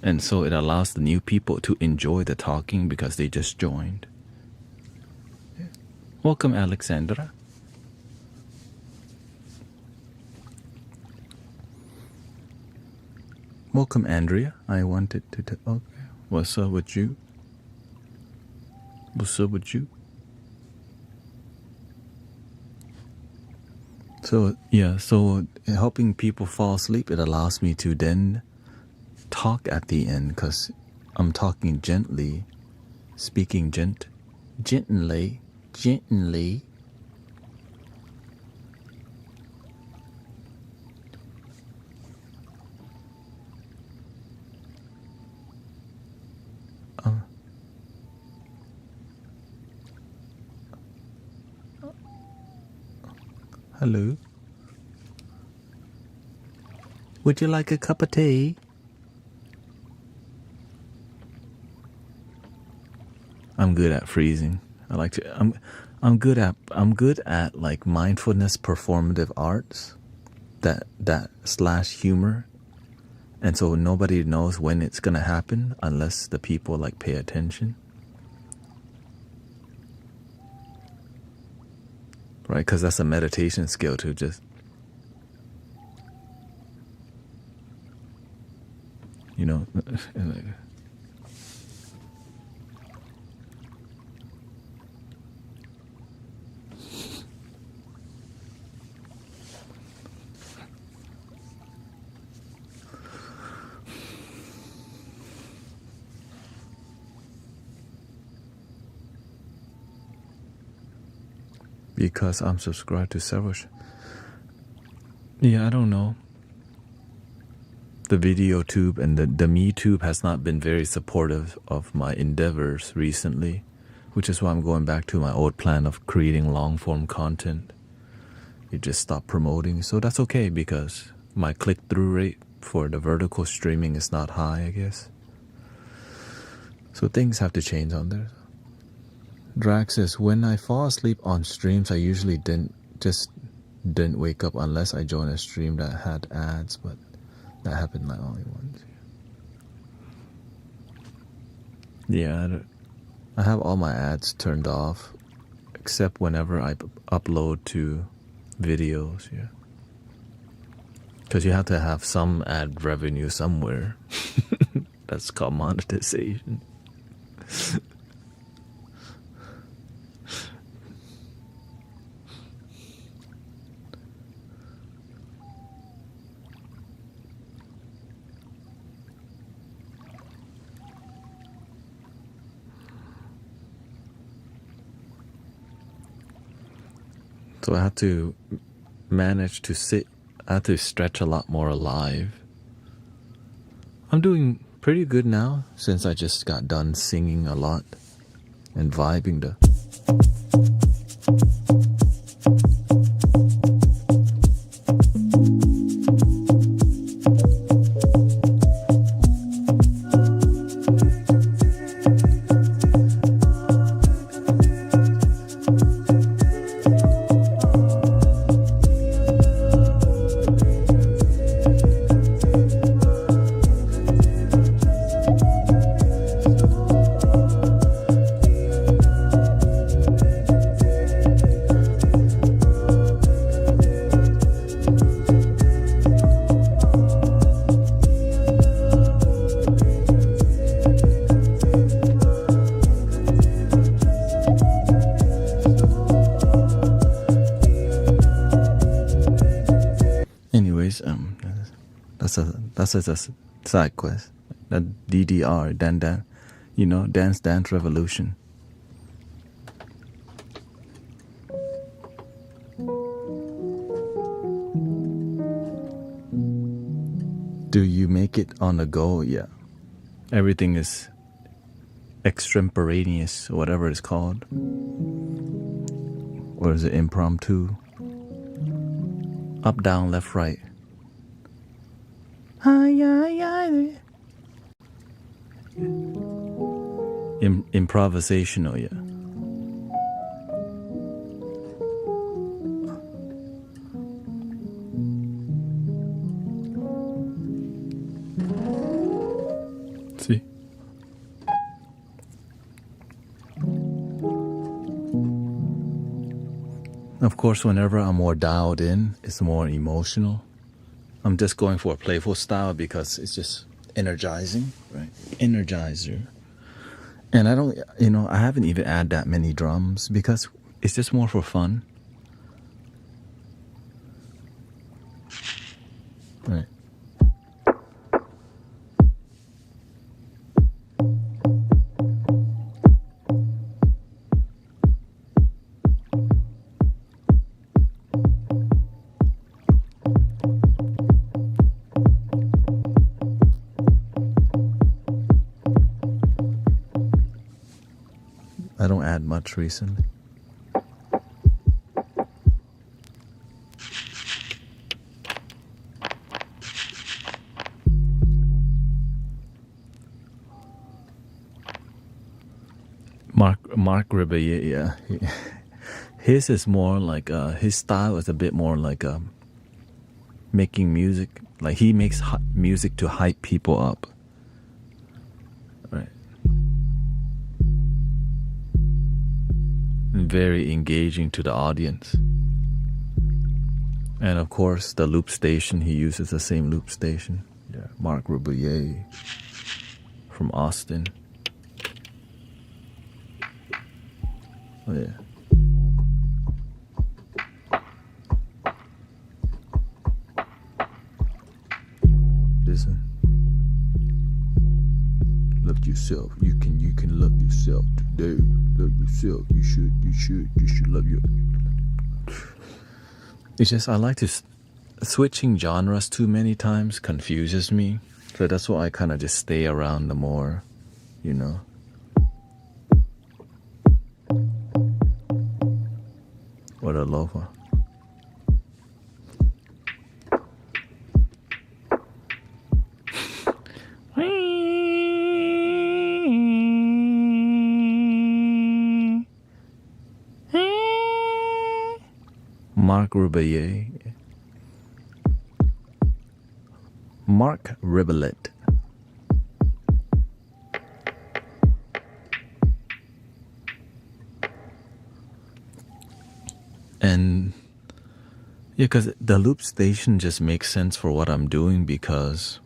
And so it allows the new people to enjoy the talking because they just joined. Welcome, Alexandra. Welcome, Andrea. I wanted to okay. What's up with you? What's up with you? So, yeah, so helping people fall asleep, it allows me to then talk at the end because I'm talking gently, speaking gently. Hello. Would you like a cup of tea? I'm good at freezing. I'm good at like mindfulness performative arts that slash humor. And so nobody knows when it's gonna happen unless the people like pay attention. Right? Because that's a meditation skill to just, you know, because I'm subscribed to several. Yeah, I don't know. The video tube and the me tube has not been very supportive of my endeavors recently, which is why I'm going back to my old plan of creating long form content. It just stopped promoting, so that's okay because my click-through rate for the vertical streaming is not high, I guess. So things have to change on there. Drag says, when I fall asleep on streams, I usually didn't wake up unless I joined a stream that had ads, but that happened like only once. Yeah, I have all my ads turned off, except whenever I upload to videos, yeah. Because you have to have some ad revenue somewhere. That's called monetization. So I have to manage to sit. I have to stretch a lot more alive. I'm doing pretty good now since I just got done singing a lot and vibing the. That's a side quest. That DDR, Dan, you know, Dance Revolution. Do you make it on the go? Yeah. Everything is extemporaneous, whatever it's called. Or is it impromptu? Up, down, left, right. Improvisational, yeah. See? Of course, whenever I'm more dialed in, it's more emotional. I'm just going for a playful style because it's just energizing, right? Energizer. And I don't, I haven't even added that many drums because it's just more for fun. Right. I don't add much recently. Mark Ribbier, yeah. His is more like his style is a bit more like making music. Like he makes music to hype people up. Right. And very engaging to the audience. And of course, the loop station, he uses the same loop station. Yeah, Mark Ribbier from Austin. Oh, yeah. Listen. Love yourself. You can love yourself today. Love yourself. You should love your. It's just I like to switching genres too many times confuses me. So that's why I kind of just stay around the more, Or the Lofi. Mark Ribbier. Mark Ribbier. And yeah, because the loop station just makes sense for what I'm doing because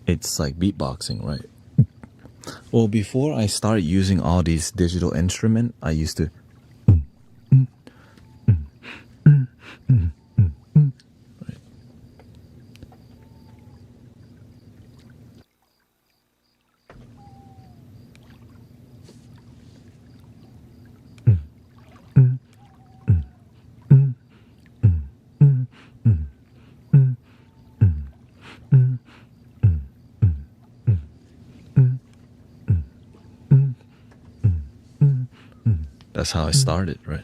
it's like beatboxing, right? Well, before I started using all these digital instruments, I used to That's how I started, right?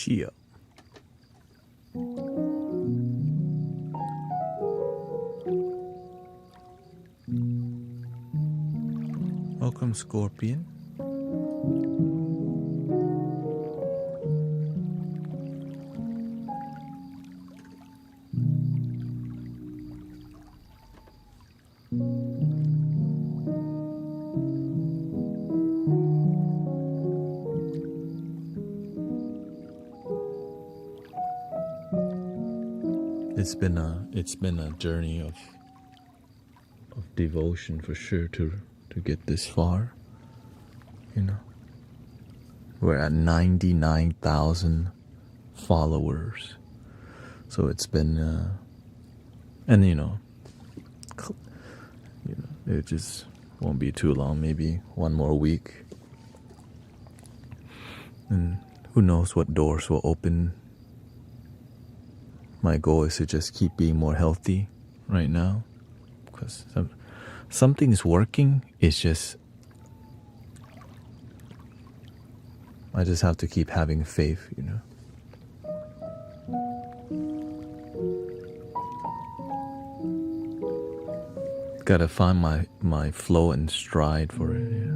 Chia. Welcome, Scorpion. It's been a journey of devotion for sure to get this far. You know, we're at 99,000 followers, so it's been and it just won't be too long, maybe one more week, and who knows what doors will open. My goal is to just keep being more healthy right now, because something's working. It's just I just have to keep having faith, Gotta find my flow and stride for it, yeah.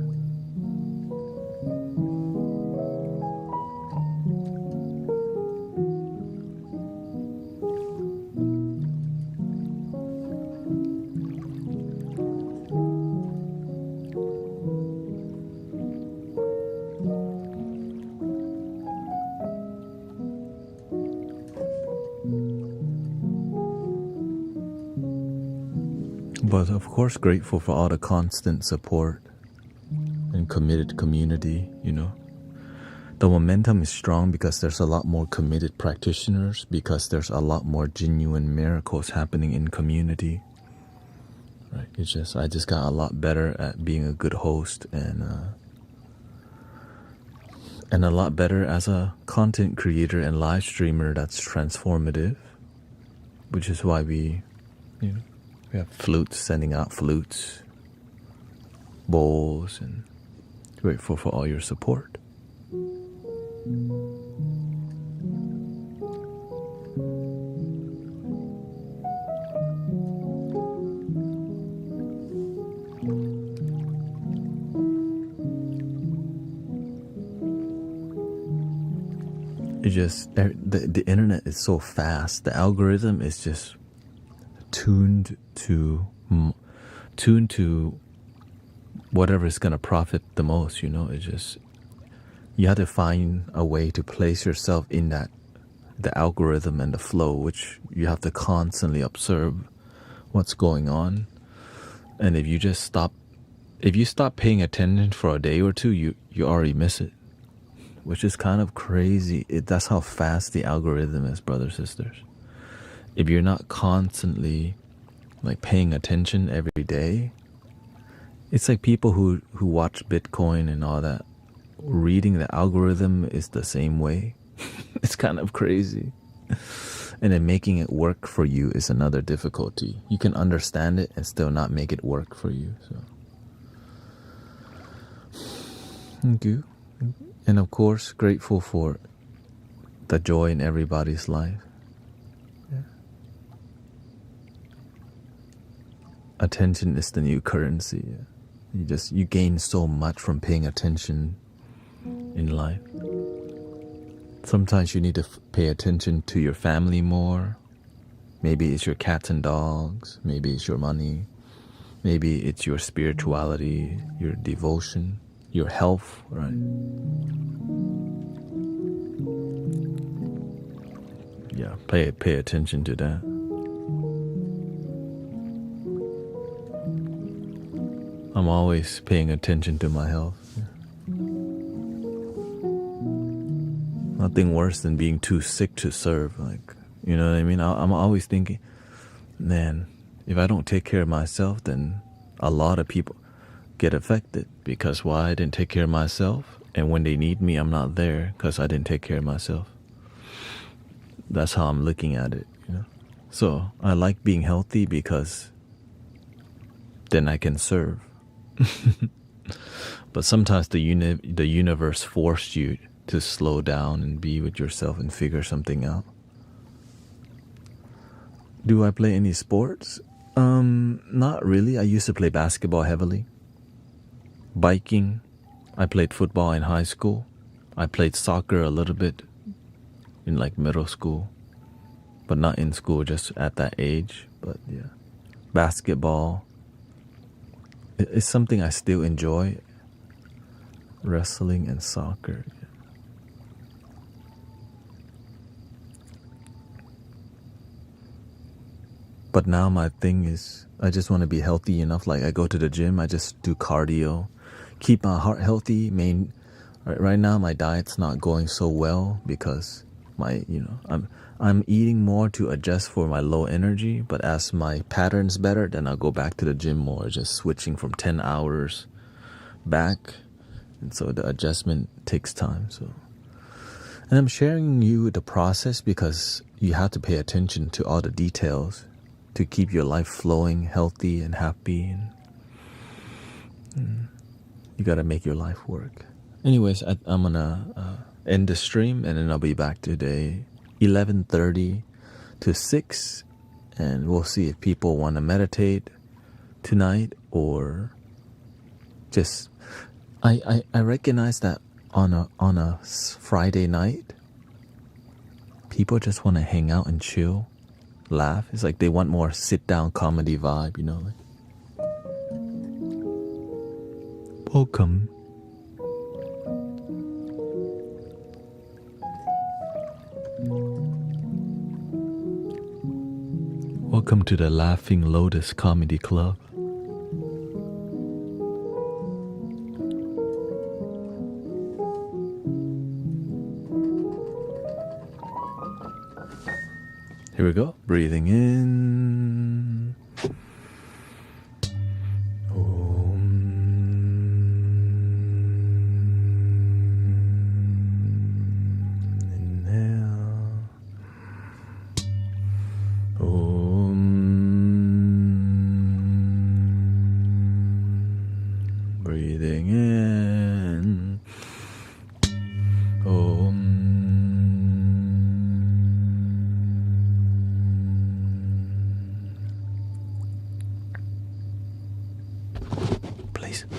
But of course, grateful for all the constant support and committed community, The momentum is strong because there's a lot more committed practitioners, because there's a lot more genuine miracles happening in community. Right? I just got a lot better at being a good host and a lot better as a content creator and live streamer that's transformative, which is why we have Flutes sending out flutes, bowls, and grateful for all your support. The internet is so fast. The algorithm is just tuned to whatever is going to profit the most, you have to find a way to place yourself in the algorithm and the flow, which you have to constantly observe what's going on. And if you stop paying attention for a day or two, you already miss it, which is kind of crazy. That's how fast the algorithm is, brothers, sisters. If you're not constantly paying attention every day, it's like people who watch Bitcoin and all that. Reading the algorithm is the same way. It's kind of crazy. And then making it work for you is another difficulty. You can understand it and still not make it work for you. So, thank you. And of course, grateful for the joy in everybody's life. Attention is the new currency. You gain so much from paying attention in life. Sometimes you need to pay attention to your family more. Maybe it's your cats and dogs. Maybe it's your money. Maybe it's your spirituality, your devotion, your health, right? Yeah, pay attention to that. I'm always paying attention to my health. Nothing worse than being too sick to serve. You know what I mean? I'm always thinking, man, if I don't take care of myself, then a lot of people get affected. Because why? I didn't take care of myself. And when they need me, I'm not there because I didn't take care of myself. That's how I'm looking at it. So I like being healthy because then I can serve. But sometimes the universe forced you to slow down and be with yourself and figure something out. Do I play any sports? Not really. I used to play basketball heavily. Biking. I played football in high school. I played soccer a little bit in middle school, but not in school, just at that age. But yeah, basketball, it's something I still enjoy. Wrestling and soccer. But now my thing is, I just want to be healthy enough. Like I go to the gym, I just do cardio, keep my heart healthy. Right now my diet's not going so well because I'm eating more to adjust for my low energy. But as my pattern's better, then I'll go back to the gym more, just switching from 10 hours back. And so the adjustment takes time. And I'm sharing you the process because you have to pay attention to all the details to keep your life flowing, healthy and happy. And you gotta make your life work. Anyways, I'm gonna end the stream, and then I'll be back today 11:30 to 6, and we'll see if people want to meditate tonight or just. I recognize that on a Friday night, people just want to hang out and chill, laugh. It's like they want more sit-down comedy vibe, Welcome. Welcome to the Laughing Lotus Comedy Club. Here we go. Breathing in. Inhale. Breathing in.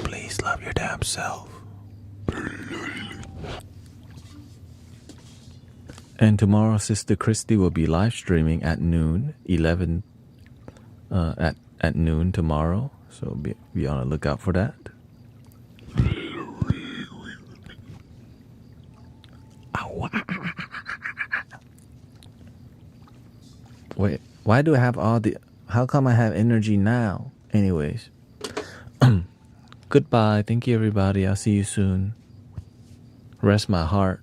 Please love your damn self. And tomorrow, Sister Christy will be live streaming at noon, 11 at noon tomorrow. So be on the lookout for that. Wait, why do I have how come I have energy now? Anyways, goodbye. Thank you, everybody. I'll see you soon. Rest my heart.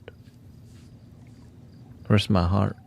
Rest my heart.